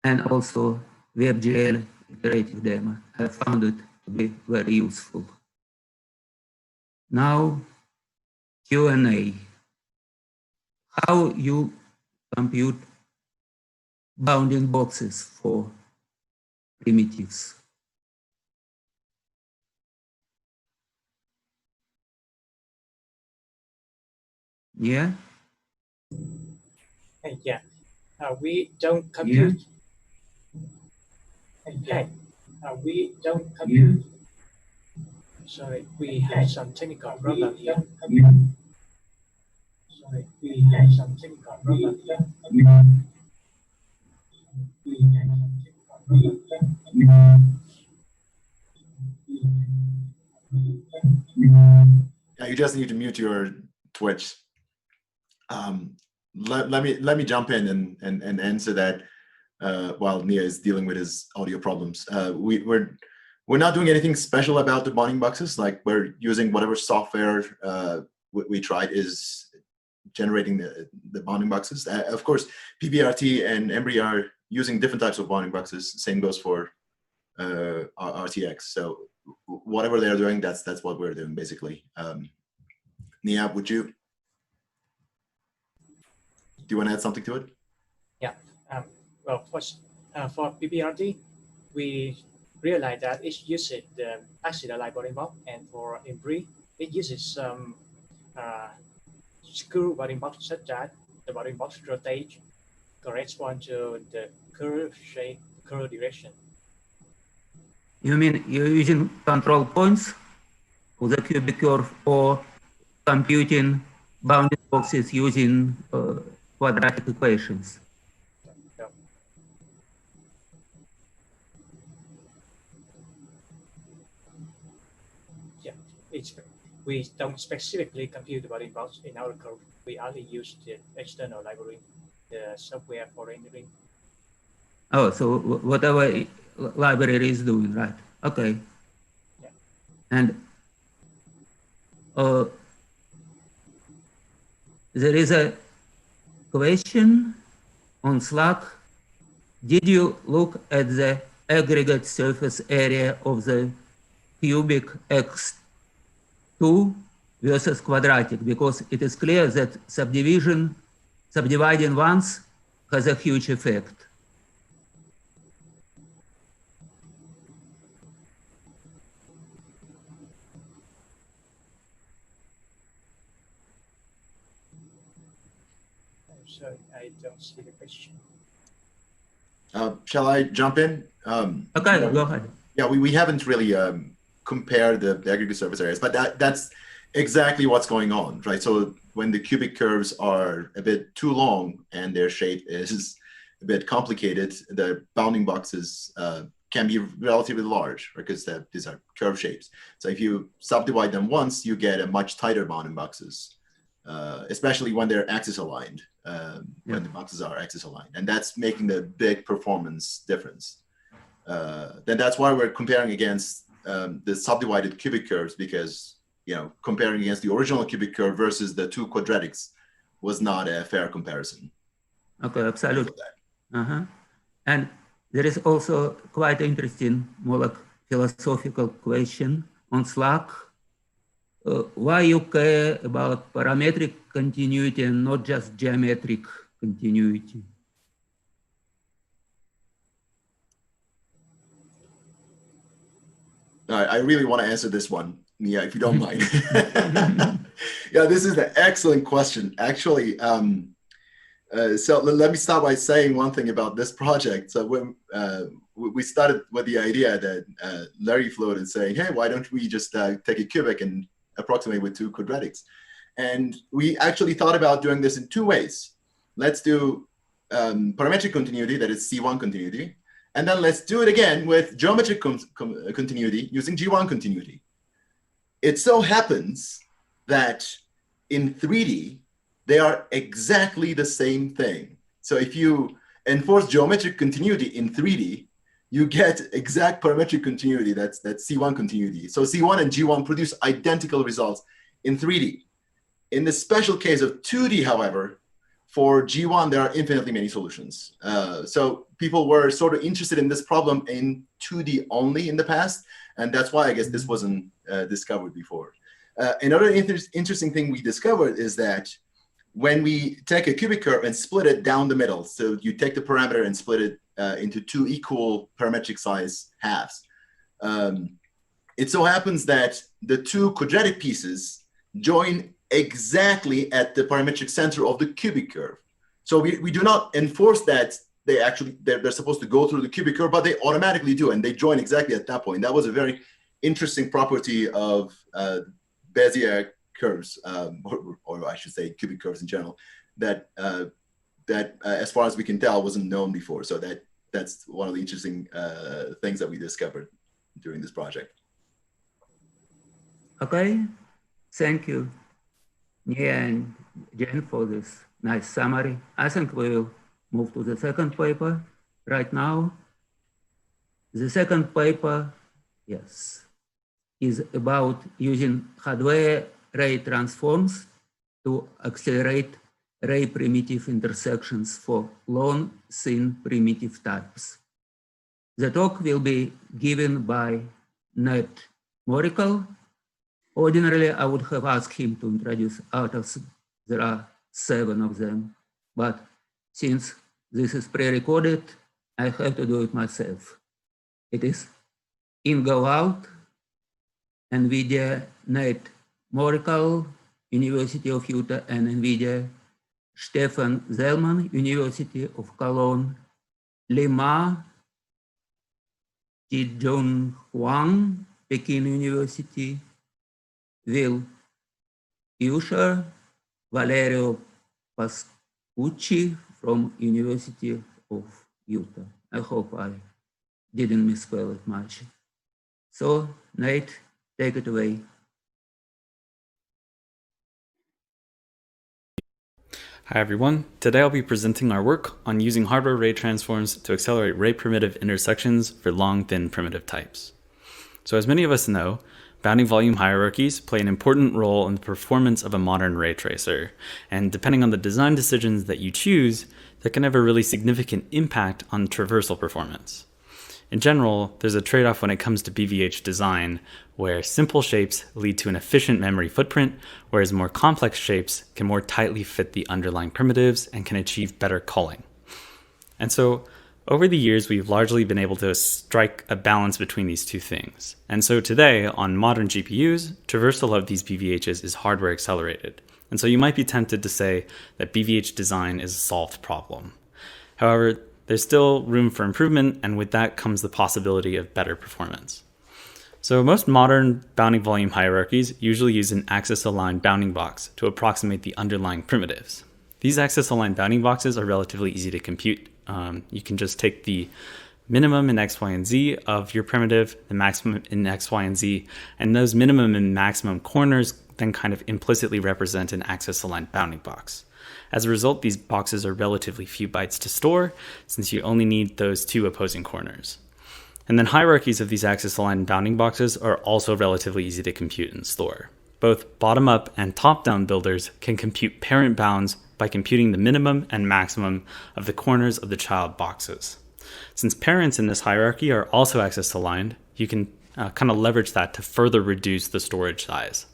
and also WebGL iterative demo. I found it to be very useful. Now, Q&A. How you compute bounding boxes for primitives? Yeah? Yeah, we don't compute. Yeah. We don't compute. Sorry, we have some technical problem here. Sorry, we have some technical problem here. Yeah, you just need to mute your Twitch. Let me jump in and answer that while Nia is dealing with his audio problems. We're not doing anything special about the bounding boxes. Like, we're using whatever software we tried is generating the bounding boxes. Of course, PBRT and Embry are using different types of bounding boxes. Same goes for RTX. So whatever they're doing, that's what we're doing basically. Nia, do you want to add something to it? Yeah. Well, first, for PBRT, we realize that it uses the axis-aligned bounding box, and for Embry, it uses some screw bounding box such that the bounding box rotate correspond to the curve shape, curve direction. You mean you're using control points for the cubic curve or computing bounding boxes using quadratic equations? We don't specifically compute the bounding box in our code. We only use the external library, the software for rendering. Oh, so whatever library is doing, right? Okay. Yeah. And there is a question on Slack. Did you look at the aggregate surface area of the cubic x2 versus quadratic, because it is clear that subdividing once has a huge effect. I'm sorry, I don't see the question. Shall I jump in? Okay, go ahead. Yeah, we haven't really compared the aggregate surface areas, but that's exactly what's going on, right? So when the cubic curves are a bit too long and their shape is a bit complicated, the bounding boxes can be relatively large, because these are curve shapes. So if you subdivide them once, you get a much tighter bounding boxes, especially when they're axis aligned, when the boxes are axis aligned. And that's making the big performance difference. Then that's why we're comparing against the subdivided cubic curves, because comparing against the original cubic curve versus the two quadratics was not a fair comparison. Okay, absolutely. And there is also quite interesting, more like philosophical question on Slack. Why you care about parametric continuity and not just geometric continuity? I really want to answer this one, Nia, if you don't mind. Yeah, this is an excellent question. Actually, so let me start by saying one thing about this project. So when we started with the idea that Larry floated, saying, hey, why don't we just take a cubic and approximate with two quadratics? And we actually thought about doing this in two ways. Let's do parametric continuity, that is C1 continuity. And then let's do it again with geometric continuity using G1 continuity. It so happens that in 3D, they are exactly the same thing. So if you enforce geometric continuity in 3D, you get exact parametric continuity, that's C1 continuity. So C1 and G1 produce identical results in 3D. In the special case of 2D, however, for G1, there are infinitely many solutions. So people were sort of interested in this problem in 2D only in the past, and that's why I guess this wasn't discovered before. Another interesting thing we discovered is that when we take a cubic curve and split it down the middle, so you take the parameter and split it into two equal parametric size halves, it so happens that the two quadratic pieces join exactly at the parametric center of the cubic curve. So we do not enforce that they're supposed to go through the cubic curve, but they automatically do, and they join exactly at that point. That was a very interesting property of Bezier curves, or I should say cubic curves in general, that as far as we can tell wasn't known before. So that's one of the interesting things that we discovered during this project. Okay, thank you, Nia and Jen, for this nice summary. I think we will move to the second paper right now. The second paper, yes, is about using hardware ray transforms to accelerate ray primitive intersections for long, thin primitive types. The talk will be given by Ned Morical. Ordinarily, I would have asked him to introduce authors. There are 7 of them, but since this is pre-recorded, I have to do it myself. It is Ingo Wout, NVIDIA, Ned Morical, University of Utah and NVIDIA, Stefan Zellman, University of Cologne, Lima, Jijun Huang, Peking University, Will Usher, Valerio Pascucci from University of Utah. I hope I didn't misspell it much. So, Nate, take it away. Hi everyone, today I'll be presenting our work on using hardware ray transforms to accelerate ray primitive intersections for long, thin primitive types. So as many of us know, bounding volume hierarchies play an important role in the performance of a modern ray tracer, and depending on the design decisions that you choose, that can have a really significant impact on traversal performance. In general, there's a trade-off when it comes to BVH design, where simple shapes lead to an efficient memory footprint, whereas more complex shapes can more tightly fit the underlying primitives and can achieve better culling. And so, over the years, we've largely been able to strike a balance between these two things. And so today, on modern GPUs, traversal of these BVHs is hardware accelerated. And so you might be tempted to say that BVH design is a solved problem. However, there's still room for improvement, and with that comes the possibility of better performance. So most modern bounding volume hierarchies usually use an axis-aligned bounding box to approximate the underlying primitives. These axis-aligned bounding boxes are relatively easy to compute. You can just take the minimum in x, y, and z of your primitive, the maximum in x, y, and z, and those minimum and maximum corners then kind of implicitly represent an axis-aligned bounding box. As a result, these boxes are relatively few bytes to store, since you only need those two opposing corners. And then hierarchies of these axis-aligned bounding boxes are also relatively easy to compute and store. Both bottom-up and top-down builders can compute parent bounds by computing the minimum and maximum of the corners of the child boxes. Since parents in this hierarchy are also axis-aligned, you can kind of leverage that to further reduce the storage size.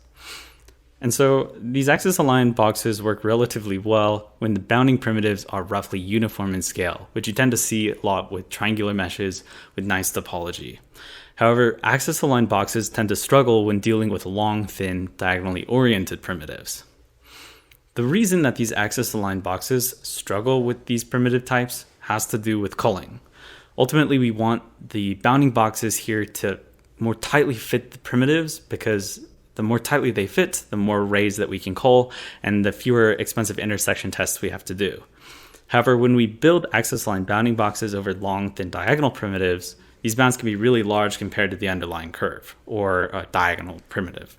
And so these axis-aligned boxes work relatively well when the bounding primitives are roughly uniform in scale, which you tend to see a lot with triangular meshes with nice topology. However, axis-aligned boxes tend to struggle when dealing with long, thin, diagonally oriented primitives. The reason that these axis-aligned boxes struggle with these primitive types has to do with culling. Ultimately, we want the bounding boxes here to more tightly fit the primitives, because the more tightly they fit, the more arrays that we can cull, and the fewer expensive intersection tests we have to do. However, when we build axis-aligned bounding boxes over long, thin diagonal primitives, these bounds can be really large compared to the underlying curve, or a diagonal primitive.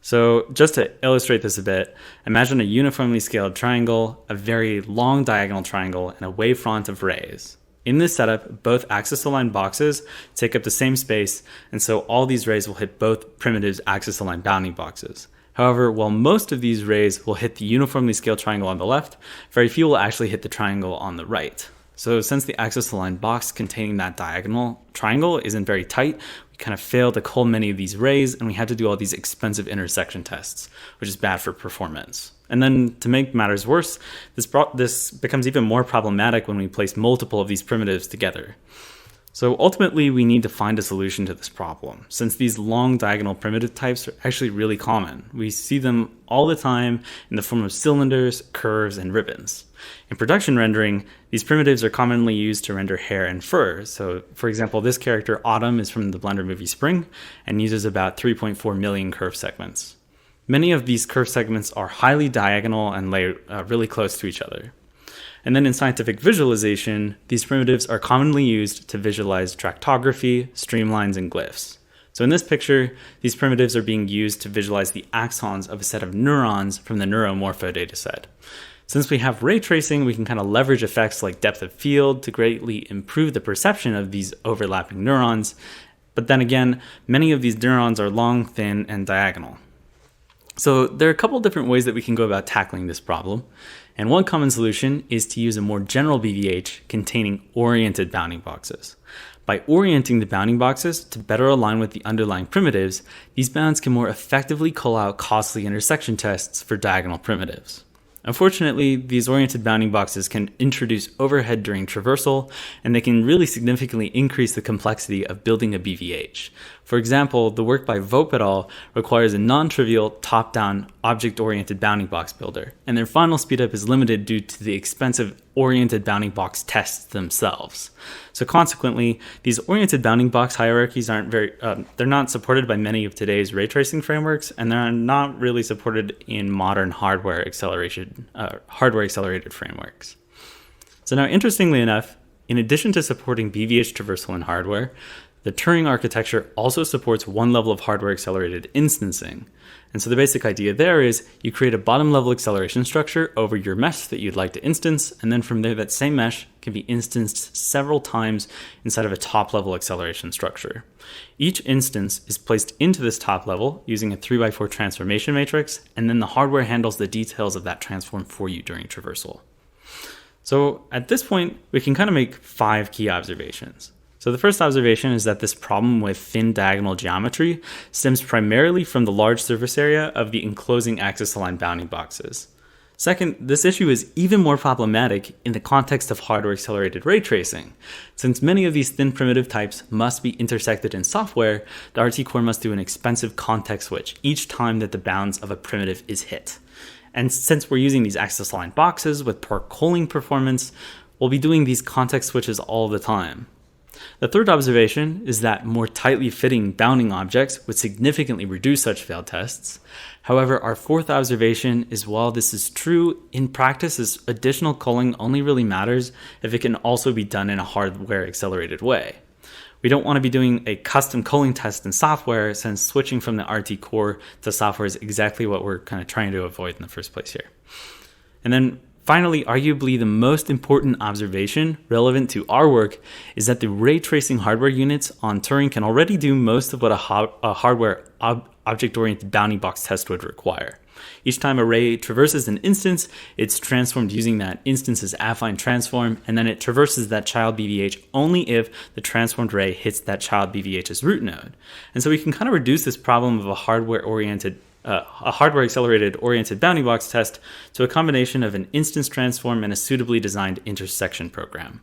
So just to illustrate this a bit, imagine a uniformly scaled triangle, a very long diagonal triangle, and a wavefront of rays. In this setup, both axis-aligned boxes take up the same space, and so all these rays will hit both primitives' axis-aligned bounding boxes. However, while most of these rays will hit the uniformly scaled triangle on the left, very few will actually hit the triangle on the right. So since the axis-aligned box containing that diagonal triangle isn't very tight, we kind of fail to cull many of these rays, and we have to do all these expensive intersection tests, which is bad for performance. And then to make matters worse, this becomes even more problematic when we place multiple of these primitives together. So ultimately, we need to find a solution to this problem, since these long diagonal primitive types are actually really common. We see them all the time in the form of cylinders, curves, and ribbons. In production rendering, these primitives are commonly used to render hair and fur. So for example, this character Autumn is from the Blender movie Spring and uses about 3.4 million curve segments. Many of these curve segments are highly diagonal and lay really close to each other. And then in scientific visualization, these primitives are commonly used to visualize tractography, streamlines, and glyphs. So in this picture, these primitives are being used to visualize the axons of a set of neurons from the neuromorpho dataset. Since we have ray tracing, we can kind of leverage effects like depth of field to greatly improve the perception of these overlapping neurons. But then again, many of these neurons are long, thin, and diagonal. So there are a couple different ways that we can go about tackling this problem. And one common solution is to use a more general BVH containing oriented bounding boxes. By orienting the bounding boxes to better align with the underlying primitives, these bounds can more effectively cull out costly intersection tests for diagonal primitives. Unfortunately, these oriented bounding boxes can introduce overhead during traversal, and they can really significantly increase the complexity of building a BVH. For example, the work by Vogt et al. Requires a non-trivial top-down object-oriented bounding box builder, and their final speedup is limited due to the expensive oriented bounding box tests themselves. So consequently, these oriented bounding box hierarchies they're not supported by many of today's ray tracing frameworks, and they're not really supported in modern hardware accelerated frameworks. So now, interestingly enough, in addition to supporting BVH traversal in hardware, the Turing architecture also supports one level of hardware accelerated instancing. And so the basic idea there is you create a bottom level acceleration structure over your mesh that you'd like to instance, and then from there that same mesh can be instanced several times inside of a top level acceleration structure. Each instance is placed into this top level using a 3x4 transformation matrix, and then the hardware handles the details of that transform for you during traversal. So at this point, we can kind of make 5 key observations. So the first observation is that this problem with thin diagonal geometry stems primarily from the large surface area of the enclosing axis-aligned bounding boxes. Second, this issue is even more problematic in the context of hardware-accelerated ray tracing. Since many of these thin primitive types must be intersected in software, the RT core must do an expensive context switch each time that the bounds of a primitive is hit. And since we're using these axis-aligned boxes with poor culling performance, we'll be doing these context switches all the time. The third observation is that more tightly fitting bounding objects would significantly reduce such failed tests. However, our fourth observation is while this is true, in practice this additional culling only really matters if it can also be done in a hardware accelerated way. We don't want to be doing a custom culling test in software, since switching from the RT core to software is exactly what we're kind of trying to avoid in the first place here. And then finally, arguably the most important observation relevant to our work is that the ray tracing hardware units on Turing can already do most of what a hardware object-oriented bounding box test would require. Each time a ray traverses an instance, it's transformed using that instance's affine transform, and then it traverses that child BVH only if the transformed ray hits that child BVH's root node. And so we can kind of reduce this problem of a hardware-accelerated oriented bounding box test to a combination of an instance transform and a suitably designed intersection program.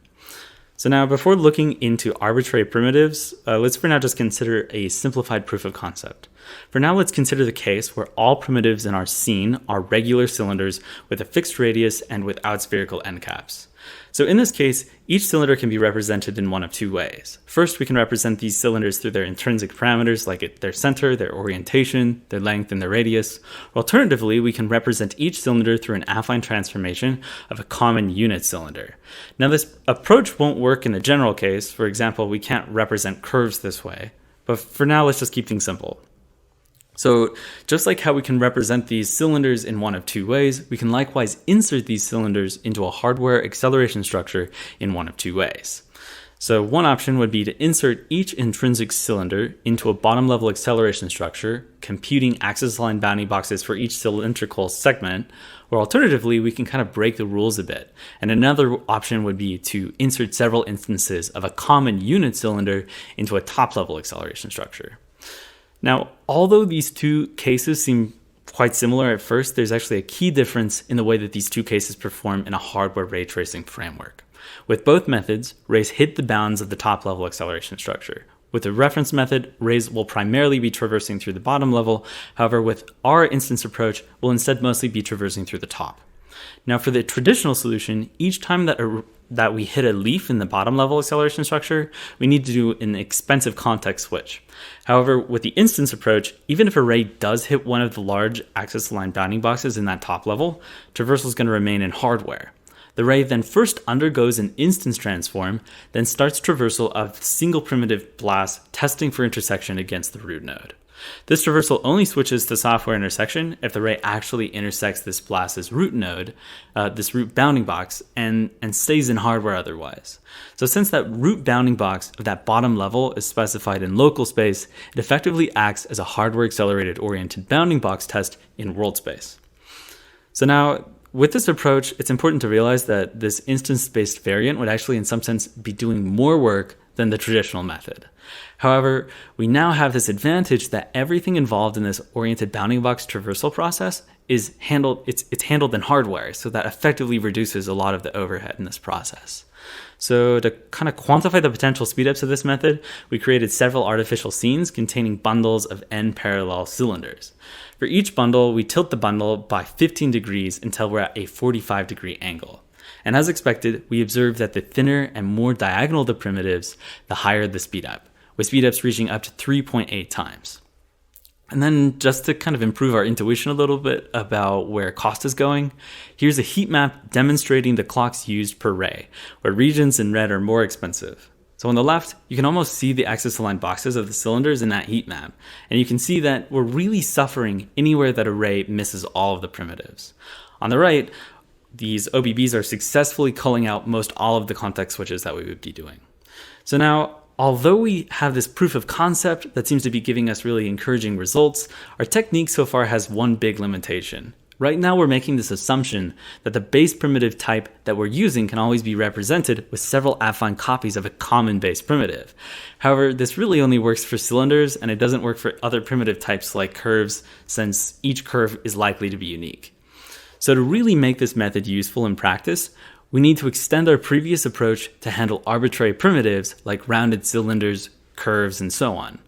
So now, before looking into arbitrary primitives, let's for now just consider a simplified proof of concept. For now, let's consider the case where all primitives in our scene are regular cylinders with a fixed radius and without spherical end caps. So in this case, each cylinder can be represented in one of two ways. First, we can represent these cylinders through their intrinsic parameters like their center, their orientation, their length, and their radius. Or alternatively, we can represent each cylinder through an affine transformation of a common unit cylinder. Now, this approach won't work in the general case. For example, we can't represent curves this way. But for now, let's just keep things simple. So just like how we can represent these cylinders in one of two ways, we can likewise insert these cylinders into a hardware acceleration structure in one of two ways. So one option would be to insert each intrinsic cylinder into a bottom level acceleration structure, computing axis-aligned bounding boxes for each cylindrical segment, or alternatively, we can kind of break the rules a bit. And another option would be to insert several instances of a common unit cylinder into a top level acceleration structure. Now, although these two cases seem quite similar at first, there's actually a key difference in the way that these two cases perform in a hardware ray tracing framework. With both methods, rays hit the bounds of the top-level acceleration structure. With the reference method, rays will primarily be traversing through the bottom level. However, with our instance approach, we'll instead mostly be traversing through the top. Now, for the traditional solution, each time that we hit a leaf in the bottom level acceleration structure, we need to do an expensive context switch. However, with the instance approach, even if a ray does hit one of the large axis-aligned bounding boxes in that top level, traversal is going to remain in hardware. The ray then first undergoes an instance transform, then starts traversal of single primitive blast, testing for intersection against the root node. This traversal only switches to software intersection if the ray actually intersects this blast's root node, this root bounding box, and stays in hardware otherwise. So since that root bounding box of that bottom level is specified in local space, it effectively acts as a hardware accelerated oriented bounding box test in world space. So now, with this approach, it's important to realize that this instance-based variant would actually in some sense be doing more work than the traditional method. However, we now have this advantage that everything involved in this oriented bounding box traversal process is handled, it's handled in hardware, so that effectively reduces a lot of the overhead in this process. So to kind of quantify the potential speedups of this method, we created several artificial scenes containing bundles of n parallel cylinders. For each bundle, we tilt the bundle by 15 degrees until we're at a 45-degree angle. And as expected, we observed that the thinner and more diagonal the primitives, the higher the speedup, with speedups reaching up to 3.8 times. And then just to kind of improve our intuition a little bit about where cost is going, here's a heat map demonstrating the clocks used per ray, where regions in red are more expensive. So on the left, you can almost see the axis-aligned boxes of the cylinders in that heat map, and you can see that we're really suffering anywhere that a ray misses all of the primitives. On the right, these OBBs are successfully culling out most all of the context switches that we would be doing. So now, although we have this proof of concept that seems to be giving us really encouraging results, our technique so far has one big limitation. right now we're making this assumption that the base primitive type that we're using can always be represented with several affine copies of a common base primitive. However, this really only works for cylinders, and it doesn't work for other primitive types like curves, since each curve is likely to be unique. So to really make this method useful in practice, we need to extend our previous approach to handle arbitrary primitives like rounded cylinders, curves, and so on.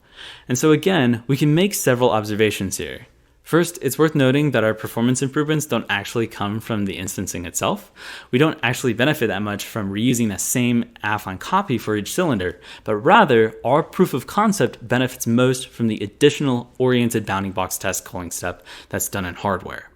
And so again, we can make several observations here. First, it's worth noting that our performance improvements don't actually come from the instancing itself. We don't actually benefit that much from reusing the same affine copy for each cylinder, but rather our proof of concept benefits most from the additional oriented bounding box test calling step that's done in hardware.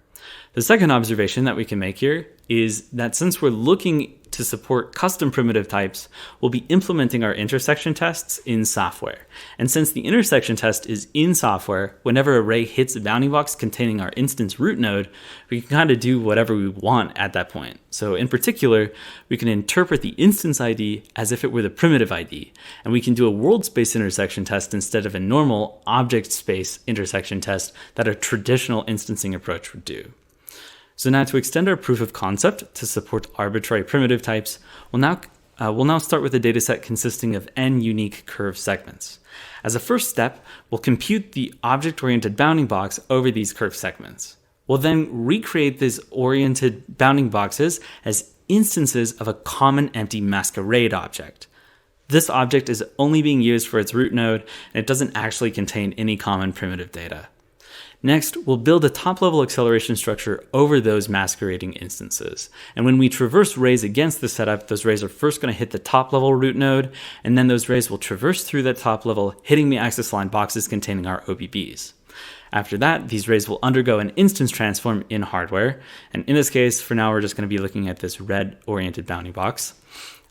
The second observation that we can make here is that since we're looking to support custom primitive types, we'll be implementing our intersection tests in software. And since the intersection test is in software, whenever a ray hits a bounding box containing our instance root node, we can kind of do whatever we want at that point. So in particular, we can interpret the instance ID as if it were the primitive ID, and we can do a world space intersection test instead of a normal object space intersection test that a traditional instancing approach would do. So now to extend our proof of concept to support arbitrary primitive types, we'll now start with a dataset consisting of n unique curve segments. As a first step, we'll compute the object-oriented bounding box over these curve segments. We'll then recreate these oriented bounding boxes as instances of a common empty masquerade object. This object is only being used for its root node, and it doesn't actually contain any common primitive data. Next, we'll build a top-level acceleration structure over those masquerading instances. And when we traverse rays against the setup, those rays are first going to hit the top-level root node, and then those rays will traverse through that top level, hitting the axis line boxes containing our OBBs. After that, these rays will undergo an instance transform in hardware. And in this case, for now, we're just going to be looking at this red-oriented bounding box.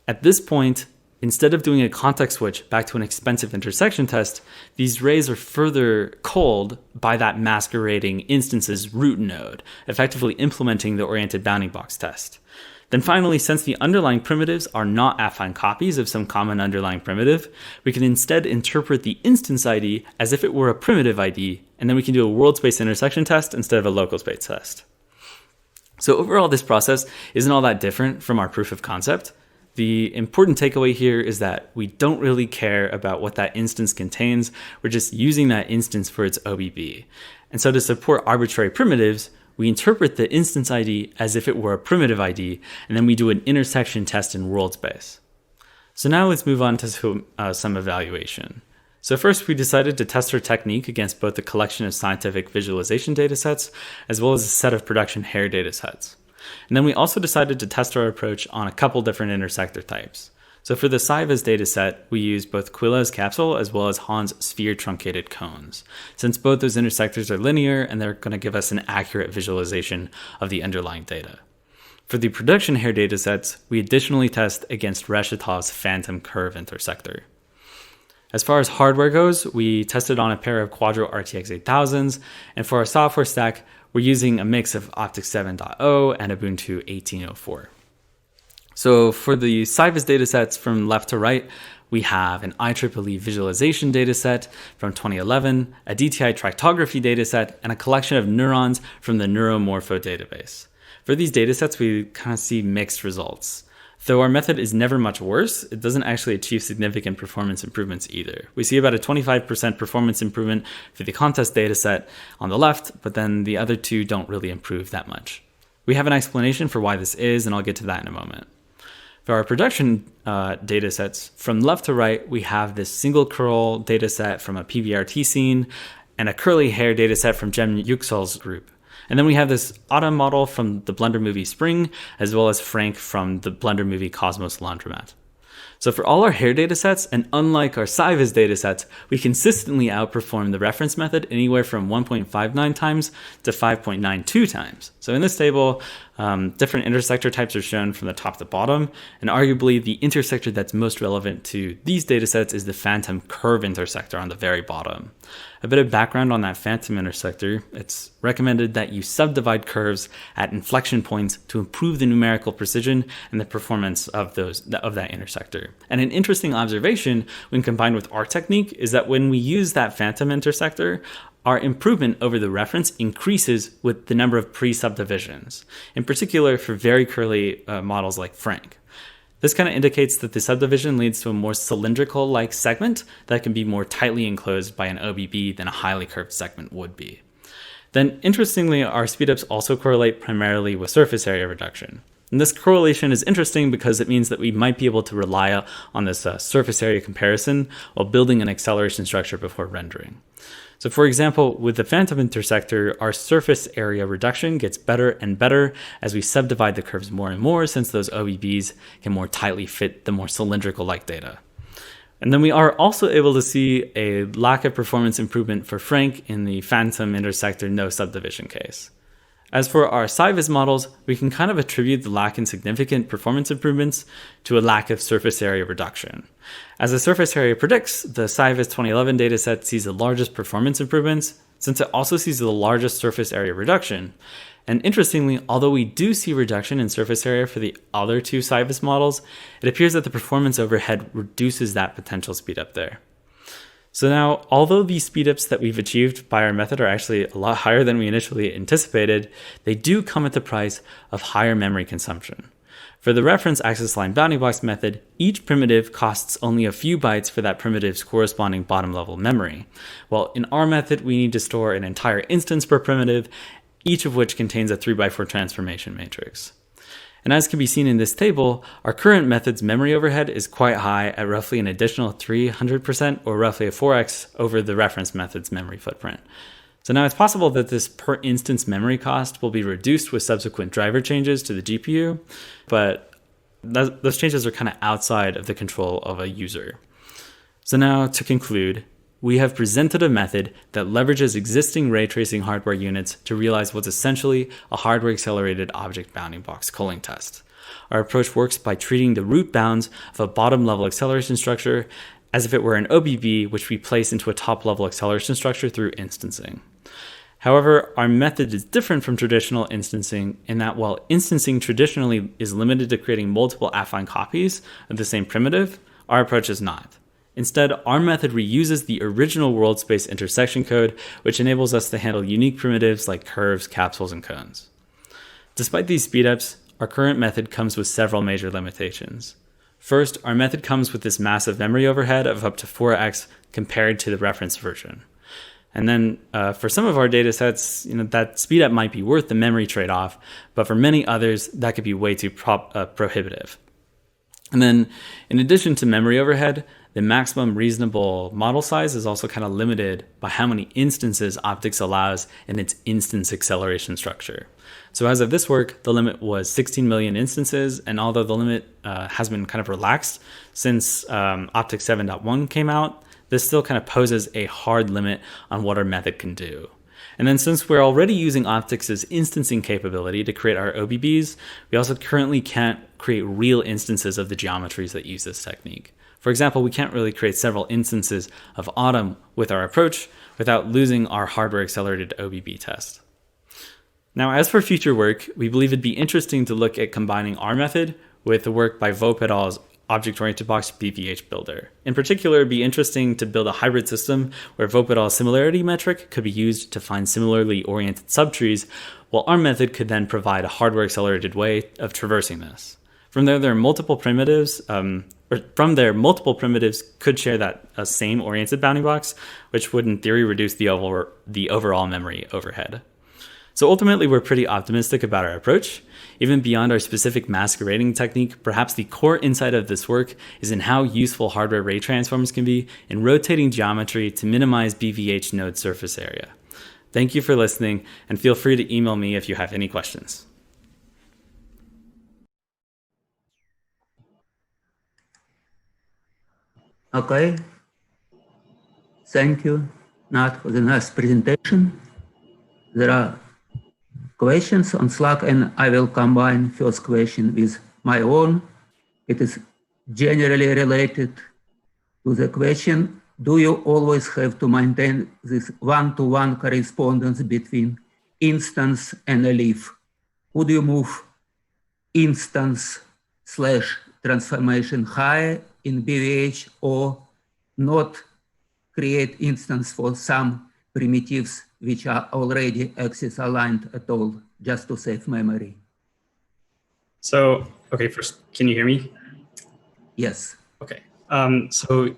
At this point, instead of doing a context switch back to an expensive intersection test, these rays are further culled by that masquerading instance's root node, effectively implementing the oriented bounding box test. Then finally, since the underlying primitives are not affine copies of some common underlying primitive, we can instead interpret the instance ID as if it were a primitive ID, and then we can do a world space intersection test instead of a local space test. So overall, this process isn't all that different from our proof of concept. The important takeaway here is that we don't really care about what that instance contains. We're just using that instance for its OBB. And so to support arbitrary primitives, we interpret the instance ID as if it were a primitive ID, and then we do an intersection test in world space. So now let's move on to some evaluation. So first, we decided to test our technique against both a collection of scientific visualization datasets as well as a set of production hair datasets. And then we also decided to test our approach on a couple different intersector types. So for the SIGGRAPH dataset, we used both Quilla's capsule as well as Hahn's sphere truncated cones, since both those intersectors are linear and they're going to give us an accurate visualization of the underlying data. For the production hair datasets, we additionally test against Reshetov's phantom curve intersector. As far as hardware goes, we tested on a pair of Quadro RTX 8000s, and for our software stack, we're using a mix of Optix 7.0 and Ubuntu 18.04. So for the SIGGRAPH datasets from left to right, we have an IEEE visualization dataset from 2011, a DTI tractography dataset, and a collection of neurons from the Neuromorpho database. For these datasets, we kind of see mixed results. Though our method is never much worse, it doesn't actually achieve significant performance improvements either. We see about a 25% performance improvement for the contest dataset on the left, but then the other two don't really improve that much. We have an explanation for why this is, and I'll get to that in a moment. For our production datasets, from left to right, we have this single curl dataset from a PBRT scene and a curly hair dataset from Jem Yüksel's group. And then we have this autumn model from the Blender movie Spring, as well as Frank from the Blender movie Cosmos Laundromat. So for all our hair datasets, and unlike our SIGGRAPH datasets, we consistently outperform the reference method anywhere from 1.59 times to 5.92 times. So in this table, different intersector types are shown from the top to bottom, and arguably the intersector that's most relevant to these datasets is the phantom curve intersector on the very bottom. A bit of background on that phantom intersector: it's recommended that you subdivide curves at inflection points to improve the numerical precision and the performance of that intersector. And an interesting observation when combined with our technique is that when we use that phantom intersector, our improvement over the reference increases with the number of pre-subdivisions, in particular for very curly models like Frank. This kind of indicates that the subdivision leads to a more cylindrical-like segment that can be more tightly enclosed by an OBB than a highly curved segment would be. Then, interestingly, our speedups also correlate primarily with surface area reduction. And this correlation is interesting because it means that we might be able to rely on this surface area comparison while building an acceleration structure before rendering. So for example, with the phantom intersector, our surface area reduction gets better and better as we subdivide the curves more and more, since those OBBs can more tightly fit the more cylindrical-like data. And then we are also able to see a lack of performance improvement for Frank in the phantom intersector no subdivision case. As for our SIGGRAPH models, we can kind of attribute the lack in significant performance improvements to a lack of surface area reduction. As the surface area predicts, the SIGGRAPH 2011 dataset sees the largest performance improvements, since it also sees the largest surface area reduction. And interestingly, although we do see reduction in surface area for the other two SIGGRAPH models, it appears that the performance overhead reduces that potential speedup there. So now, although these speedups that we've achieved by our method are actually a lot higher than we initially anticipated, they do come at the price of higher memory consumption. For the reference access line bounding box method, each primitive costs only a few bytes for that primitive's corresponding bottom level memory. While in our method, we need to store an entire instance per primitive, each of which contains a 3x4 transformation matrix. And as can be seen in this table, our current method's memory overhead is quite high at roughly an additional 300%, or roughly a 4x over the reference method's memory footprint. So now it's possible that this per instance memory cost will be reduced with subsequent driver changes to the GPU, but those changes are kind of outside of the control of a user. So now to conclude, we have presented a method that leverages existing ray tracing hardware units to realize what's essentially a hardware-accelerated object bounding box culling test. Our approach works by treating the root bounds of a bottom-level acceleration structure as if it were an OBB, which we place into a top-level acceleration structure through instancing. However, our method is different from traditional instancing in that while instancing traditionally is limited to creating multiple affine copies of the same primitive, our approach is not. Instead, our method reuses the original world space intersection code, which enables us to handle unique primitives like curves, capsules, and cones. Despite these speedups, our current method comes with several major limitations. First, our method comes with this massive memory overhead of up to 4x compared to the reference version. And then for some of our data sets, that speedup might be worth the memory trade-off, but for many others, that could be way too prohibitive. And then, in addition to memory overhead, the maximum reasonable model size is also kind of limited by how many instances optics allows in its instance acceleration structure. So as of this work, the limit was 16 million instances, and although the limit has been kind of relaxed since optics 7.1 came out, this still kind of poses a hard limit on what our method can do. And then since we're already using optics' instancing capability to create our OBBs, we also currently can't create real instances of the geometries that use this technique. For example, we can't really create several instances of Autumn with our approach without losing our hardware-accelerated OBB test. Now, as for future work, we believe it'd be interesting to look at combining our method with the work by Vogt et al.'s object-oriented box BVH builder. In particular, it'd be interesting to build a hybrid system where Vogt et al.'s similarity metric could be used to find similarly oriented subtrees, while our method could then provide a hardware-accelerated way of traversing this. From there, multiple primitives could share that same oriented bounding box, which would in theory reduce the overall memory overhead. So ultimately, we're pretty optimistic about our approach. Even beyond our specific masquerading technique, perhaps the core insight of this work is in how useful hardware ray transforms can be in rotating geometry to minimize BVH node surface area. Thank you for listening, and feel free to email me if you have any questions. Okay. Thank you, Nat, for the nice presentation. There are questions on Slack, and I will combine first question with my own. It is generally related to the question, do you always have to maintain this one-to-one correspondence between instance and a leaf? Would you move instance/transformation higher in BVH or not create instance for some primitives which are already axis aligned at all, just to save memory? So, okay, first, can you hear me? Yes. Okay. So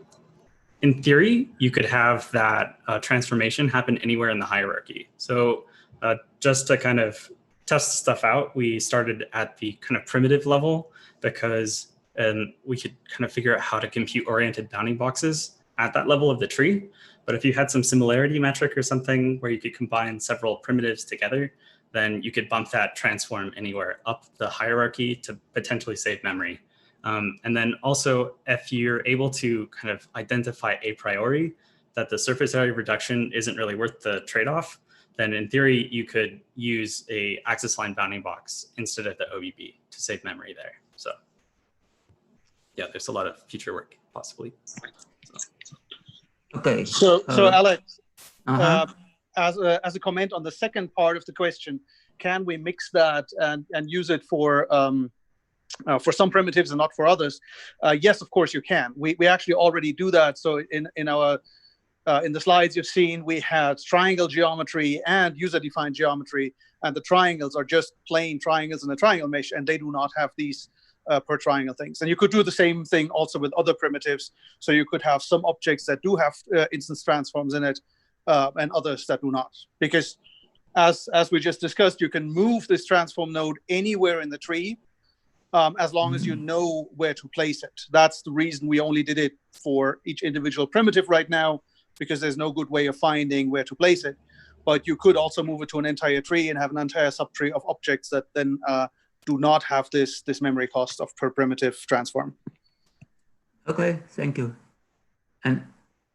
in theory, you could have that transformation happen anywhere in the hierarchy. So just to kind of test stuff out, we started at the kind of primitive level because we could kind of figure out how to compute oriented bounding boxes at that level of the tree. But if you had some similarity metric or something where you could combine several primitives together, then you could bump that transform anywhere up the hierarchy to potentially save memory. And then also, if you're able to kind of identify a priori that the surface area reduction isn't really worth the trade-off, then in theory, you could use a axis line bounding box instead of the OBB to save memory there. So yeah, there's a lot of future work possibly. Okay. So Alex, uh-huh. As a comment on the second part of the question, can we mix that and use it for some primitives and not for others? Yes, of course you can. We actually already do that. So in our in the slides you've seen, we had triangle geometry and user-defined geometry, and the triangles are just plain triangles in a triangle mesh, and they do not have these per triangle things. And you could do the same thing also with other primitives. So you could have some objects that do have instance transforms in it, and others that do not. Because as we just discussed, you can move this transform node anywhere in the tree, as long as you know where to place it. That's the reason we only did it for each individual primitive right now, because there's no good way of finding where to place it. But you could also move it to an entire tree and have an entire subtree of objects that then do not have this memory cost of per primitive transform. Okay, thank you. And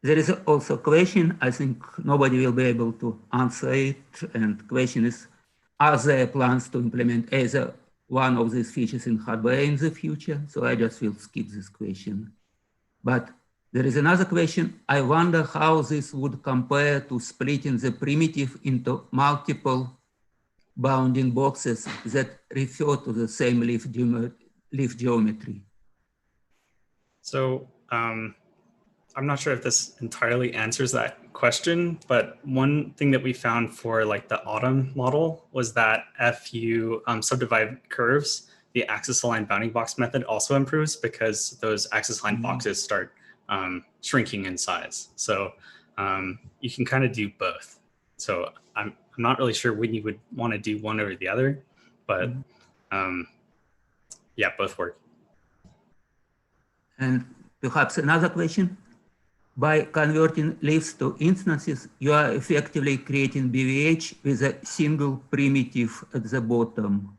there is also a question, I think nobody will be able to answer it. And the question is, are there plans to implement either one of these features in hardware in the future? So I just will skip this question. But there is another question. I wonder how this would compare to splitting the primitive into multiple bounding boxes that refer to the same leaf geometry. So I'm not sure if this entirely answers that question, but one thing that we found for like the autumn model was that if you subdivide curves, the axis aligned bounding box method also improves because those axis aligned boxes start shrinking in size. So you can kind of do both. So I'm not really sure when you would want to do one over the other, but yeah, both work. And perhaps another question. By converting leaves to instances, you are effectively creating BVH with a single primitive at the bottom.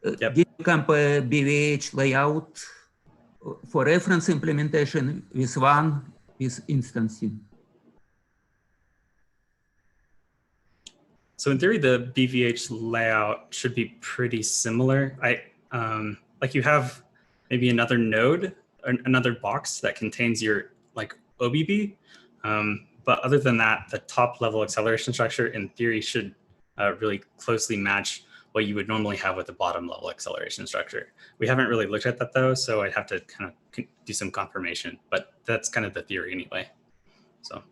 Yep. Did you compare BVH layout for reference implementation with one with instancing? So in theory, the BVH layout should be pretty similar. Like you have maybe another node, or another box that contains your like OBB. But other than that, the top level acceleration structure in theory should really closely match what you would normally have with the bottom level acceleration structure. We haven't really looked at that though, so I'd have to kind of do some confirmation, but that's kind of the theory anyway. So.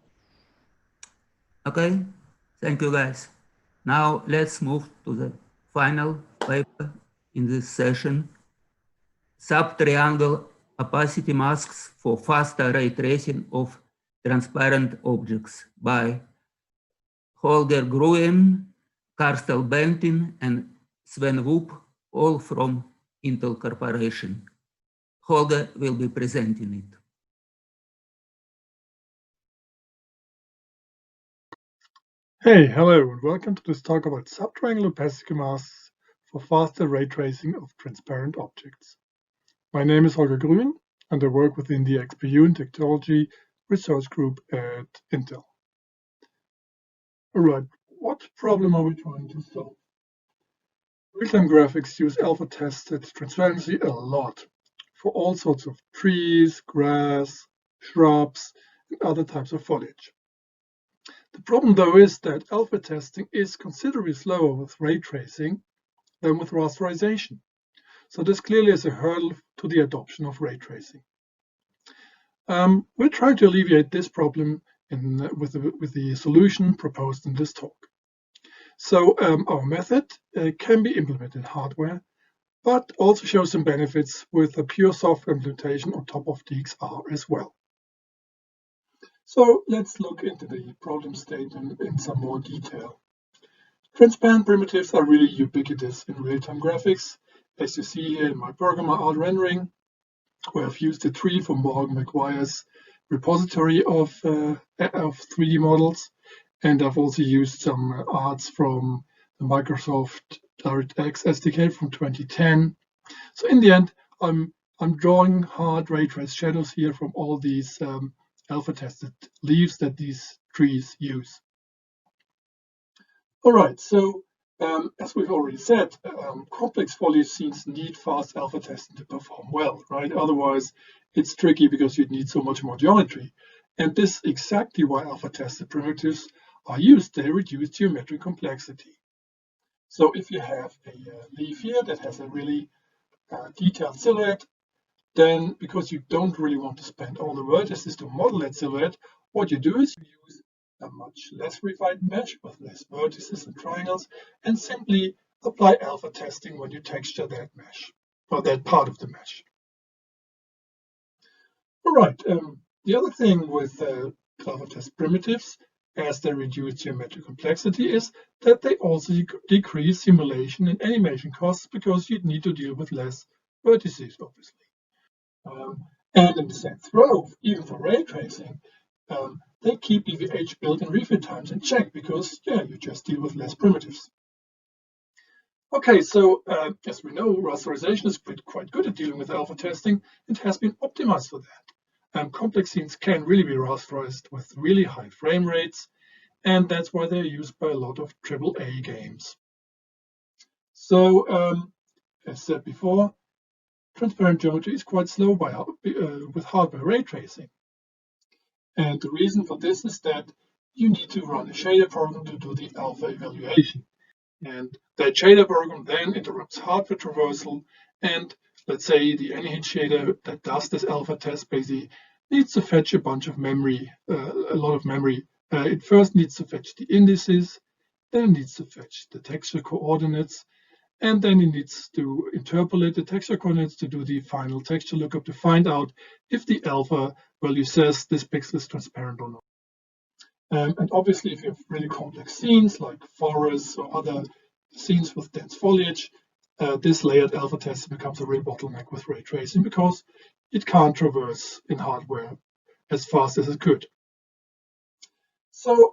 Okay, thank you guys. Now let's move to the final paper in this session. Sub-triangle opacity masks for faster ray tracing of transparent objects by Holger Gruen, Karsten Bentin, and Sven Woop, all from Intel Corporation. Holger will be presenting it. Hey, hello, and welcome to this talk about subtriangle opacity masks for faster ray tracing of transparent objects. My name is Holger Gruen, and I work within the XPU and Technology Research Group at Intel. All right, what problem are we trying to solve? Real-time graphics use alpha-tested transparency a lot for all sorts of trees, grass, shrubs, and other types of foliage. The problem, though, is that alpha testing is considerably slower with ray tracing than with rasterization. So this clearly is a hurdle to the adoption of ray tracing. We're trying to alleviate this problem with the solution proposed in this talk. So our method can be implemented in hardware, but also shows some benefits with a pure software implementation on top of DXR as well. So let's look into the problem statement in some more detail. Transparent primitives are really ubiquitous in real-time graphics. As you see here in my program, art rendering, where I've used the tree from Morgan McGuire's repository of 3D models. And I've also used some arts from the Microsoft DirectX SDK from 2010. So in the end, I'm drawing hard ray trace shadows here from all these alpha-tested leaves that these trees use. All right, so as we've already said, complex volume scenes need fast alpha testing to perform well, right? Otherwise, it's tricky because you'd need so much more geometry. And this is exactly why alpha-tested primitives are used. They reduce geometric complexity. So if you have a leaf here that has a really detailed silhouette, then because you don't really want to spend all the vertices to model that silhouette, what you do is you use a much less refined mesh with less vertices and triangles, and simply apply alpha testing when you texture that mesh, or that part of the mesh. All right, the other thing with alpha test primitives, as they reduce geometric complexity, is that they also decrease simulation and animation costs because you need to deal with less vertices, obviously. And in the same throw, even for ray tracing, they keep EVH build and refit times in check because, yeah, you just deal with less primitives. Okay, so as we know, rasterization is quite good at dealing with alpha testing. It has been optimized for that. Complex scenes can really be rasterized with really high frame rates, and that's why they're used by a lot of AAA games. So, as said before, transparent geometry is quite slow with hardware ray tracing. And the reason for this is that you need to run a shader program to do the alpha evaluation. And that shader program then interrupts hardware traversal. And let's say the NH shader that does this alpha test basically needs to fetch a bunch of memory, a lot of memory. It first needs to fetch the indices, then it needs to fetch the texture coordinates, and then it needs to interpolate the texture coordinates to do the final texture lookup to find out if the alpha value says this pixel is transparent or not. And obviously, if you have really complex scenes like forests or other scenes with dense foliage, this layered alpha test becomes a real bottleneck with ray tracing because it can't traverse in hardware as fast as it could. So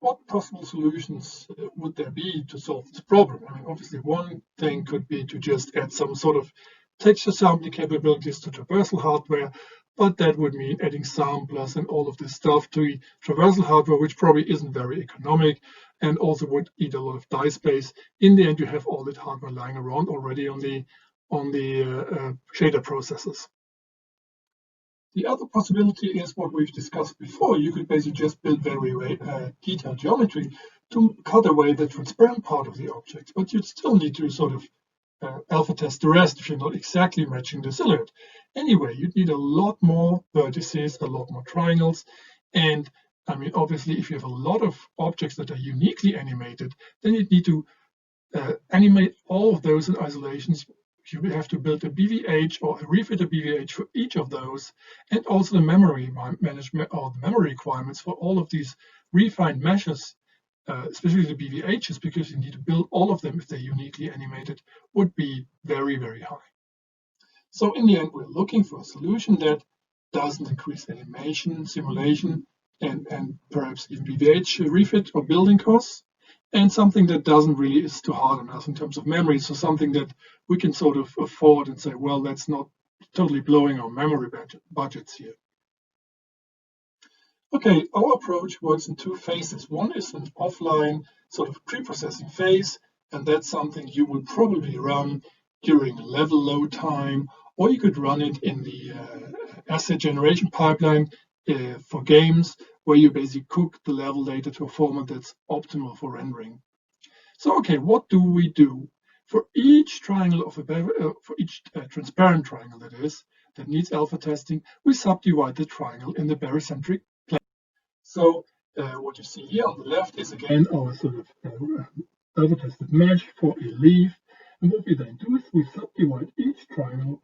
what possible solutions would there be to solve this problem? I mean, obviously, one thing could be to just add some sort of texture sampling capabilities to traversal hardware, but that would mean adding samplers and all of this stuff to the traversal hardware, which probably isn't very economic and also would eat a lot of die space. In the end, you have all that hardware lying around already on the shader processors. The other possibility is what we've discussed before. You could basically just build very detailed geometry to cut away the transparent part of the object, but you'd still need to sort of alpha test the rest if you're not exactly matching the silhouette. Anyway, you'd need a lot more vertices, a lot more triangles, and I mean, obviously, if you have a lot of objects that are uniquely animated, then you'd need to animate all of those in isolations. You have to build a BVH or a refitter BVH for each of those, and also the memory management or the memory requirements for all of these refined meshes, especially the BVHs, because you need to build all of them if they're uniquely animated, would be very high. So in the end, we're looking for a solution that doesn't increase animation, simulation, and perhaps even BVH refit or building costs, and something that doesn't really is too hard on us in terms of memory. So something that we can sort of afford and say, well, that's not totally blowing our memory budgets here. Okay, our approach works in two phases. One is an offline sort of pre-processing phase, and that's something you would probably run during level load time, or you could run it in the asset generation pipeline for games, where you basically cook the level data to a format that's optimal for rendering. So, okay, what do we do? For each triangle of for each transparent triangle that needs alpha testing, we subdivide the triangle in the barycentric plane. So what you see here on the left is again our sort of alpha-tested mesh for a leaf. And what we then do is we subdivide each triangle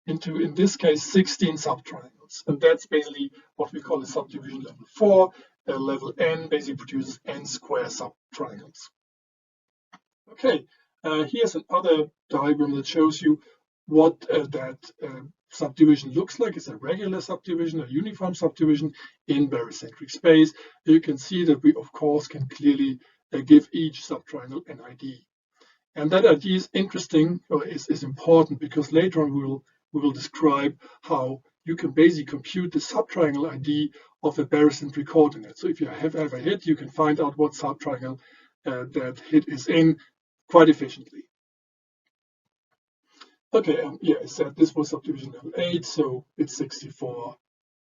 into, in this case, 16 subtriangles. And that's basically what we call a subdivision level 4. Level n basically produces n square subtriangles. Okay, here's another diagram that shows you what that subdivision looks like. It's a regular subdivision, a uniform subdivision in barycentric space. You can see that we, of course, can clearly give each subtriangle an ID. And that ID is interesting, or is important, because later on we will describe how you can basically compute the subtriangle ID of a barycentric coordinate. So if you have a hit, you can find out what subtriangle that hit is in quite efficiently. Okay, yeah, I said this was subdivision level 8, so it's 64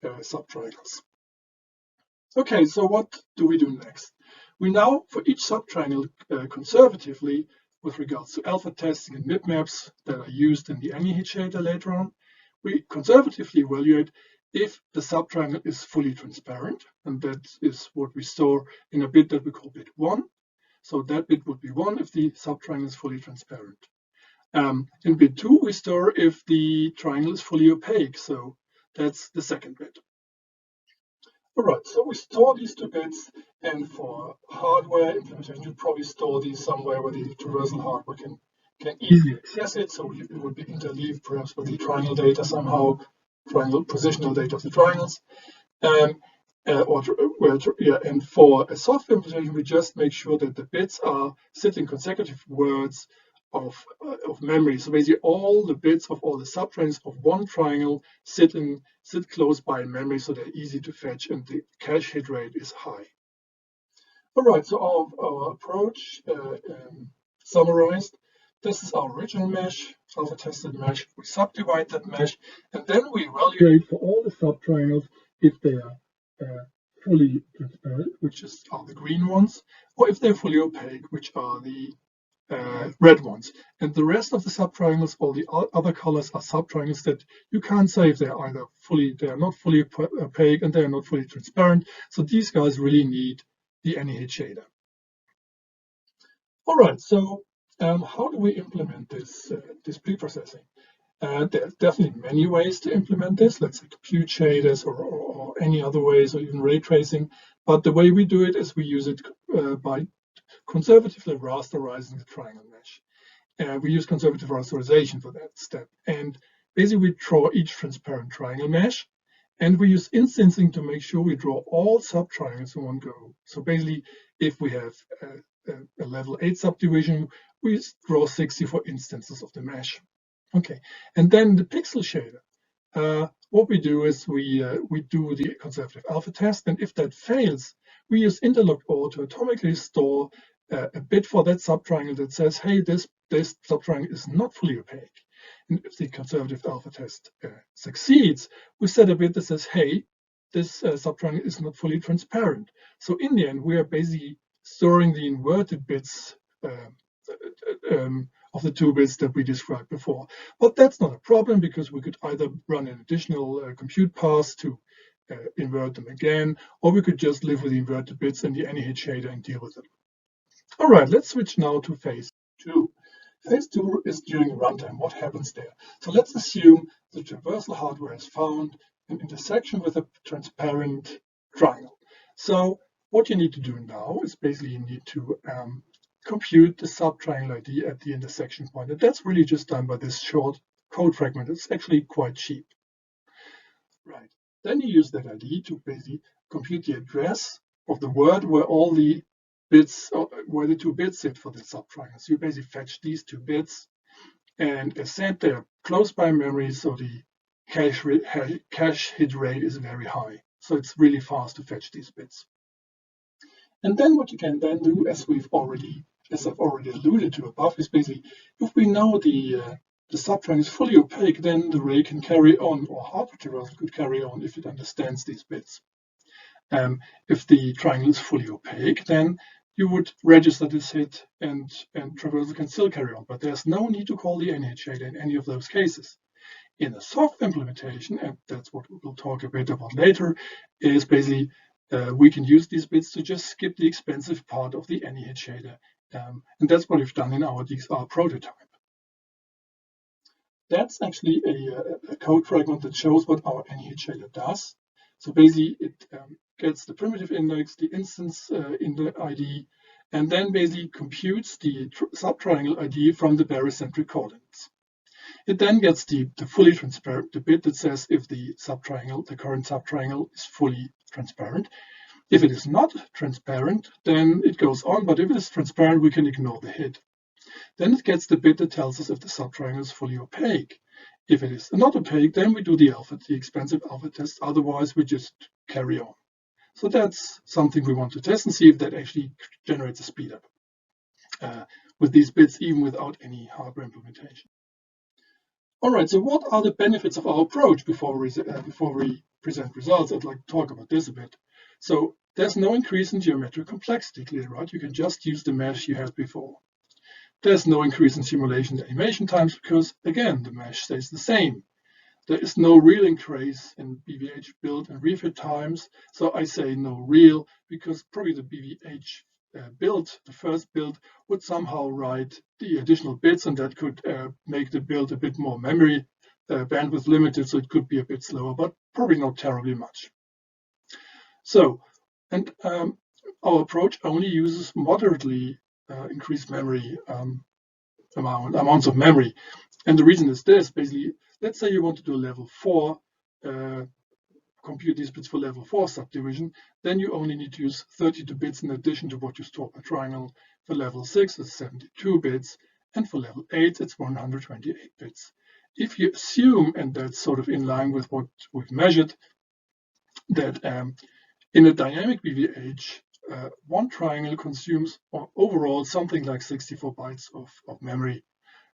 subtriangles. Okay, so what do we do next? We now, for each subtriangle conservatively, with regards to alpha testing and mipmaps that are used in the NVIDIA shader later on, we conservatively evaluate if the subtriangle is fully transparent, and that is what we store in a bit that we call bit 1. So that bit would be 1 if the subtriangle is fully transparent. In bit 2, we store if the triangle is fully opaque, so that's the second bit. All right, so we store these 2 bits, and for hardware implementation, you probably store these somewhere where the traversal hardware can easily access it. So it would be interleaved perhaps with the triangle data somehow, triangle positional data of the triangles. And for a software implementation, we just make sure that the bits are sitting consecutive words of memory. So basically all the bits of all the subtriangles of one triangle sit close by in memory, so they're easy to fetch and the cache hit rate is high. All right, so our approach summarized. This is our original mesh, alpha tested mesh. We subdivide that mesh, and then we evaluate for all the subtriangles if they are fully transparent, which are the green ones, or if they're fully opaque, which are the red ones. And the rest of the subtriangles, all the other colors, are subtriangles that you can't say if they're either they are not fully opaque and they are not fully transparent. So these guys really need the NVIDIA shader. All right, so how do we implement this preprocessing? There are definitely many ways to implement this, let's say compute shaders or any other ways, or even ray tracing. But the way we do it is we use it by conservatively rasterizing the triangle mesh. We use conservative rasterization for that step. And basically we draw each transparent triangle mesh, and we use instancing to make sure we draw all subtriangles in one go. So basically, if we have a level 8 subdivision, we draw 64 instances of the mesh. Okay, and then the pixel shader. What we do is we do the conservative alpha test, and if that fails, we use interlocked OR to atomically store a bit for that subtriangle that says, hey, this subtriangle is not fully opaque. And if the conservative alpha test succeeds, we set a bit that says, hey, this subtriangle is not fully transparent. So in the end, we are basically storing the inverted bits of the 2 bits that we described before. But that's not a problem, because we could either run an additional compute pass to invert them again, or we could just live with the inverted bits in the NVIDIA shader and deal with them. All right, let's switch now to phase 2. Phase 2 is during runtime. What happens there? So let's assume the traversal hardware has found an intersection with a transparent triangle. So what you need to do now is basically you need to compute the subtriangle ID at the intersection point. And that's really just done by this short code fragment. It's actually quite cheap. Right. Then you use that ID to basically compute the address of the word where all the bits, where the 2 bits sit for the subtriangle. So you basically fetch these 2 bits, and as said, they're close by memory, so the cache hit rate is very high. So it's really fast to fetch these bits. And then what you can then do, as I've already alluded to above, is basically, if we know the subtriangle is fully opaque, then the ray can carry on, or hardware traversal could carry on if it understands these bits. If the triangle is fully opaque, then you would register this hit and traversal can still carry on, but there's no need to call the NVIDIA shader in any of those cases. In a software implementation, and that's what we'll talk a bit about later, is basically we can use these bits to just skip the expensive part of the any hit shader. And that's what we've done in our DXR prototype. That's actually a code fragment that shows what our any hit shader does. So basically, it gets the primitive index, the instance in the ID, and then basically computes the subtriangle ID from the barycentric coordinates. It then gets the fully transparent, the bit that says if the subtriangle, the current subtriangle, is fully transparent. If it is not transparent, then it goes on, but if it is transparent, we can ignore the hit. Then it gets the bit that tells us if the subtriangle is fully opaque. If it is not opaque, then we do the expensive alpha test, otherwise we just carry on. So that's something we want to test and see if that actually generates a speed up with these bits, even without any hardware implementation. All right, so what are the benefits of our approach before we present results? I'd like to talk about this a bit. So there's no increase in geometric complexity, clearly, right? You can just use the mesh you had before. There's no increase in simulation animation times because, again, the mesh stays the same. There is no real increase in BVH build and refit times. So I say no real because probably the BVH build, the first build, would somehow write the additional bits, and that could make the build a bit more memory bandwidth limited, so it could be a bit slower, but probably not terribly much. So, and our approach only uses moderately increased memory amounts of memory. And the reason is this, basically, let's say you want to do level 4, compute these bits for level 4 subdivision, then you only need to use 32 bits in addition to what you store per triangle. For level 6, it's 72 bits, and for level 8, it's 128 bits. If you assume, and that's sort of in line with what we've measured, that in a dynamic BVH, one triangle consumes overall something like 64 bytes of memory.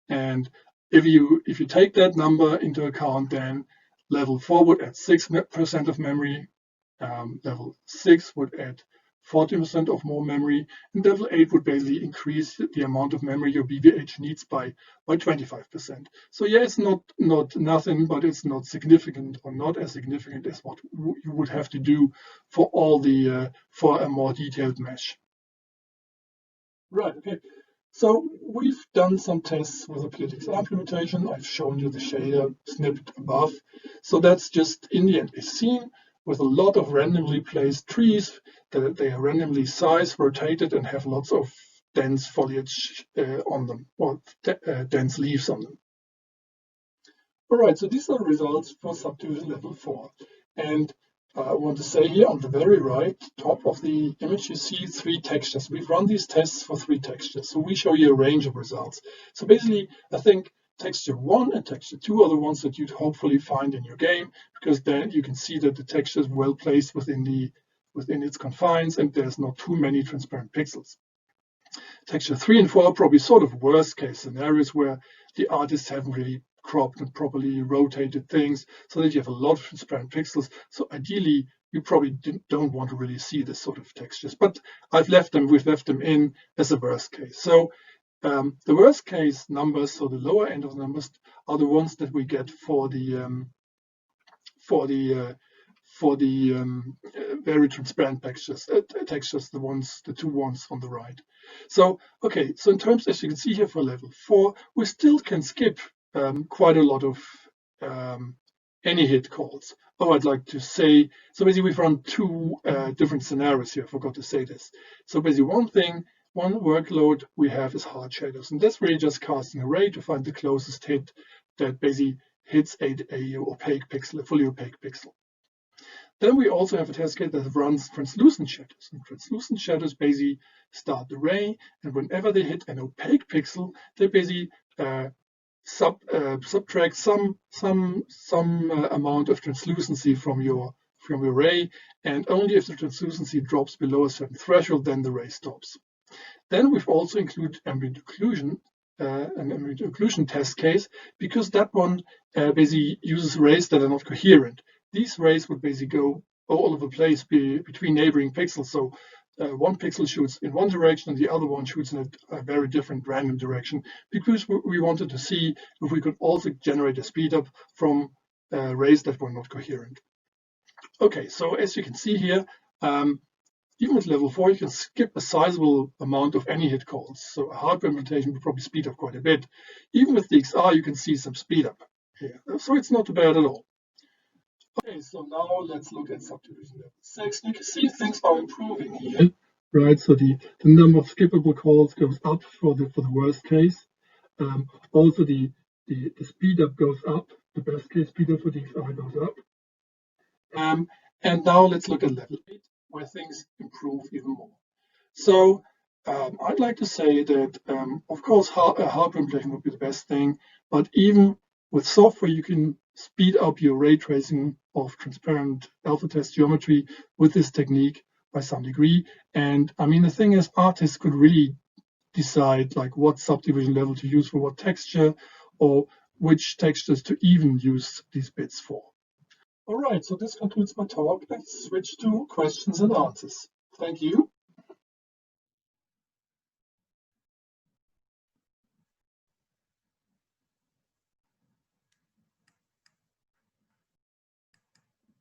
And if you take that number into account, then level 4 would add 6% of memory, level 6 would add 40% of more memory, and level 8 would basically increase the amount of memory your BVH needs by 25%. So yeah, it's not nothing, but it's not significant, or not as significant as what you would have to do for all the for a more detailed mesh. Right. Okay. So we've done some tests with a PLTXR implementation. I've shown you the shader snippet above. So that's just in the end a scene with a lot of randomly placed trees that they are randomly sized, rotated, and have lots of dense foliage on them, or dense leaves on them. All right, so these are the results for subdivision level 4. And I want to say here on the very right top of the image, you see 3 textures. We've run these tests for 3 textures. So we show you a range of results. So basically, I think texture 1 and texture 2 are the ones that you'd hopefully find in your game, because then you can see that the texture is well placed within its confines, and there's not too many transparent pixels. Texture 3 and 4 are probably sort of worst case scenarios where the artists haven't really cropped and properly rotated things so that you have a lot of transparent pixels. So ideally, you probably don't want to really see this sort of textures, but we've left them in as a worst case. So the worst case numbers, so the lower end of the numbers, are the ones that we get for the very transparent textures, the 2 ones on the right. So, okay, so in terms, as you can see here for level 4, we still can skip quite a lot of any hit calls. Oh, I'd like to say, so basically we've run 2 different scenarios here, I forgot to say this. So basically one workload we have is hard shaders, and that's really just casting a ray to find the closest hit that basically hits a opaque pixel, a fully opaque pixel. Then we also have a test case that runs translucent shadows. And translucent shadows basically start the ray, and whenever they hit an opaque pixel, they basically subtract some amount of translucency from your ray, and only if the translucency drops below a certain threshold, then the ray stops. Then we've also included ambient occlusion, an ambient occlusion test case, because that one basically uses rays that are not coherent. These rays would basically go all over the place between neighboring pixels. So one pixel shoots in one direction and the other one shoots in a very different random direction, because we wanted to see if we could also generate a speed up from rays that were not coherent. Okay, so as you can see here, Even with level 4, you can skip a sizable amount of any hit calls. So a hardware implementation would probably speed up quite a bit. Even with the XR, you can see some speed up here. So it's not too bad at all. Okay, so now let's look at subdivision level 6. You can see things are improving here, right? So the number of skippable calls goes up for the worst case. Also the speed up goes up. The best case speed up for the XR goes up. And now let's look at level 8, where things improve even more. So I'd like to say that, of course, hardware implementation would be the best thing, but even with software, you can speed up your ray tracing of transparent alpha test geometry with this technique by some degree. And I mean, the thing is, artists could really decide like what subdivision level to use for what texture, or which textures to even use these bits for. All right, so this concludes my talk. Let's switch to questions and answers. Thank you.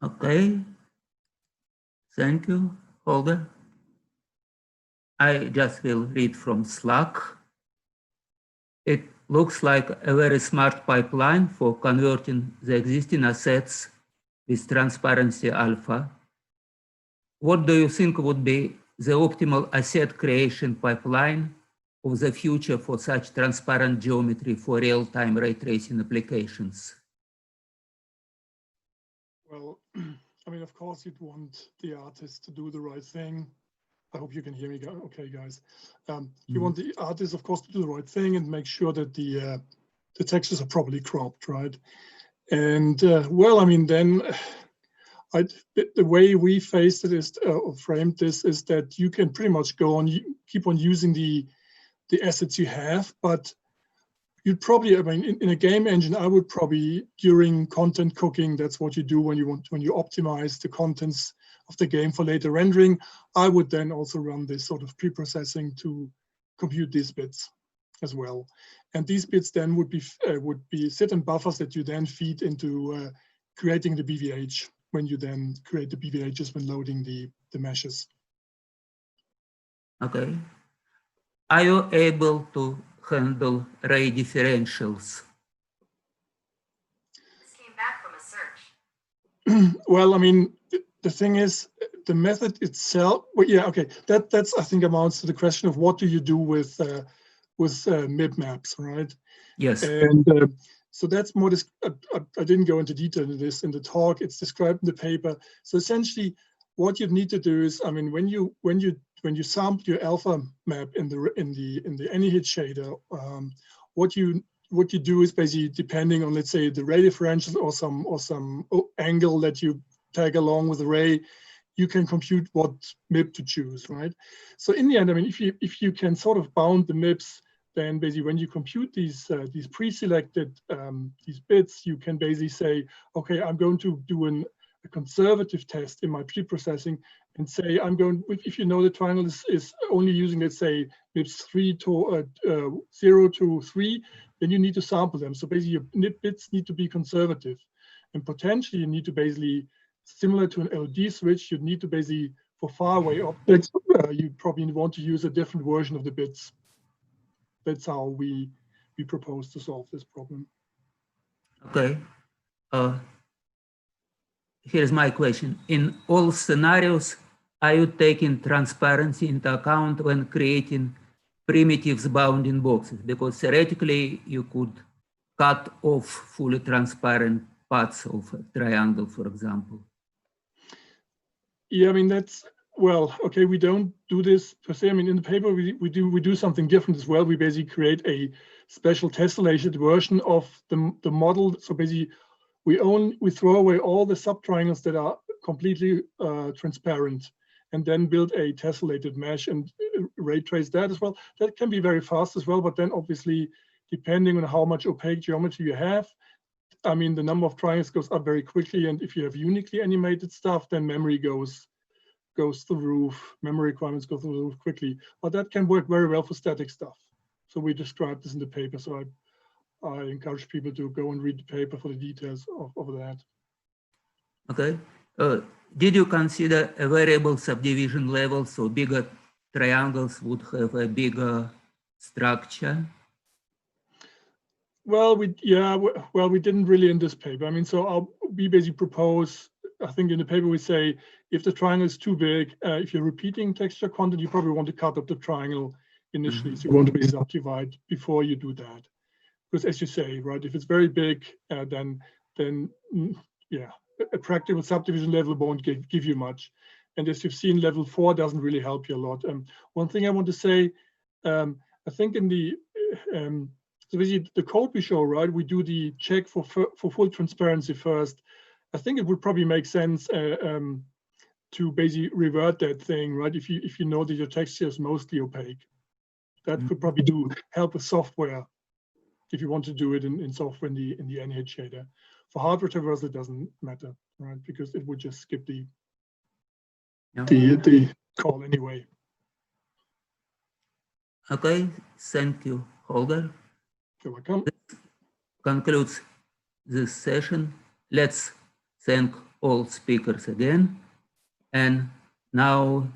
Okay, thank you, Holger. I just will read from Slack. It looks like a very smart pipeline for converting the existing assets with transparency alpha. What do you think would be the optimal asset creation pipeline of the future for such transparent geometry for real-time ray tracing applications? Well, I mean, of course, you'd want the artist to do the right thing. I hope you can hear me okay, guys. You want the artist, of course, to do the right thing and make sure that the textures are properly cropped, right? And well, I mean, then the way we faced it is, or framed this, is that you can pretty much go on, keep on using the assets you have, but you'd probably, I mean, in a game engine, I would probably, during content cooking, that's what you do when you optimize the contents of the game for later rendering. I would then also run this sort of pre-processing to compute these bits as well. And these bits then would be certain buffers that you then feed into creating the BVH when you then create the BVHs when loading the meshes. Okay. Are you able to handle ray differentials? This came back from a search. Well, I mean, the thing is, the method itself, well, yeah, okay, that's I think amounts to the question of what do you do with MIB maps, right? Yes. And so that's more, I didn't go into detail in this in the talk, it's described in the paper. So essentially what you need to do is, I mean, when you sample your alpha map in the AnyHit shader, what you do is basically, depending on, let's say, the ray differential or some angle that you tag along with the ray, you can compute what MIB to choose, right? So in the end, I mean, if you can sort of bound the MIBs, then basically when you compute these pre-selected these bits, you can basically say, okay, I'm going to do a conservative test in my pre-processing and say, if you know the triangle is only using, let's say, MIBs 0 to 3, then you need to sample them. So basically your bits need to be conservative. And potentially you need to basically, similar to an LD switch, you need to basically, for far away objects, you probably want to use a different version of the bits. That's how we propose to solve this problem. Okay. Here's my question. In all scenarios, are you taking transparency into account when creating primitives bounding boxes? Because theoretically, you could cut off fully transparent parts of a triangle, for example. Yeah, I mean, that's, well, okay, we don't do this per se. I mean, in the paper, we do something different as well. We basically create a special tessellated version of the model. So basically, we throw away all the subtriangles that are completely transparent, and then build a tessellated mesh and ray trace that as well. That can be very fast as well, but then obviously, depending on how much opaque geometry you have, I mean, the number of triangles goes up very quickly, and if you have uniquely animated stuff, then memory goes through the roof. Memory requirements go through the roof quickly, but that can work very well for static stuff. So we described this in the paper. So I encourage people to go and read the paper for the details of that. Okay. did you consider a variable subdivision level so bigger triangles would have a bigger structure? Well, we didn't really in this paper. I mean, so we basically propose, I think in the paper we say, if the triangle is too big, if you're repeating texture content, you probably want to cut up the triangle initially. So you want to be subdivide before you do that. Because as you say, right, if it's very big, then yeah, a practical subdivision level won't give you much. And as you've seen, level 4 doesn't really help you a lot. One thing I want to say, I think in the so basically the code we show, right, we do the check for full transparency first. I think it would probably make sense to basically revert that thing, right? If you know that your texture is mostly opaque, that could probably help with software. If you want to do it in software in the NH shader. For hardware traversal, it doesn't matter, right? Because it would just skip the call anyway. Okay, thank you, Holger. You're welcome. This concludes this session. Let's thank all speakers again. And now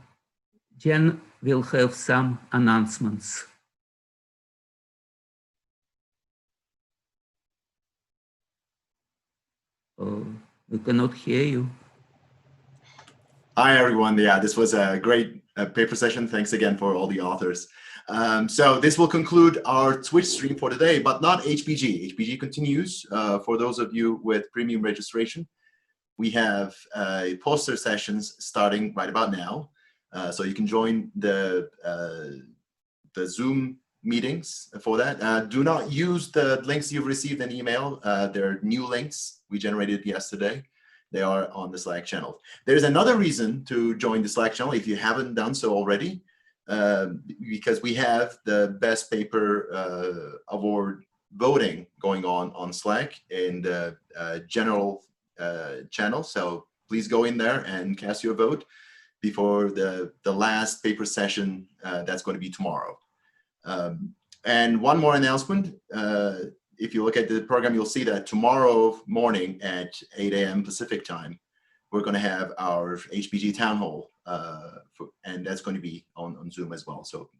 Jen will have some announcements. We cannot hear you. Hi, everyone. Yeah, this was a great paper session. Thanks again for all the authors. So this will conclude our Twitch stream for today, but not HPG. HPG continues for those of you with premium registration. We have poster sessions starting right about now. So you can join the Zoom meetings for that. Do not use the links you've received in email. They're new links we generated yesterday. They are on the Slack channel. There's another reason to join the Slack channel if you haven't done so already, because we have the best paper award voting going on Slack in the general channel. So please go in there and cast your vote before the last paper session that's going to be tomorrow. And one more announcement. If you look at the program, you'll see that tomorrow morning at 8 a.m. Pacific time, we're going to have our HPG town hall, and that's going to be on Zoom as well. So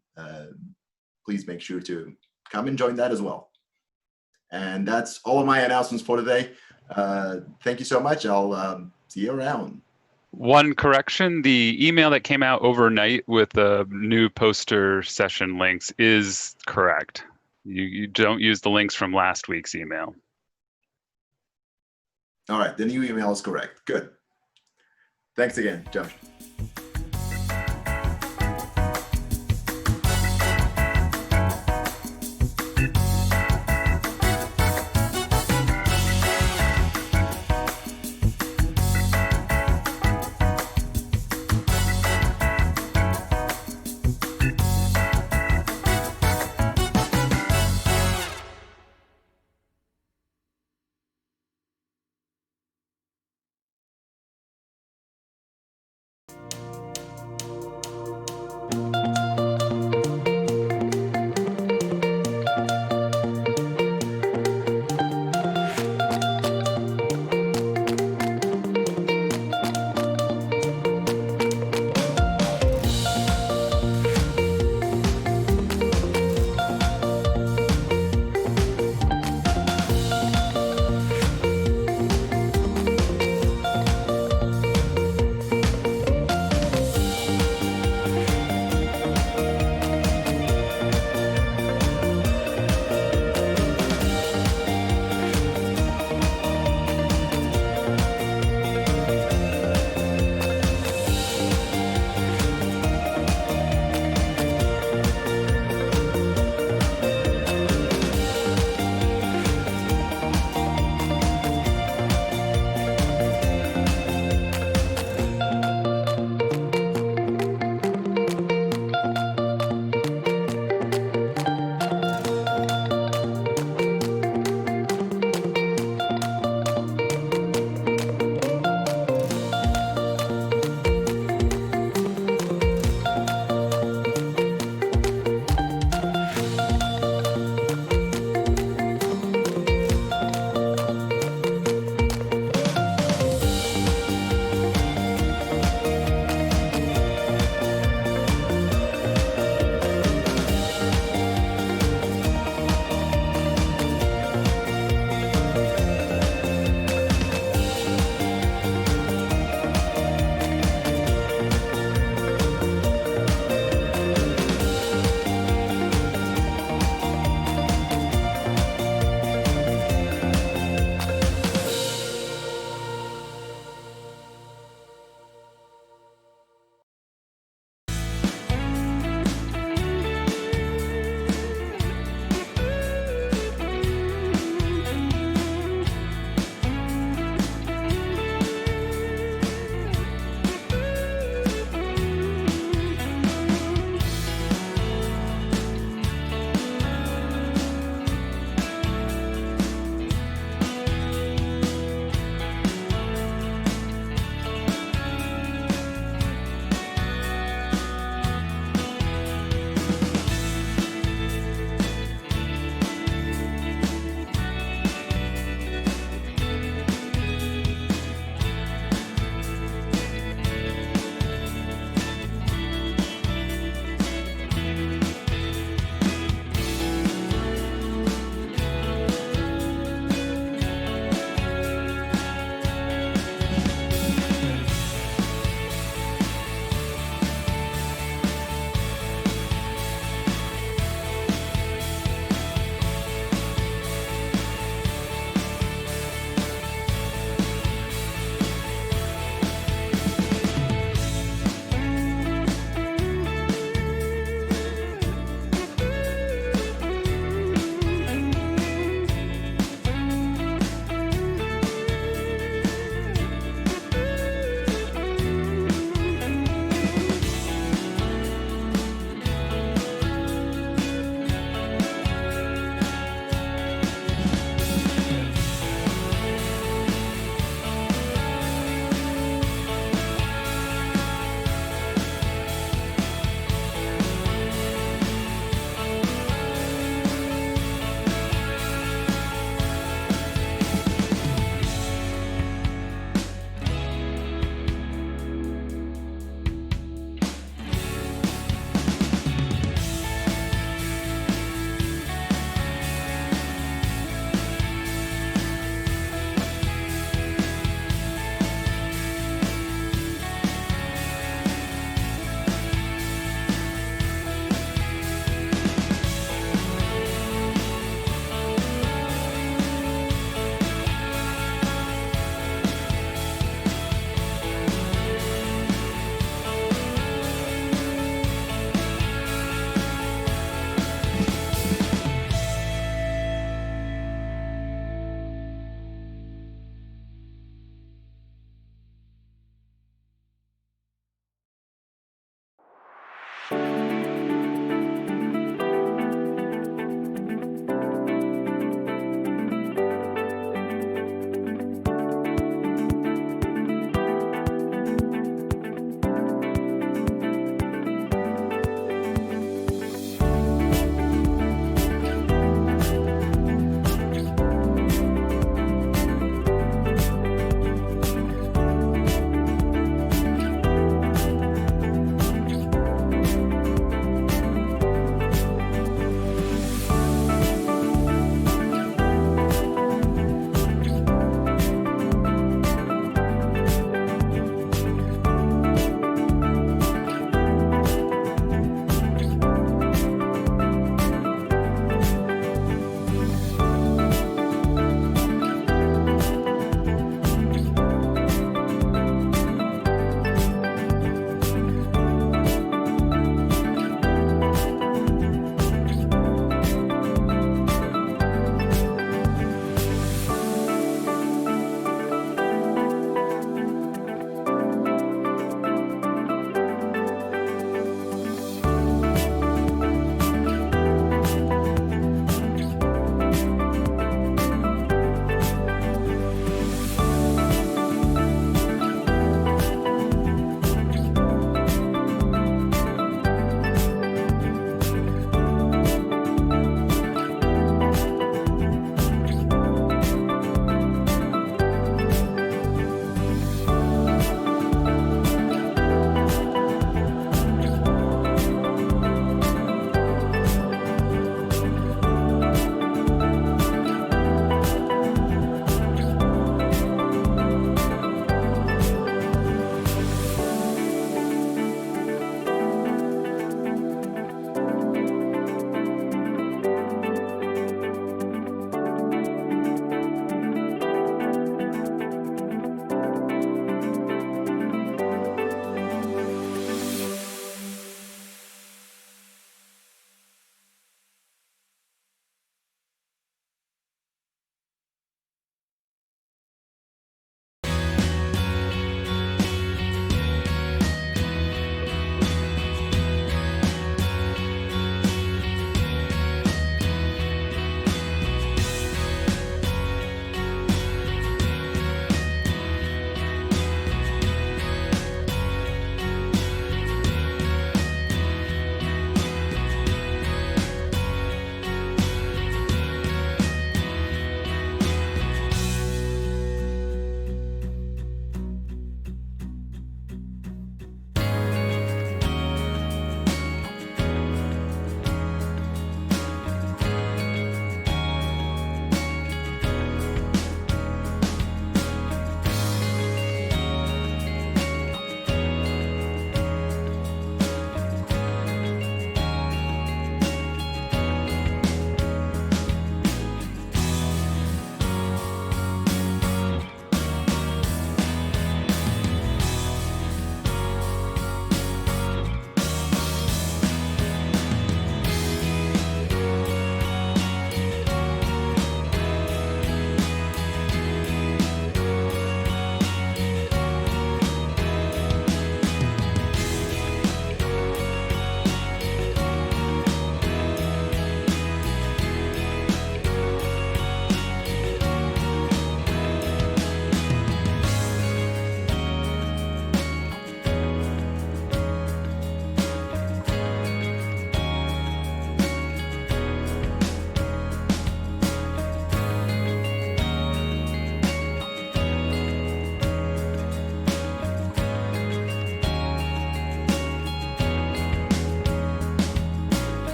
please make sure to come and join that as well. And that's all of my announcements for today. Thank you so much. I'll see you around. One correction, the email that came out overnight with the new poster session links is correct. You don't use the links from last week's email. All right, the new email is correct. Good. Thanks again, Josh.